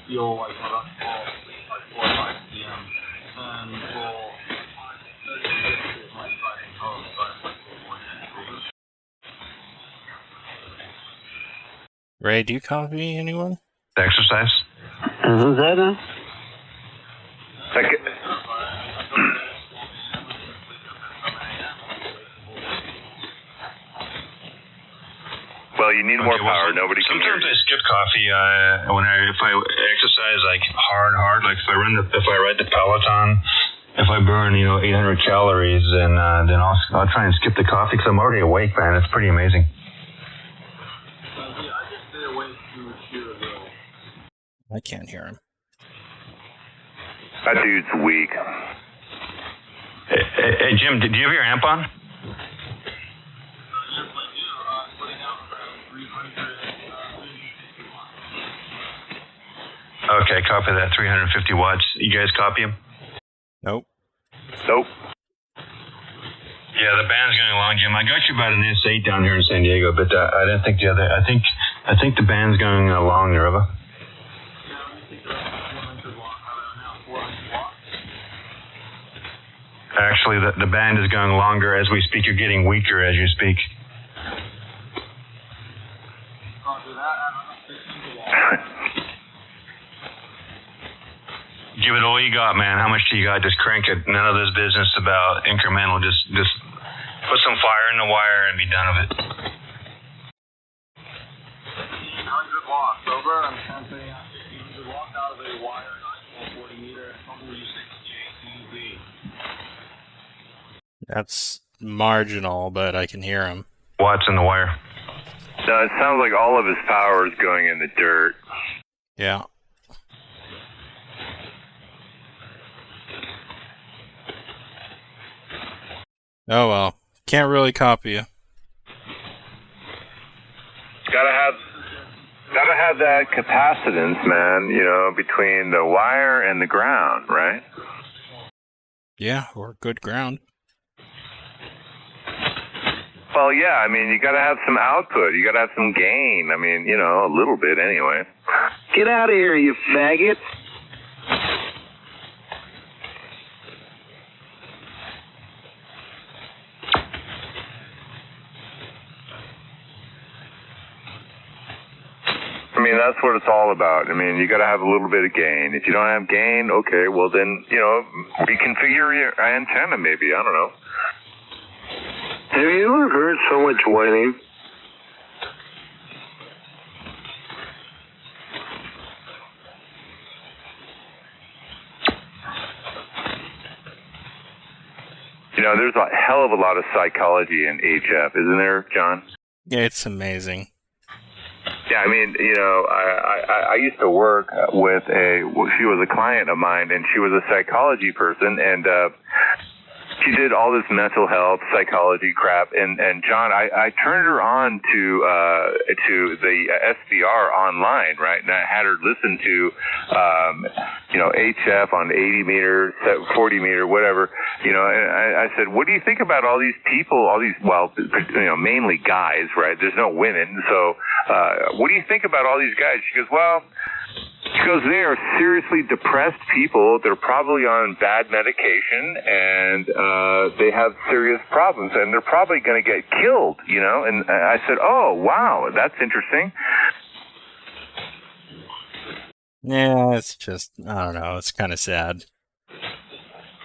Feel like my last call, like 4 or 5 p.m. And we'll my driving home, so I'm like Ray, do you copy anyone? Exercise. Who's that? Well, you need more power. Nobody can hear Sometimes you. I skip coffee if I exercise like hard. Like if I ride the Peloton, if I burn 800 calories, and then I'll try and skip the coffee because I'm already awake, man. It's pretty amazing. I can't hear him. That dude's weak. Hey Jim, do you have your amp on? Okay, copy that. 350 watts. You guys copy him? Nope. Nope. Yeah, the band's going along, Jim. I got you about an S8 down here in San Diego, but I didn't think the other. I think the band's going along, Nerva. Actually, the band is going longer as we speak. You're getting weaker as you speak. Give it all you got, man. How much do you got? Just crank it. None of this business about incremental. Just put some fire in the wire and be done with it. 100 watts over. I'm counting 100 watts out of a wire, 40 meter, WU68 That's marginal, but I can hear him. Watts in the wire. No, it sounds like all of his power is going in the dirt. Yeah. Oh well. Can't really copy you. Gotta have that capacitance, man, between the wire and the ground, right? Yeah, or good ground. Well, yeah, I mean, you gotta have some output. You gotta have some gain. I mean, a little bit anyway. Get out of here, you faggot. I mean, that's what it's all about. I mean, you got to have a little bit of gain. If you don't have gain, okay, well then, reconfigure your antenna maybe. I don't know. Have you ever heard so much whining? There's a hell of a lot of psychology in HF, isn't there, John? Yeah, it's amazing. Yeah, I mean, I used to work with she was a client of mine, and she was a psychology person, and she did all this mental health psychology crap, and John, I turned her on to the SBR online, right? And I had her listen to HF on 80 meter, 40 meter, whatever, and I said, what do you think about all these people, mainly guys, right? There's no women, so what do you think about all these guys? She goes, they are seriously depressed people. They're probably on bad medication, and they have serious problems, and they're probably going to get killed, And I said, oh, wow, that's interesting. Yeah, it's just, I don't know, it's kind of sad.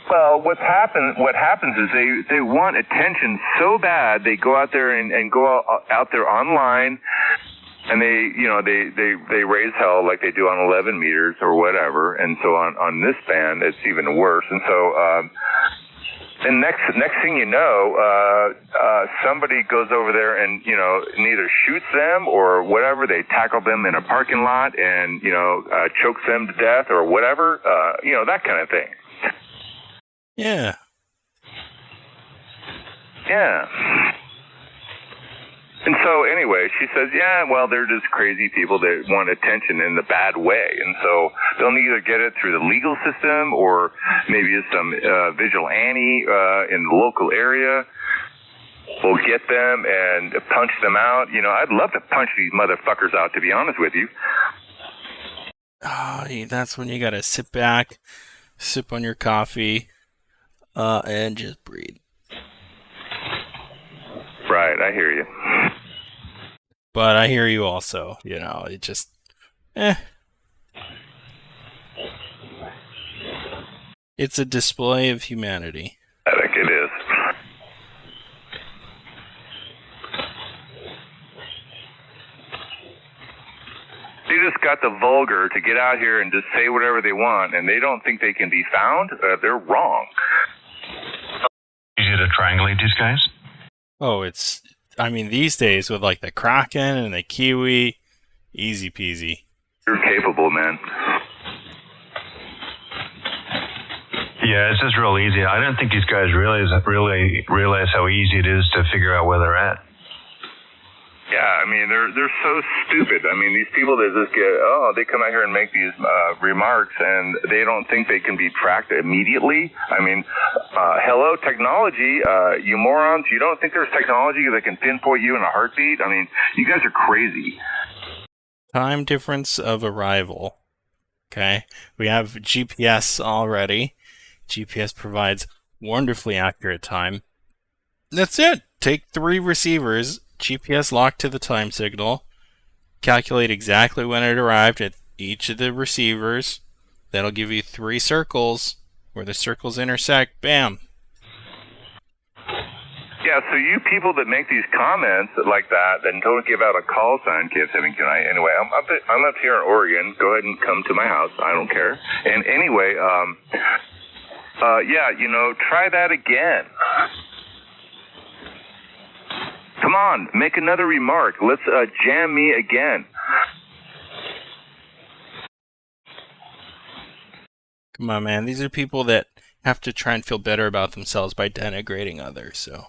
Well, what happens is they want attention so bad, they go out there and go out there online, and they raise hell like they do on 11 meters or whatever. And so on this band, it's even worse. And so, and next thing you know, somebody goes over there and, neither shoots them or whatever. They tackle them in a parking lot and, chokes them to death or whatever, that kind of thing. Yeah. Yeah. And so anyway, she says, they're just crazy people that want attention in the bad way. And so they'll either get it through the legal system or maybe some vigilante in the local area will get them and punch them out. I'd love to punch these motherfuckers out, to be honest with you. Oh, that's when you gotta sit back, sip on your coffee, and just breathe. Right, I hear you. But I hear you also, it just, It's a display of humanity. I think it is. They just got the vulgar to get out here and just say whatever they want, and they don't think they can be found. They're wrong. Easy to triangulate these guys? Oh, these days with like the Kraken and the Kiwi, easy peasy. You're capable, man. Yeah, it's just real easy. I don't think these guys really realize how easy it is to figure out where they're at. Yeah, they're so stupid. These people that just they come out here and make these remarks, and they don't think they can be tracked immediately. Hello, technology, you morons. You don't think there's technology that can pinpoint you in a heartbeat? You guys are crazy. Time difference of arrival. Okay, we have GPS already. GPS provides wonderfully accurate time. That's it. Take 3 receivers, GPS locked to the time signal, calculate exactly when it arrived at each of the receivers. That'll give you 3 circles. Where the circles intersect, bam. Yeah, so you people that make these comments like that and don't give out a call sign, kids, anyway, I'm up here in Oregon. Go ahead and come to my house. I don't care. And anyway, try that again. Come on, make another remark. Let's jam me again. Come on, man. These are people that have to try and feel better about themselves by denigrating others, so.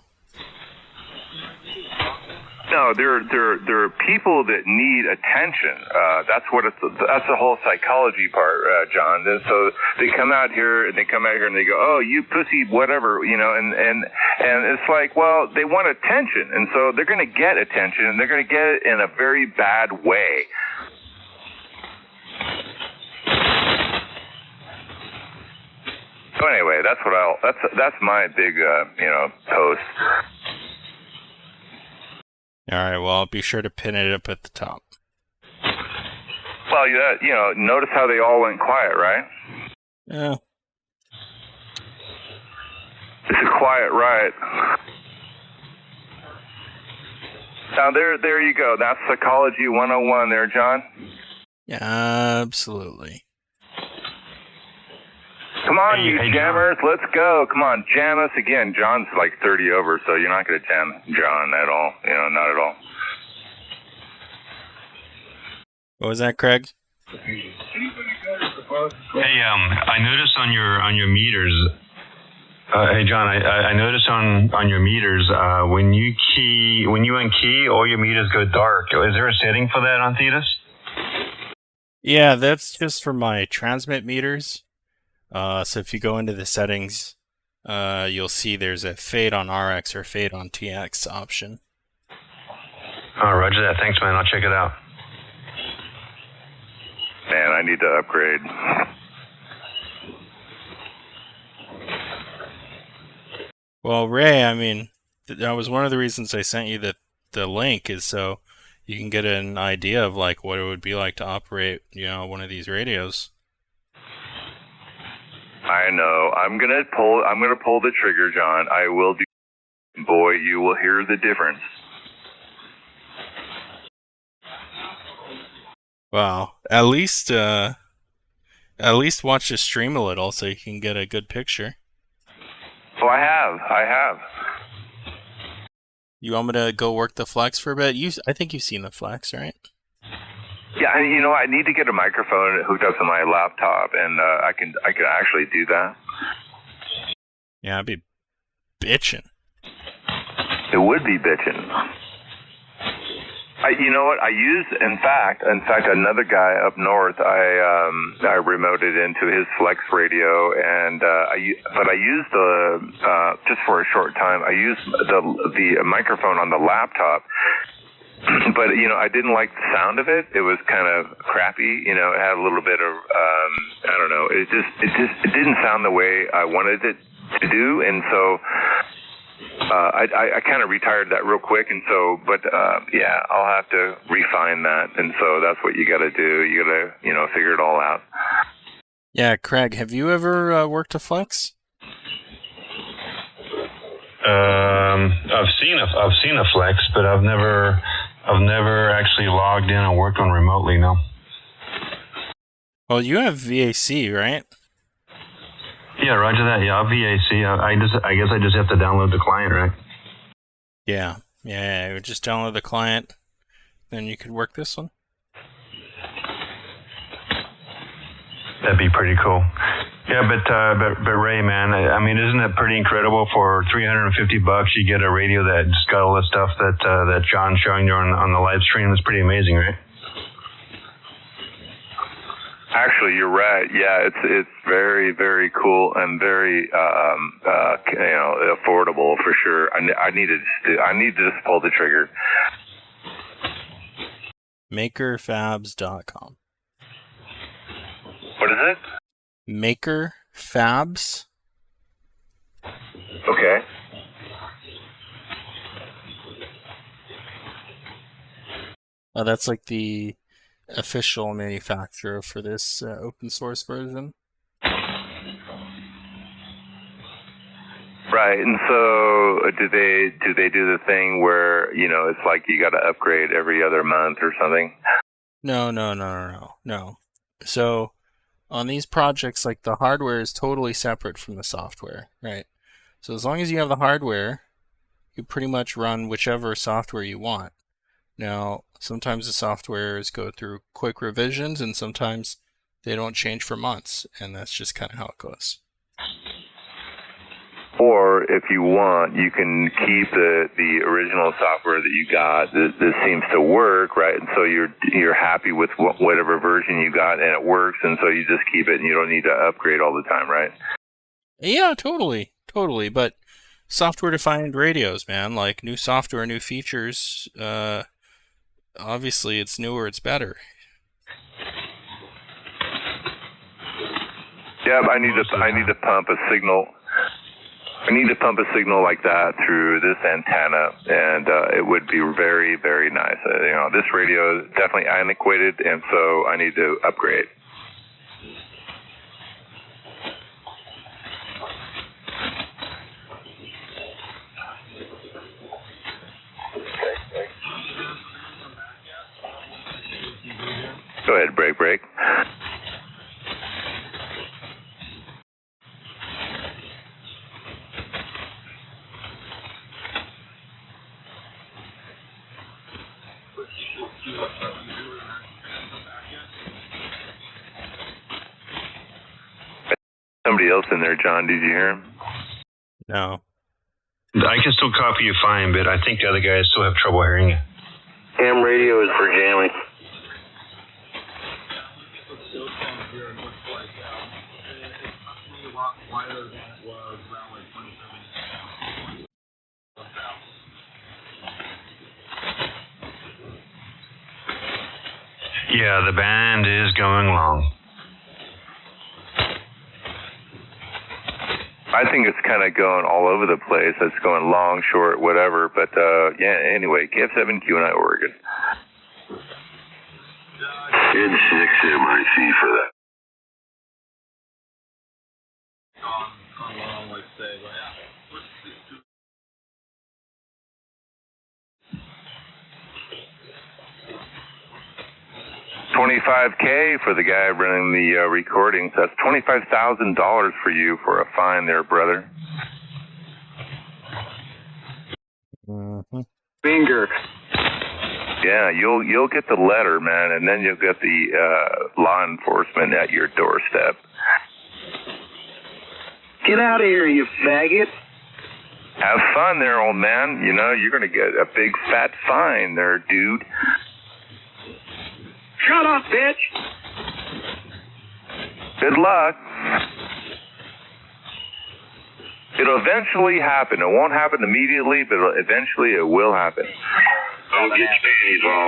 No, they're people that need attention. That's the whole psychology part, John. And so they come out here and they go, oh, you pussy, whatever, and it's like, well, they want attention, and so they're going to get attention, and they're going to get it in a very bad way. So anyway, that's my big post. All right, well, I'll be sure to pin it up at the top. Well, notice how they all went quiet, right? Yeah. It's a quiet riot. Now, there you go. That's Psychology 101 there, John. Yeah, absolutely. Come on, you jammers, let's go. Come on, jam us again. John's like 30 over, so you're not going to jam John at all. Not at all. What was that, Craig? Hey, I noticed on your meters, Hey John, I noticed on your meters when you unkey, all your meters go dark. Is there a setting for that on Thetis? Yeah, that's just for my transmit meters. So if you go into the settings, you'll see there's a fade on RX or fade on TX option. Oh, roger that. Thanks, man. I'll check it out. Man, I need to upgrade. Well, Ray, I mean, that was one of the reasons I sent you the link, is so you can get an idea of like what it would be like to operate, one of these radios. I know. I'm gonna pull the trigger, John. I will do. Boy, you will hear the difference. Wow. At least watch the stream a little so you can get a good picture. Oh, I have. You want me to go work the flex for a bit? I think you've seen the flex, right? Yeah, I need to get a microphone hooked up to my laptop, and I can actually do that. Yeah, I'd be bitching. It would be bitching. You know what? I used, in fact, another guy up north. I remoted into his flex radio, and I used just for a short time. I used the microphone on the laptop. But I didn't like the sound of it. It was kind of crappy. It had a little bit of I don't know. It didn't sound the way I wanted it to do, and so I kind of retired that real quick. And so, but yeah, I'll have to refine that. And so that's what you got to do. You got to figure it all out. Yeah, Craig, have you ever worked a flex? I've seen a flex, but I've never actually logged in and worked on remotely. No. Well, you have VAC, right? Yeah, roger that. Yeah, VAC. I guess I just have to download the client, right? Yeah. You would just download the client, then you could work this one. That'd be pretty cool. Yeah, but Ray, man, I mean, isn't it pretty incredible? For $350, you get a radio that's got all the stuff that John's showing you on the live stream. It's pretty amazing, right? Actually, you're right. Yeah, it's very, very cool and very affordable for sure. I need to just pull the trigger. Makerfabs.com. What is it? Makerfabs. Okay. That's like the official manufacturer for this open source version. Right, and so do they do the thing where it's like you got to upgrade every other month or something? No. So on these projects, like, the hardware is totally separate from the software, right? So as long as you have the hardware, you pretty much run whichever software you want. Now, sometimes the softwares go through quick revisions, and sometimes they don't change for months, and that's just kind of how it goes. Or if you want, you can keep the original software that you got. This seems to work, right? And so you're happy with whatever version you got, and it works, and so you just keep it, and you don't need to upgrade all the time, right? Yeah, totally. But software-defined radios, man, like new software, new features. Obviously, it's newer, it's better. Yeah, I need to pump a signal. I need to pump a signal like that through this antenna, and it would be very, very nice. This radio is definitely antiquated, and so I need to upgrade. Go ahead, break. Somebody else in there, John. Did you hear him? No. I can still copy you fine, but I think the other guys still have trouble hearing you. Ham radio is for jamming. Yeah, the band is going long. I think it's kind of going all over the place. It's going long, short, whatever. But yeah, anyway, KF7Q9 Oregon. Good 6 MIC for that. 25K for the guy running the recordings. That's $25,000 for you for a fine there, brother. Mm-hmm. Finger. Yeah, you'll get the letter, man, and then you'll get the law enforcement at your doorstep. Get out of here, you faggot. Have fun there, old man. You know, you're going to get a big fat fine there, dude. Shut up, bitch. Good luck. It'll eventually happen. It won't happen immediately, but eventually it will happen. Don't get panties on.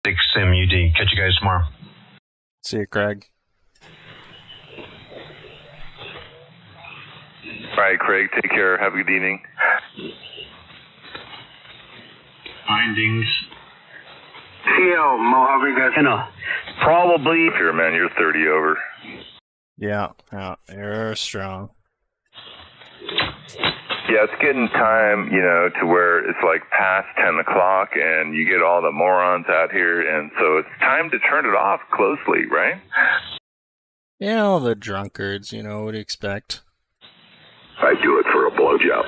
6 MUD. Catch you guys tomorrow. See you, Craig. All right, Craig, take care. Have a good evening. Findings. Theo, Mojave, guys. Probably. Here, man, you're 30 over. Yeah, you're strong. Yeah, it's getting time, you know, to where it's like past 10 o'clock and you get all the morons out here, and so it's time to turn it off closely, right? Yeah, all the drunkards, you know, what do you expect? I do it for a blowjob.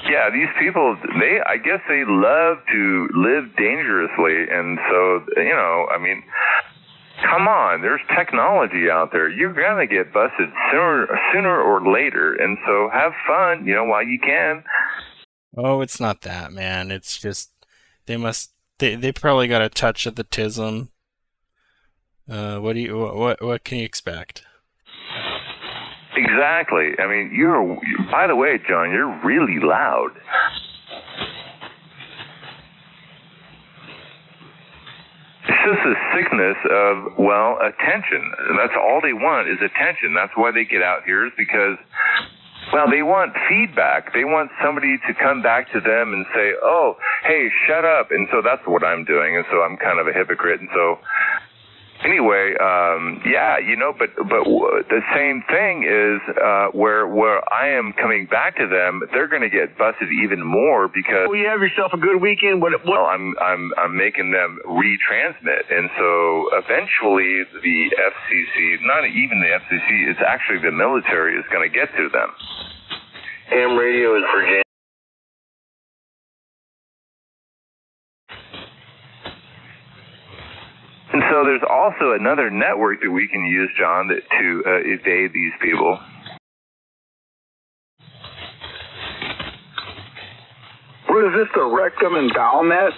Yeah, these people, I guess they love to live dangerously, and so, you know, I mean, come on, there's technology out there. You're going to get busted sooner or later, and so have fun, you know, while you can. Oh, it's not that, man. It's just, they probably got a touch of the tism. What can you expect? Exactly. I mean, by the way, John, you're really loud. It's just a sickness of, well, attention. That's all they want is attention. That's why they get out here, is because, well, they want feedback. They want somebody to come back to them and say, oh, hey, shut up. And so that's what I'm doing. And so I'm kind of a hypocrite. And so anyway, yeah, you know, but the same thing is where I am coming back to them, they're going to get busted even more because. Well, you have yourself a good weekend. What? Well, I'm making them retransmit, and so eventually the FCC, not even the FCC, it's actually the military is going to get to them. Ham radio is for jam. And so there's also another network that we can use, John, to evade these people. What is this, the rectum and bowel net?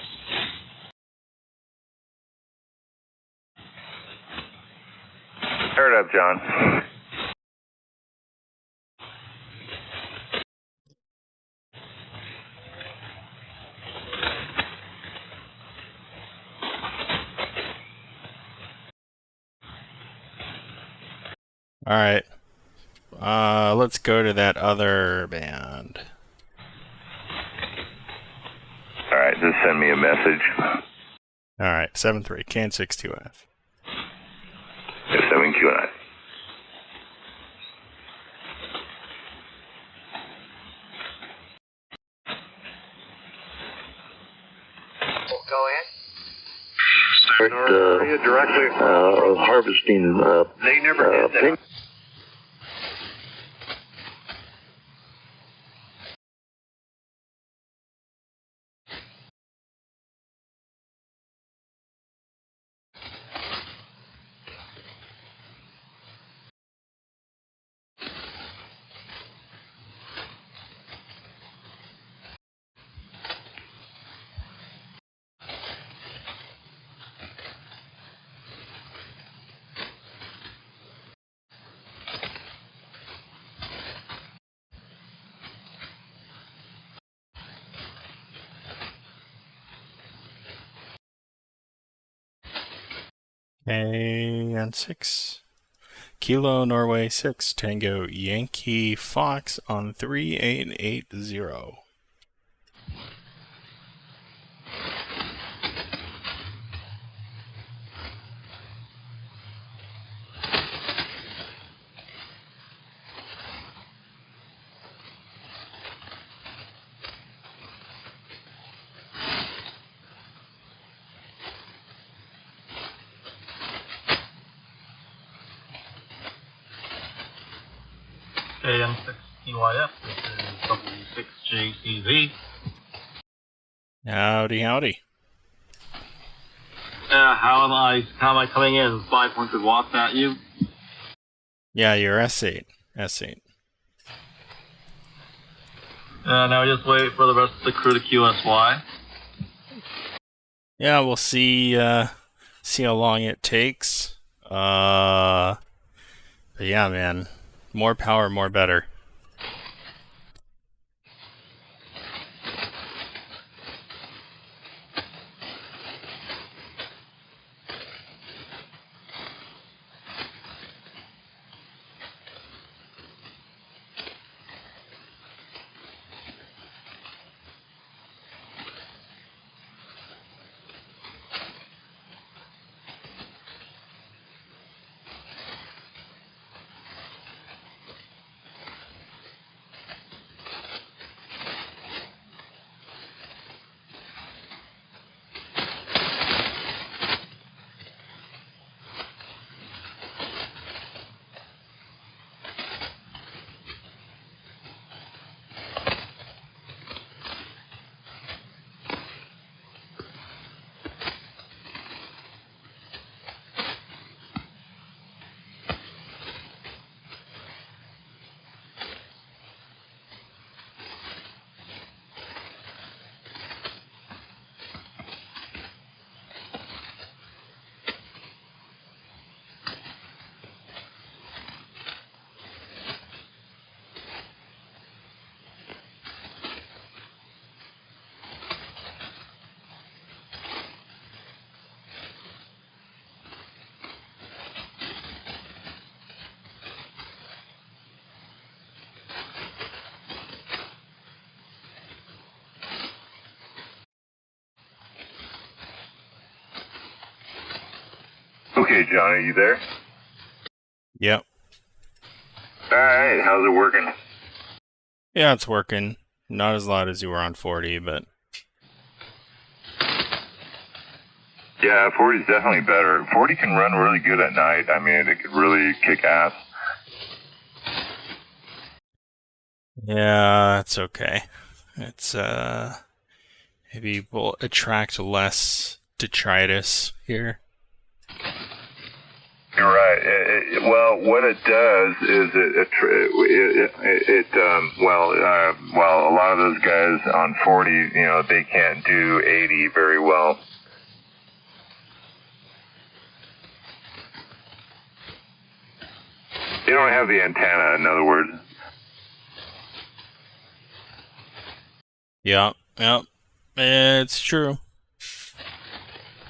Turn it up, John. All right. Let's go to that other band. All right, just send me a message. All right, 7-3, CAN62F. 7Q9. Go in. Start directly Harvesting. They never did that. And 6. Kilo Norway 6 Tango Yankee Fox on 3880. AM6TYF, this is W6JCZ. Howdy, howdy. How am I coming in? 500 watts at you? Yeah, you're S8. S8. Now just wait for the rest of the crew to QSY. Yeah, we'll see how long it takes. But yeah, man. More power, more better. Okay, John, are you there? Yep. All right, how's it working? Yeah, it's working. Not as loud as you were on 40, but... Yeah, 40 is definitely better. 40 can run really good at night. I mean, it could really kick ass. Yeah, it's okay. It's, maybe we'll attract less detritus here. You're right. Well, what it does is a lot of those guys on 40, they can't do 80 very well. They don't have the antenna, in other words. Yep. It's true.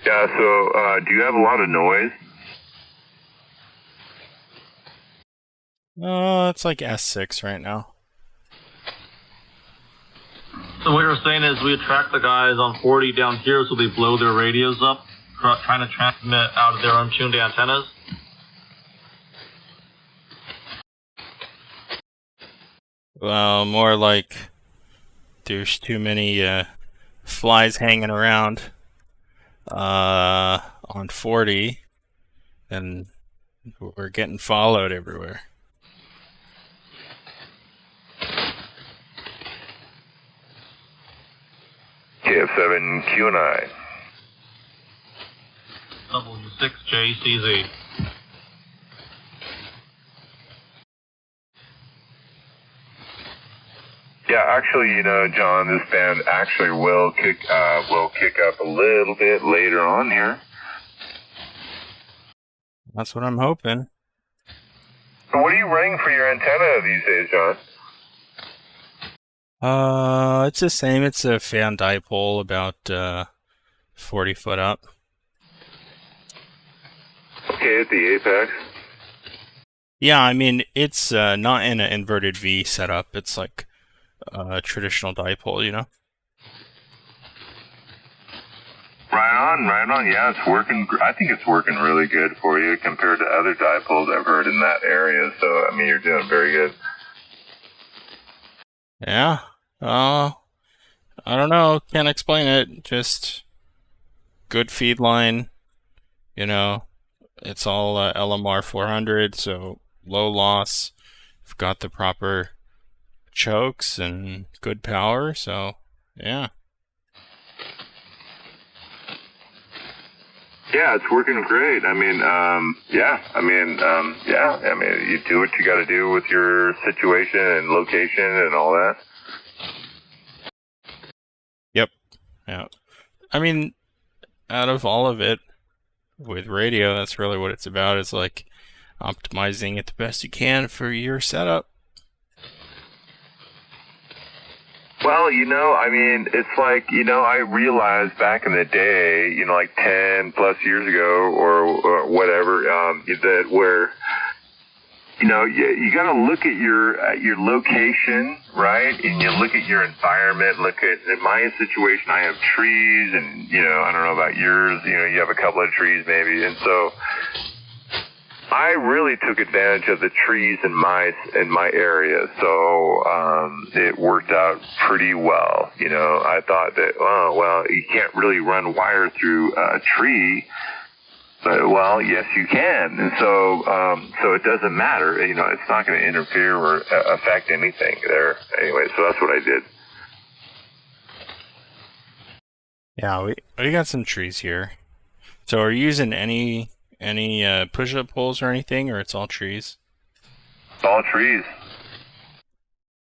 Yeah, so do you have a lot of noise? It's like S6 right now. So what you're saying is we attract the guys on 40 down here so they blow their radios up, trying to transmit out of their untuned antennas? Well, more like there's too many flies hanging around on 40, and we're getting followed everywhere. KF7 Q&I. W6JCZ. Yeah, actually, John, this band actually will kick up a little bit later on here. That's what I'm hoping. So what are you running for your antenna these days, John? It's the same. It's a fan dipole about 40 foot up. Okay, at the apex. Yeah, I mean, it's not in an inverted V setup. It's like a traditional dipole, you know? Right on, right on. Yeah, it's working. I think it's working really good for you compared to other dipoles I've heard in that area. So, I mean, you're doing very good. Yeah. I don't know. Can't explain it. Just good feed line. You know, it's all LMR 400, so low loss. We've got the proper chokes and good power, so yeah. Yeah, it's working great. I mean, you do what you got to do with your situation and location and all that. Yep. Yeah. I mean, out of all of it, with radio, that's really what it's about. It's like optimizing it the best you can for your setup. Well, I mean, it's like, I realized back in the day, like 10 plus years ago or whatever, that where, you got to look at your location, right? And you look at your environment, in my situation, I have trees and, I don't know about yours, you have a couple of trees maybe. And so I really took advantage of the trees in my area, so it worked out pretty well. I thought that, oh well, you can't really run wire through a tree, but well, yes you can, and so it doesn't matter. It's not going to interfere or affect anything there anyway. So that's what I did. Yeah, we got some trees here. So are you using any push-up poles or anything, or it's all trees? All trees.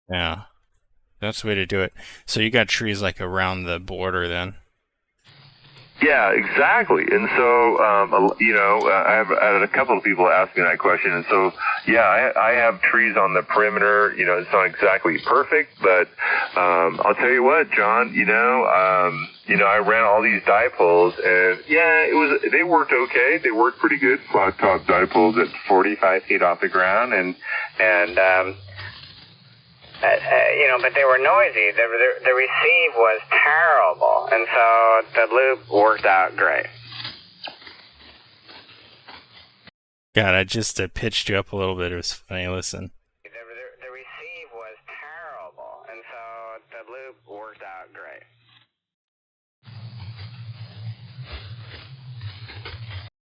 Yeah, that's the way to do it. So you got trees like around the border then? Yeah, exactly. And so, I had a couple of people ask me that question. And so, yeah, I have trees on the perimeter. It's not exactly perfect, but I'll tell you what, John, I ran all these dipoles, and yeah, they worked okay. They worked pretty good. Flat top dipoles at 45 feet off the ground, but they were noisy. The receive was terrible, and so the loop worked out great. God, I just pitched you up a little bit. It was funny. Listen. The receive was terrible, and so the loop worked out great.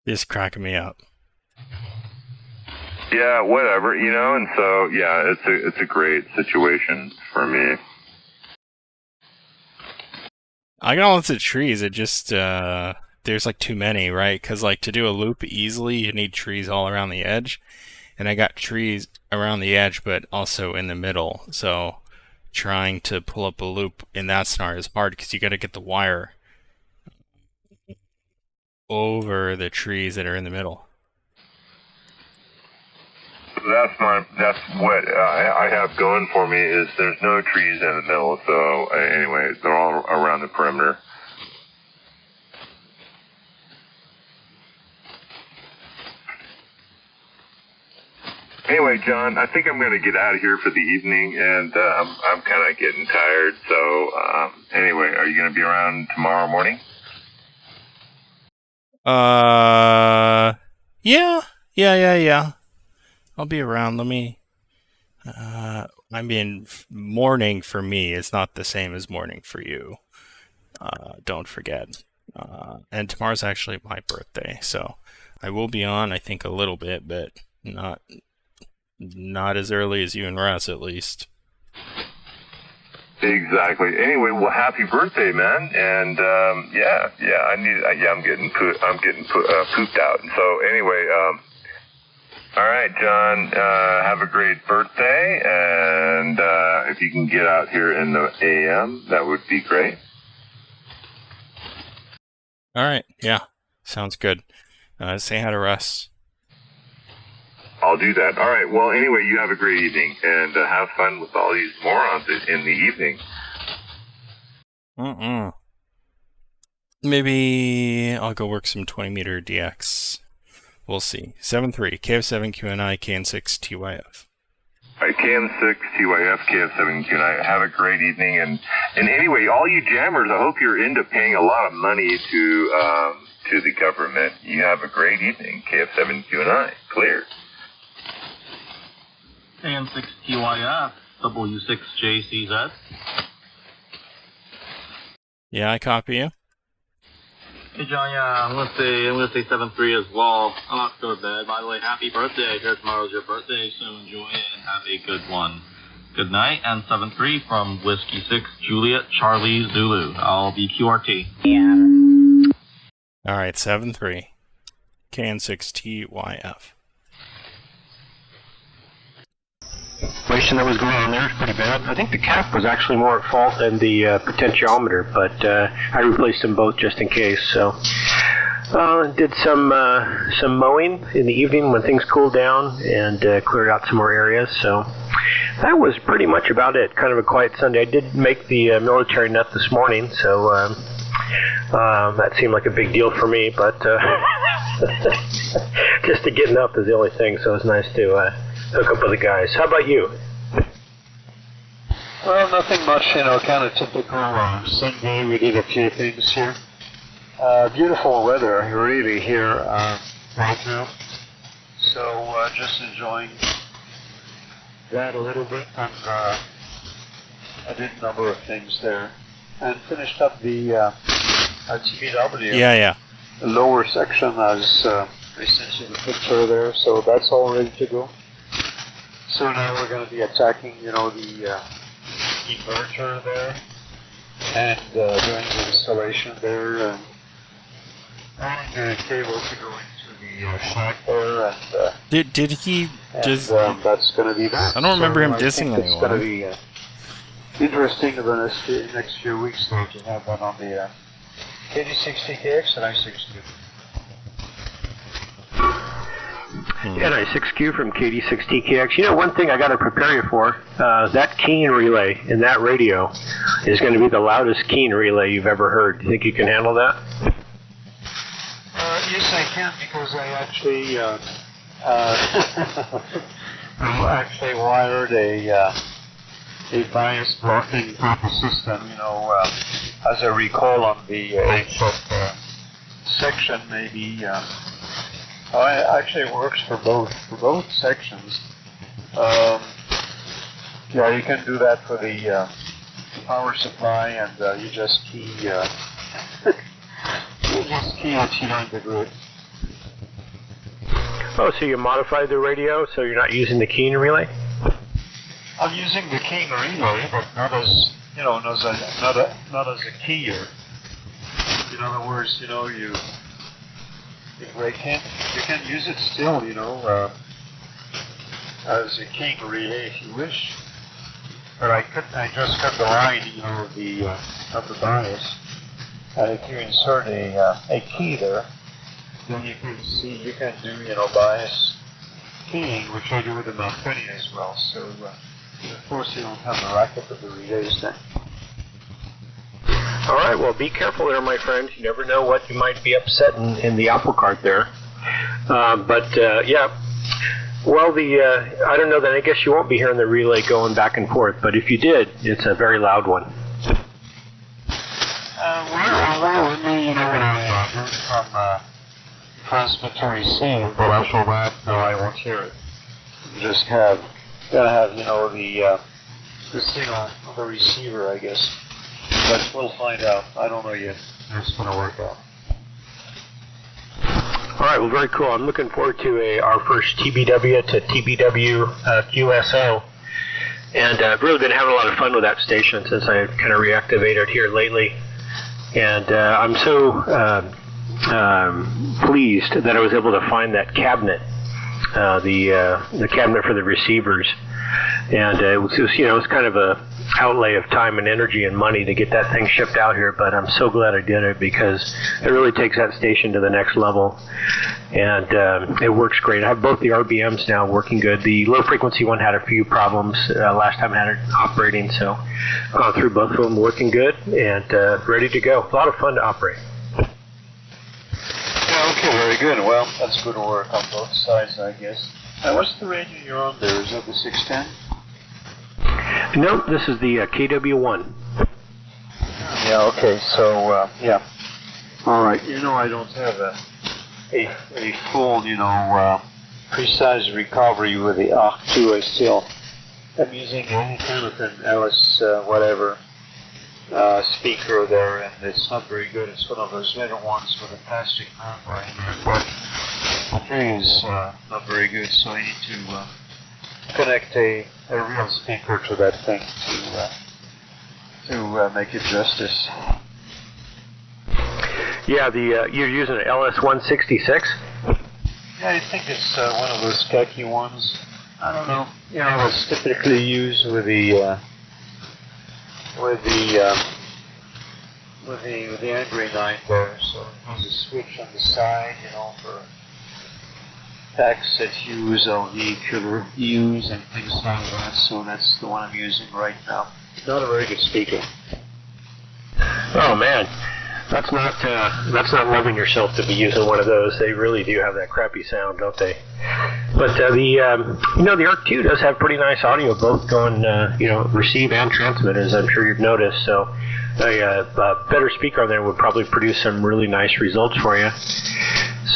Just cracking me up. Yeah, whatever, and so, yeah, it's a great situation for me. I got lots of trees. It just, there's like too many, right? Because like to do a loop easily, you need trees all around the edge. And I got trees around the edge, but also in the middle. So trying to pull up a loop in that scenario is hard because you got to get the wire over the trees that are in the middle. That's what I have going for me is there's no trees in the middle. So anyway, they're all around the perimeter. Anyway, John, I think I'm going to get out of here for the evening, and I'm kind of getting tired. So anyway, are you going to be around tomorrow morning? Yeah. I'll be around. Let me. I mean, morning for me is not the same as morning for you. Don't forget. And tomorrow's actually my birthday, so I will be on. I think a little bit, but not as early as you and Russ, at least. Exactly. Anyway, well, happy birthday, man! And I'm getting pooped out. And so anyway, all right, John, have a great birthday, and if you can get out here in the AM, that would be great. All right, yeah, sounds good. Say hi to Russ. I'll do that. All right, well, anyway, you have a great evening, and have fun with all these morons in the evening. Maybe I'll go work some 20-meter DX. We'll see. 7-3, KF7QNI, KN6TYF. All right, KN6, TYF, KF7QNI. Have a great evening. And anyway, all you jammers, I hope you're into paying a lot of money to the government. You have a great evening. KF7QNI. Clear. KN6TYF, W6JCZ. Yeah, I copy you. Hey John, yeah, I'm gonna say 7-3 as well. I'm not go to bed. By the way, happy birthday. I hear tomorrow's your birthday, so enjoy it and have a good one. Good night, and 7-3 from Whiskey 6 Juliet Charlie Zulu. I'll be QRT. Yeah. All right, 7-3, KN6TYF. Situation that was going on there is pretty bad. I think the cap was actually more at fault than the potentiometer, but I replaced them both just in case. So did some mowing in the evening when things cooled down and cleared out some more areas. So that was pretty much about it. Kind of a quiet Sunday. I did make the military net this morning, so that seemed like a big deal for me, but just to getting up is the only thing, so it was nice to hook up with the guys. How about you? Well, nothing much, kind of typical Sunday. We did a few things here. Beautiful weather, really, here right now. So just enjoying that a little bit. And I did a number of things there. And finished up the TBW. Yeah. The lower section, as I sent you the picture there, so that's all ready to go. So now we're going to be attacking, the inverter there, and doing the installation there, and the cable to go into the shack there, and did he just? That's going to be that. I don't remember him dissing anyone. It's going to be interesting over the next few weeks though, to have that on the KD60KX and I6Q. NI6Q from KD6TKX. One thing I got to prepare you for, that keying relay in that radio is going to be the loudest keying relay you've ever heard. Do you think you can handle that? Yes, I can, because I actually wired a bias blocking type of system, as a recall on the HF section, maybe. It actually works for both sections. You can do that for the power supply, and you just key on the grid. Oh, so you modified the radio so you're not using the keying relay? I'm using the keying relay, but not as not as a keyer. In other words, you can use it still, as a keying relay if you wish. But I just cut the line, of the bias. And if you insert a key there, then you can do, bias keying, which I do with the Mach 20 as well. So, of course, you don't have the racket of the relays then. All right, well, be careful there, my friend. You never know what you might be upsetting in the apple cart there. Yeah. Well, I don't know that. I guess you won't be hearing the relay going back and forth, but if you did, it's a very loud one. Well, when I from transmitter receive, but after that, no, I won't hear it. Just gotta have, the signal on the receiver, I guess. But we'll find out. I don't know yet. It's going to work out. All right, well, very cool. I'm looking forward to our first TBW to TBW QSO. And I've really been having a lot of fun with that station since I kind of reactivated here lately. And I'm so pleased that I was able to find that cabinet, the cabinet for the receivers. And it was kind of a outlay of time and energy and money to get that thing shipped out here, but I'm so glad I did it because it really takes that station to the next level. And it works great. I have both the RBMs now working good. The low frequency one had a few problems last time I had it operating, so I've gone through both of them working good and ready to go. A lot of fun to operate. Yeah, okay, very Very good. Well, that's good work on both sides, I guess. What's the radio you're on there? Is that the 610? No, this is the KW1. Yeah, okay. So, yeah. All right. You know, I don't have a full, precise recovery with the ARC2. I'm using any kind of an LS whatever speaker there, and it's not very good. It's one of those little ones with a plastic membrane. But the thing is not very good, so I need to connect a real speaker to that thing to make it justice. Yeah, you're using an LS166? Yeah, I think it's one of those khaki ones. I don't know. You know, it's typically used with the Angry 9 there. So it has a switch on the side, for exit use or vehicular use and things like that. So that's the one I'm using right now. Not a very good speaker. Oh man, that's not loving yourself to be using one of those. They really do have that crappy sound, don't they? But the ARC2 does have pretty nice audio, both going receive and transmit, as I'm sure you've noticed. So a better speaker on there would probably produce some really nice results for you.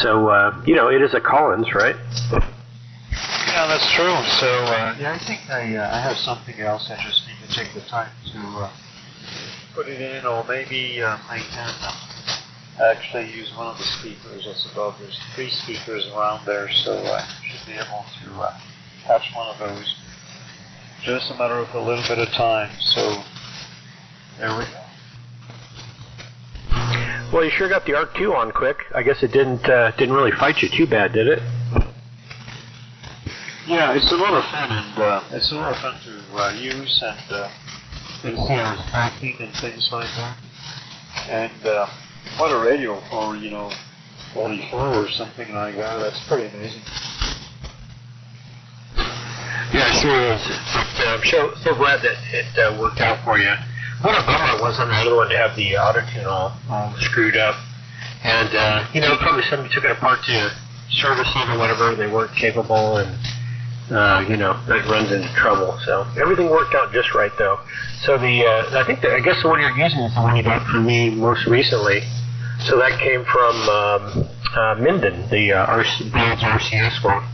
So it is a Collins, right? Yeah, that's true. So I think I have something else. I just need to take the time to put it in, or maybe I can actually use one of the speakers that's above. There's 3 speakers around there, so I should be able to catch one of those. Just a matter of a little bit of time. So there we go. Well, you sure got the ARC2 on quick. I guess it didn't really fight you too bad, did it? Yeah, it's a lot of fun, and it's a lot of fun to use, and see how it's acting and things like that. And what a radio for 44 or something like that. That's pretty amazing. Yeah, it sure is. But I'm so glad that it worked out for you. What a bummer it was on the other one to have the auto-tune all screwed up. And, probably somebody took it apart to service it or whatever. They weren't capable, and, that runs into trouble. So everything worked out just right, though. So I guess the one you're using is the one you got from me most recently. So that came from Minden, the Bill's RCS one.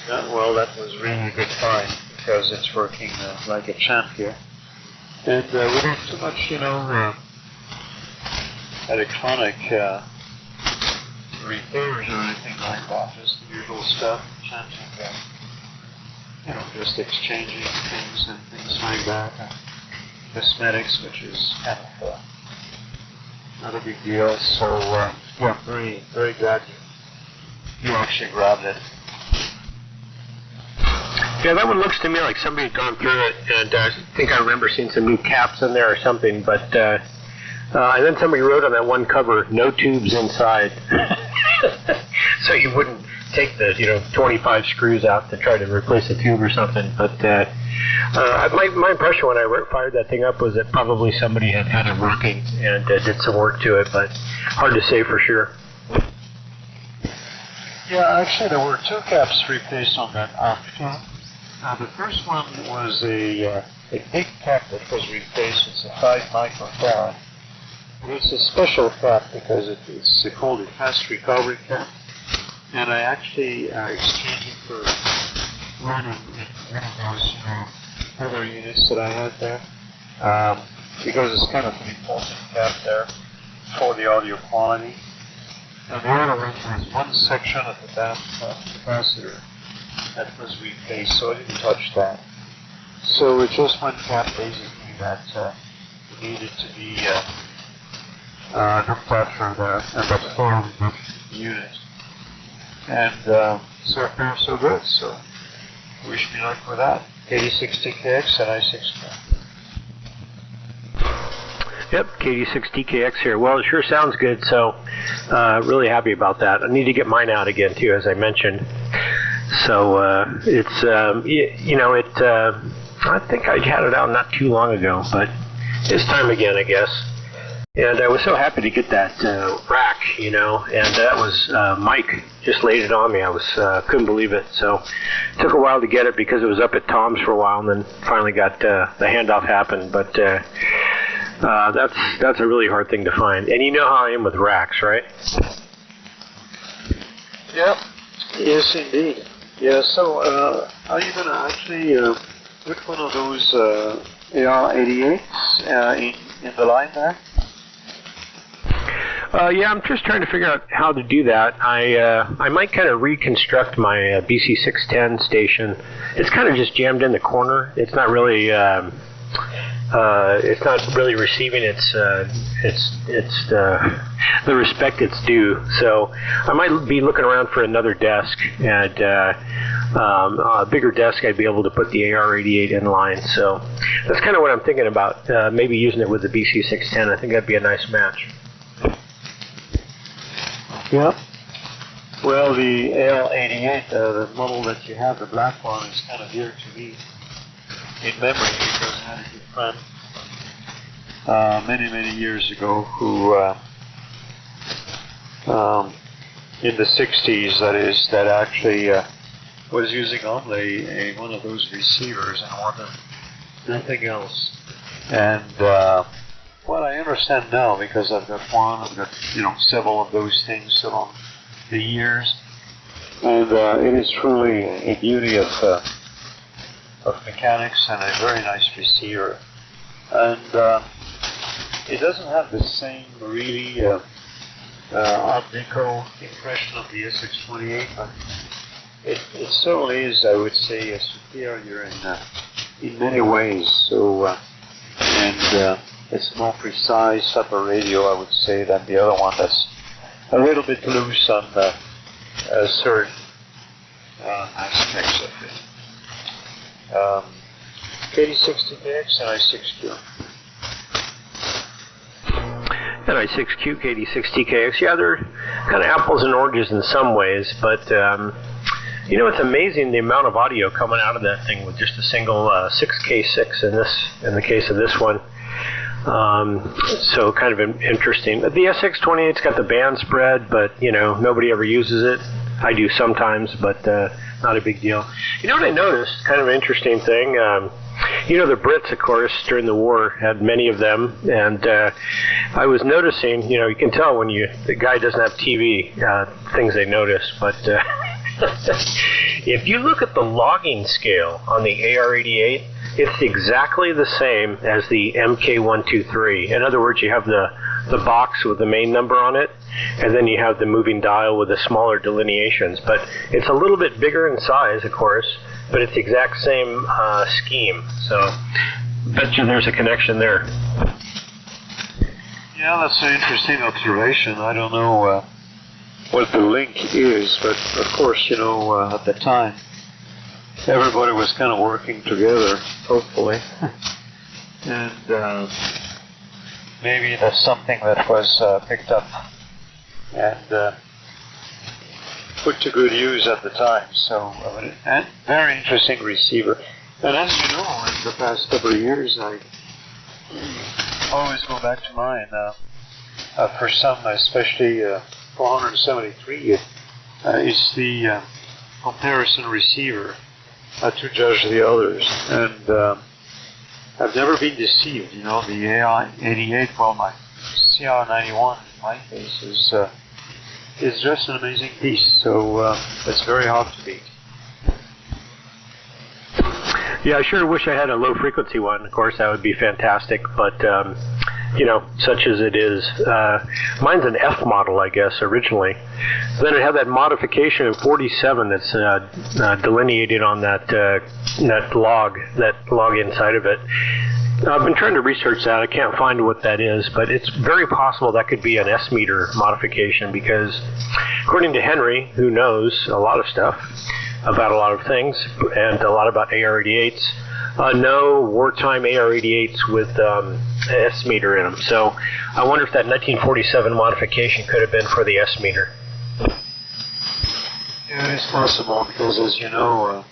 Yeah, well, that was really a good find, because it's working like a champ here. And we don't too much, electronic repairs or anything like that. Just the usual stuff, changing, just exchanging things and things like that. And cosmetics, which is kind of not a big deal. So, very, very glad you actually grabbed it. Yeah, that one looks to me like somebody had gone through it, and I think I remember seeing some new caps in there or something, but and then somebody wrote on that one cover, no tubes inside. So you wouldn't take the 25 screws out to try to replace a tube or something. But my impression when I fired that thing up was that probably somebody had it working and did some work to it, but hard to say for sure. Yeah, actually there were 2 caps replaced on that ARC2. The first one was a big cap that was replaced. It's a 5 microfarad. It's a special cap because it's called a fast recovery cap. And I actually exchanged it for running one of those other units that I had there. Because it's kind of an important cap there for the audio quality. And the other one was one section of the back capacitor that was replaced, so I didn't touch that. So it's just one cap basically that needed to be looked after there, and that's for the unit. And so far so good, so wish me luck with that. 8060KX and I6K. Yep, KD6TKX here. Well, it sure sounds good, so really happy about that. I need to get mine out again, too, as I mentioned. So it's, I think I had it out not too long ago, but it's time again, I guess. And I was so happy to get that rack, you know, and that was Mike just laid it on me. I was couldn't believe it. So it took a while to get it because it was up at Tom's for a while, and then finally got the handoff happened. But that's a really hard thing to find. And you know how I am with racks, right? Yep. Yes, indeed. Yeah. So are you going to actually put one of those AR-88s in the line there? Yeah, I'm just trying to figure out how to do that. I might kind of reconstruct my BC610 station. It's kind of just jammed in the corner. It's not really receiving its the respect it's due. So I might be looking around for another desk, and a bigger desk I'd be able to put the AR-88 in line. So that's kind of what I'm thinking about. Maybe using it with the BC610. I think that'd be a nice match. Yeah. Well, the AL-88, the model that you have, the black one, is kind of dear to me in memory because I had a good friend many years ago who, in the 60s, that actually was using only one of those receivers and wanted nothing else. And well, I understand now because I've got one, I've got several of those things along the years, and it is truly a beauty of mechanics and a very nice receiver. And it doesn't have the same really Art Deco impression of the SX28, but it certainly is, I would say, superior in many ways. So and it's more precise type of radio, I would say, than the other one that's a little bit loose on certain aspects of it. KD60KX and I6Q. And I6Q, KD60KX, yeah, they're kind of apples and oranges in some ways, but it's amazing the amount of audio coming out of that thing with just a single 6K6 in the case of this one. So kind of interesting. The SX28's got the band spread, but nobody ever uses it. I do sometimes, but not a big deal. You know what I noticed? Kind of an interesting thing. The Brits, of course, during the war had many of them, and I was noticing. You can tell when the guy doesn't have TV, things they notice. But if you look at the logging scale on the AR-88, it's exactly the same as the MK123. In other words, you have the box with the main number on it, and then you have the moving dial with the smaller delineations. But it's a little bit bigger in size, of course, but it's the exact same scheme. So, bet you there's a connection there. Yeah, that's an interesting observation. I don't know what the link is, but of course, at the time, everybody was kind of working together, hopefully. And maybe that's something that was picked up and put to good use at the time. So, and very interesting receiver. And as you know, in the past couple of years, I always go back to mine. For some, especially 473, it's the comparison receiver to judge the others. And I've never been deceived. The AI-88, well, my CR91 in my case is just an amazing piece. So it's very hard to beat. Yeah, I sure wish I had a low frequency one. Of course, that would be fantastic. But such as it is, mine's an F model, I guess, originally. Then it had that modification in 47 that's delineated on that log inside of it. I've been trying to research that. I can't find what that is, but it's very possible that could be an S-meter modification because, according to Henry, who knows a lot of stuff about a lot of things and a lot about AR-88s, no wartime AR-88s with S-meter in them. So I wonder if that 1947 modification could have been for the S-meter. Yeah, it's possible because, as you know,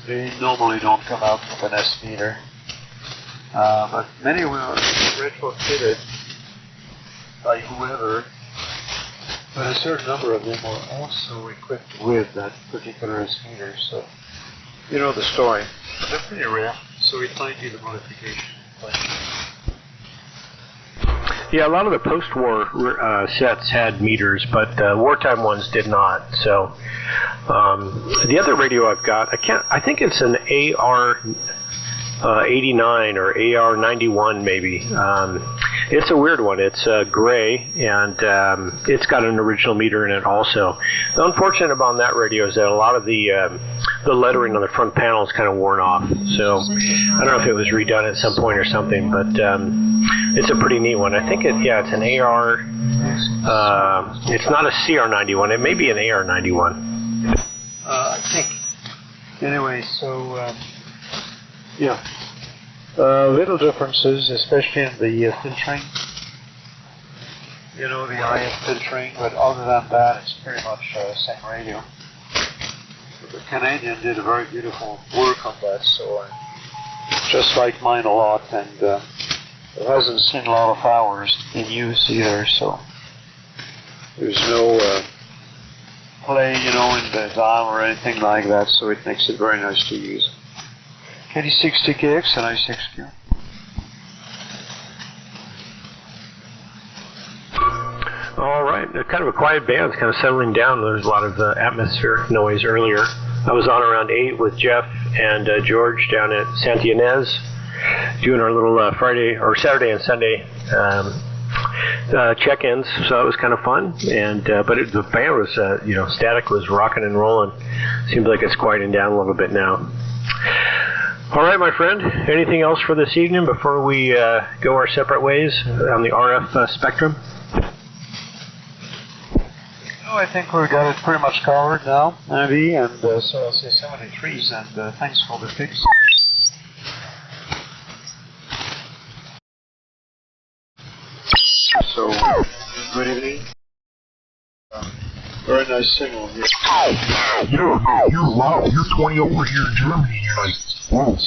they normally don't come out with an S-meter. But many were retrofitted by whoever, but a certain number of them are also equipped with that particular meter. So you know the story. They're pretty rare, so it might be the modification. Yeah, a lot of the post-war sets had meters, but wartime ones did not. So the other radio I've got, I think it's an AR 89 or AR 91 maybe. It's a weird one. It's gray, and it's got an original meter in it also. The unfortunate about that radio is that a lot of the lettering on the front panel is kind of worn off. So I don't know if it was redone at some point or something, but it's a pretty neat one. I think it's an AR. It's not a CR 91. It may be an AR 91. I think. Anyway, so yeah. Little differences, especially in the filtering. You know, the IF filtering, but other than that, it's pretty much the same radio. The Canadian did a very beautiful work on that, so I just like mine a lot, and it hasn't seen a lot of hours in use either, so there's no play, you know, in the dial or anything like that, so it makes it very nice to use. KD60KX and I6Q. All right, kind of a quiet band. It's kind of settling down. There's a lot of atmospheric noise earlier. I was on around 8 with Jeff and George down at Santa Ynez, doing our little Friday or Saturday and Sunday check-ins. So it was kind of fun. And but the band was, Static was rocking and rolling. Seems like it's quieting down a little bit now. All right, my friend. Anything else for this evening before we go our separate ways on the RF spectrum? No, I think we've got it pretty much covered now, Andy, and so I'll say 73s, and thanks for the fix. So, good evening. Very nice signal here. You're loud. You're 20 over here in Germany, and you're like, whoa.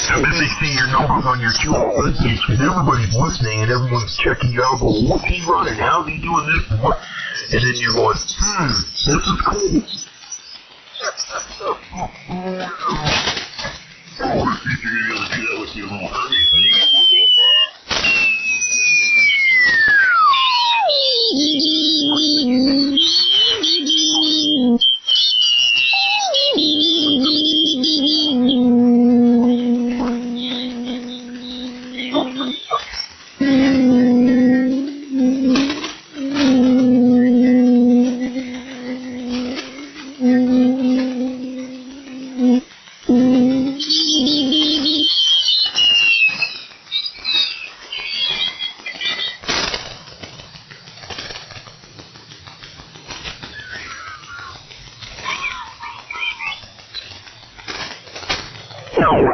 And then they see your numbers on your QRS page, and everybody's listening, and everyone's checking you out, going, what's he running? How's he doing this? And what? And then you're going, this is cool. Oh, I think you're going to be able to do that with your little Hermes.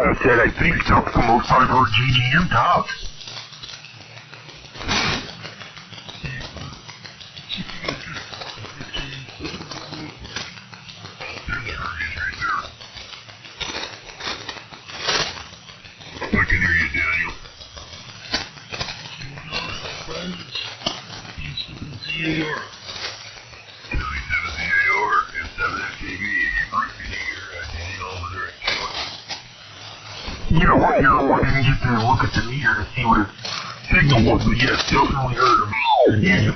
I said I think that's the most I've heard GGM talk. I can hear you, Daniel. You know what, I didn't get to look at the meter to see what his signal was, but yes, definitely heard him. Daniel.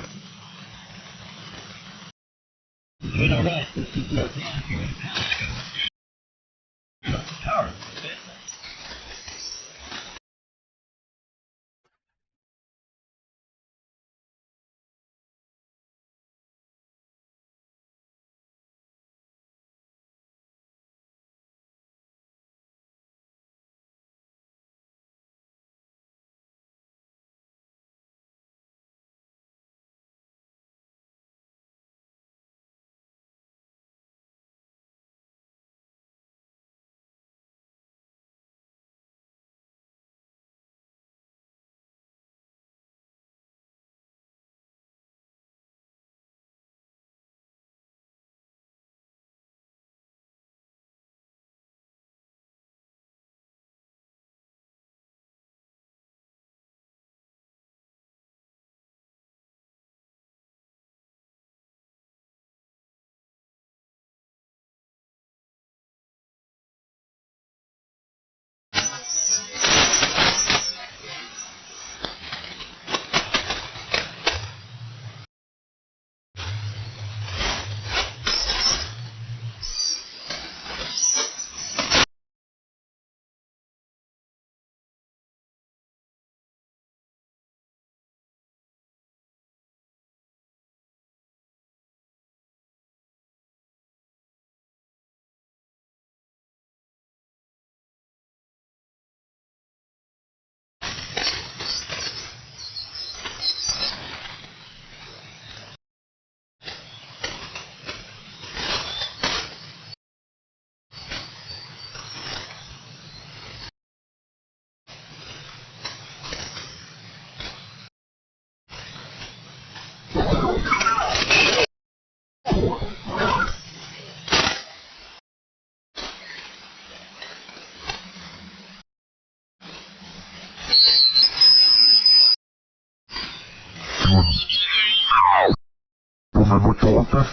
volta.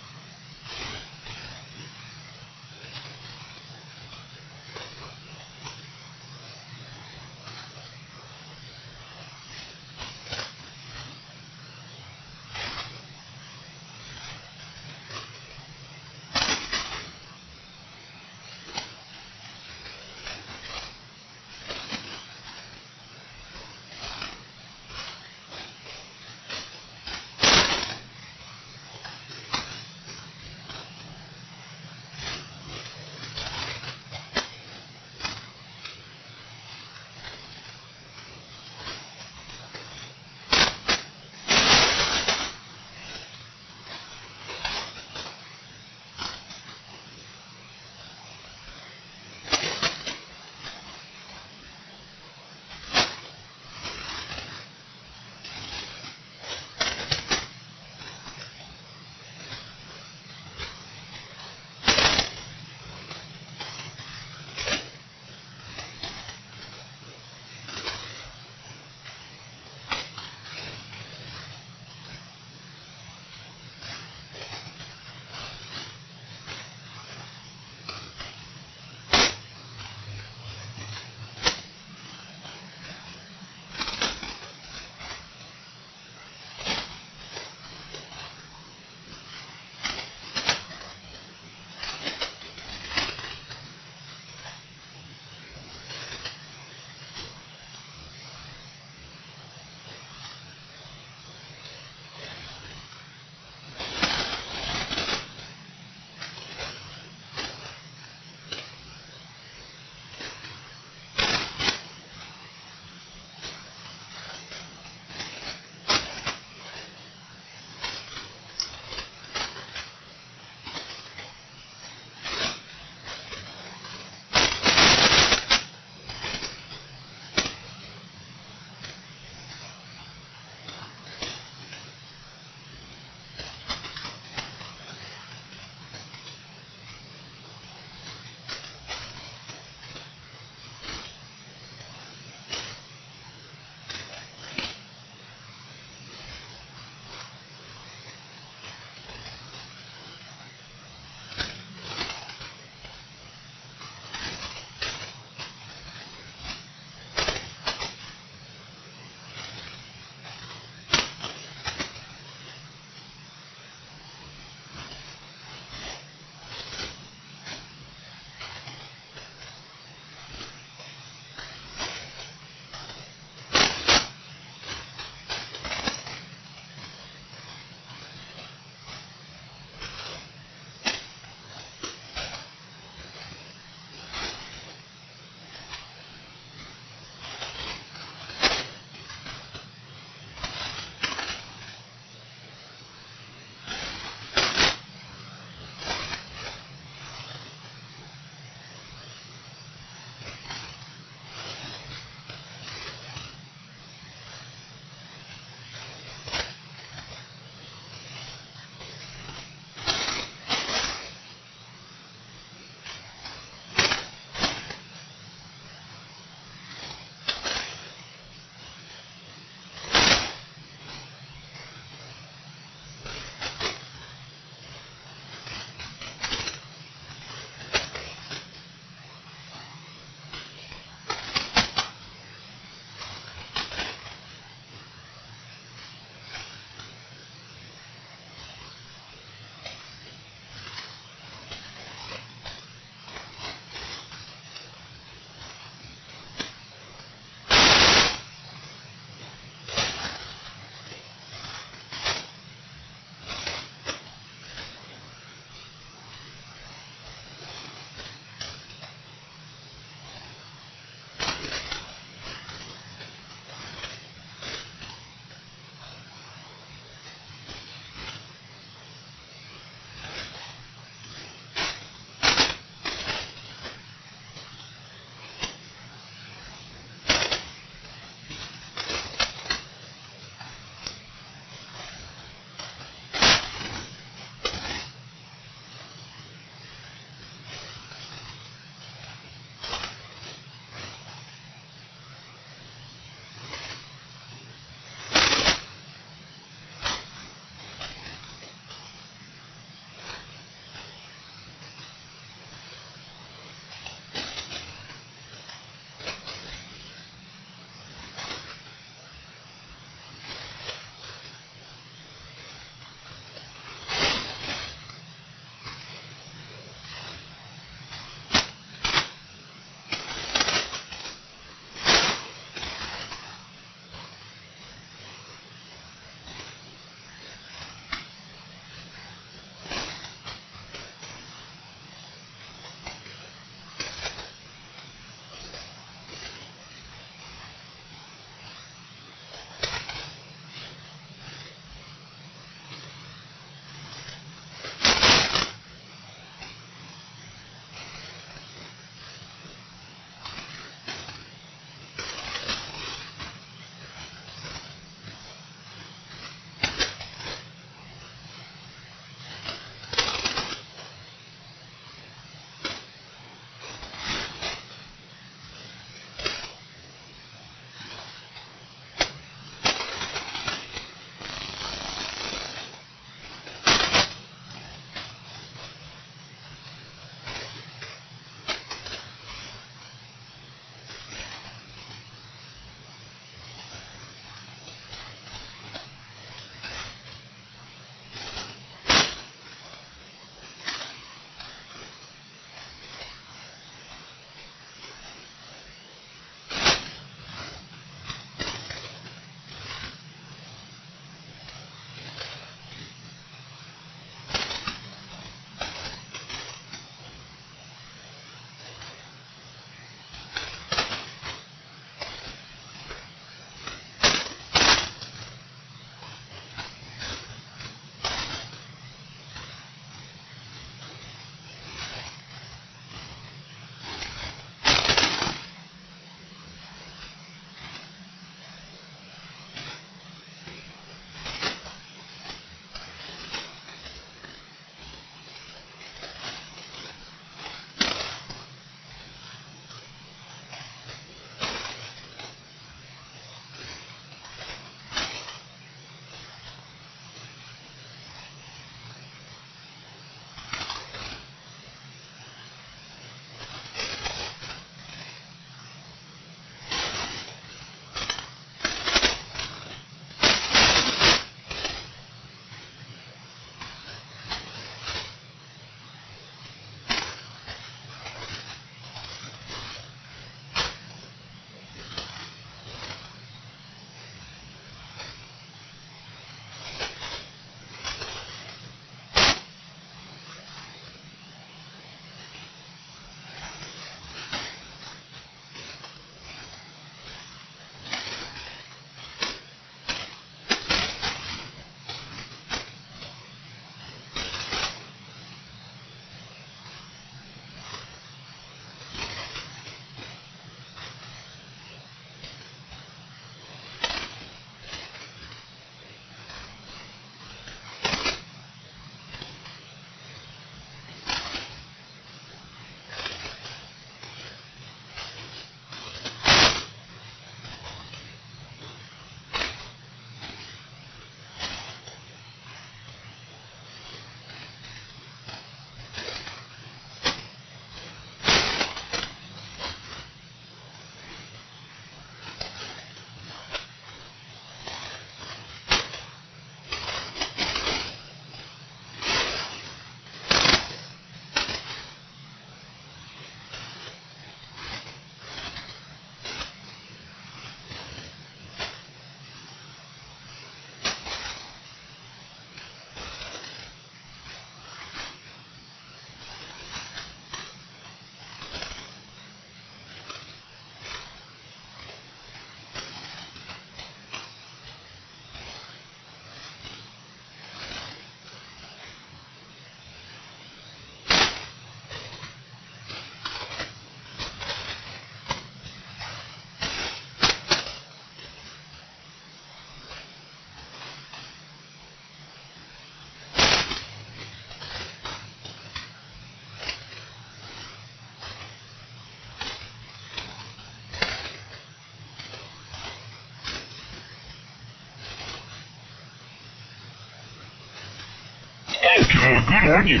good on you.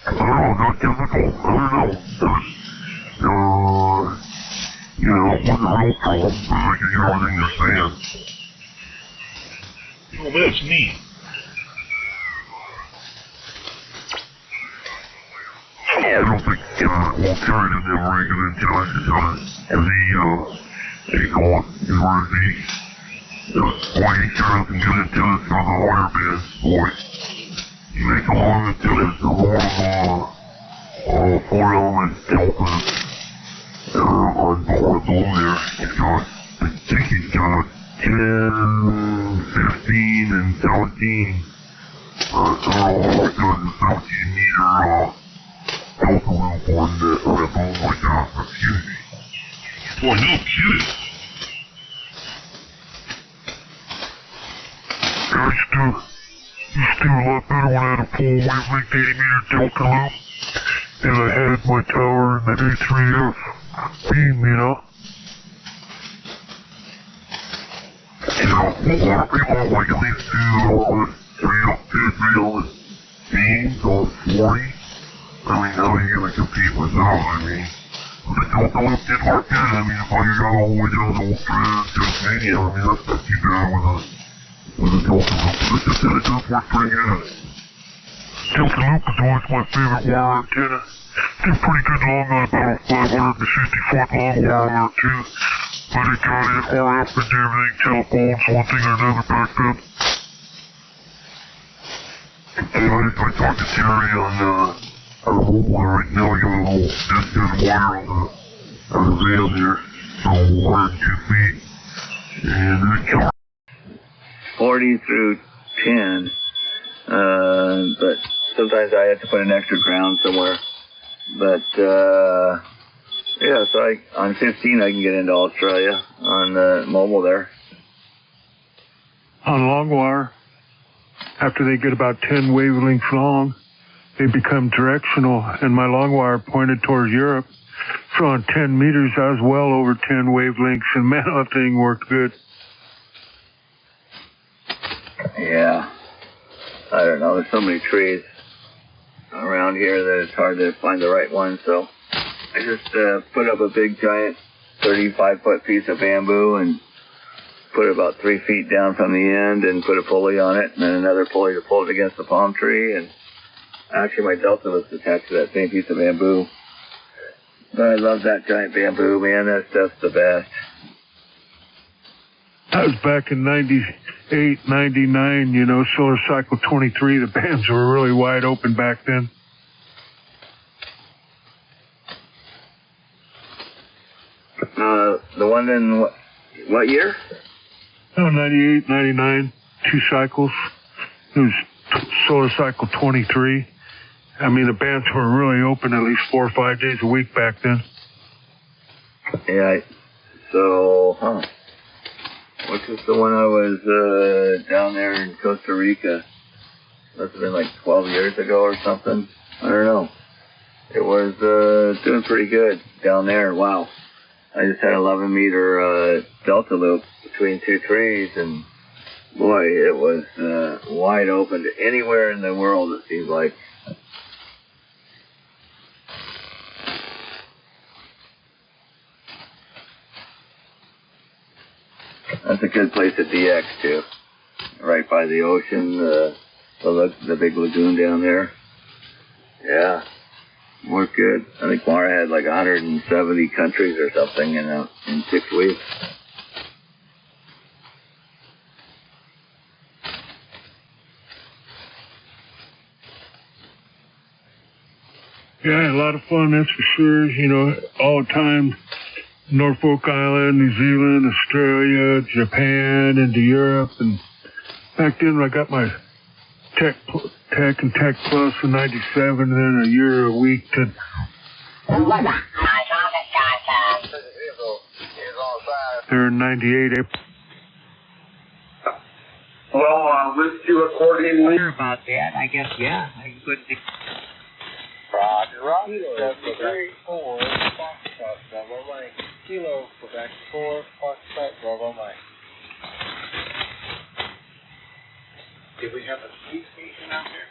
I don't know, not difficult. I don't know. You know, it wasn't real problem, but I could hear everything they're saying. Oh, that's neat. I don't think we'll carry the never regular until I they call it, is where it be. Boy, he sure doesn't get into this on the water bed, boy. You make a long until it's a more of 4 element deltas on board there. He's got, I think he's got 10, 15, and 17. So all it does is 17 meter delta loop on a boat like that. Excuse me. Boy, no kidding. Yeah, used to do a lot better when I had a full wavelength 80 meter delta loop. And I had my tower and that A3F beam, you know. You know, a lot of people like at least do 3 element beams on 40. I mean, how are you going to compete with that? I mean, the delta loop did work good. I mean, if I got all the way down to Ultra Tasmania, I mean, that's not too bad with a delta loop. But it does work pretty good. Delta loop is always my favorite wire antenna. They're pretty good long on about 550-foot long wire too. But it got it RF and everything, telephones, one thing or another back then. And I talked to Terry on our mobile right now. I got a little distant wire on the van here. So 102 feet. And it got 40 through 10. But sometimes I have to put an extra ground somewhere. But, yeah, so on 15 I can get into Australia on mobile there. On long wire, after they get about 10 wavelengths long, they become directional, and my long wire pointed towards Europe. So on 10 meters, I was well over 10 wavelengths, and man, that thing worked good. Yeah. I don't know, there's so many trees around here that it's hard to find the right one, so I just put up a big giant 35-foot piece of bamboo and put it about 3 feet down from the end and put a pulley on it and then another pulley to pull it against the palm tree, and actually my delta was attached to that same piece of bamboo. But I love that giant bamboo, man, that stuff's the best. That was back in 98, 99, you know, solar cycle 23. The bands were really wide open back then. The one in what year? Oh, 98, 99, 2 cycles. It was solar cycle 23. I mean, the bands were really open at least 4 or 5 days a week back then. Yeah, which was the one I was down there in Costa Rica? Must have been like 12 years ago or something. I don't know. It was doing pretty good down there. Wow. I just had 11 meter delta loop between 2 trees, and boy, it was wide open to anywhere in the world, it seems like. That's a good place at DX too, right by the ocean, the big lagoon down there. Yeah, worked good. I think Mara had like 170 countries or something in 6 weeks. Yeah, a lot of fun, that's for sure. You know, all the time. Norfolk Island, New Zealand, Australia, Japan, into Europe. And back then I got my Tech and Tech Plus in 97, and then a year a week to... There in 98. Well, let's do accordingly. About that, I guess, yeah. I could. Roger. Kilo, Quebec 4, Foxtrot, Bravo Mike. Kilo, Quebec 4, Foxtrot, Bravo Mike. Did we have a police station out there?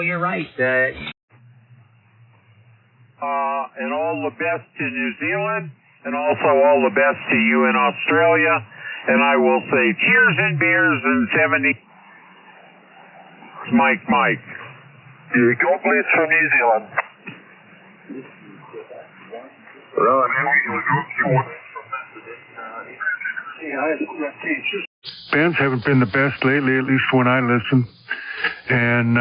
you're right. And all the best to New Zealand, and also all the best to you in Australia. And I will say cheers and beers and 70. Mike. Go Blitz from New Zealand. Bands haven't been the best lately, at least when I listen. And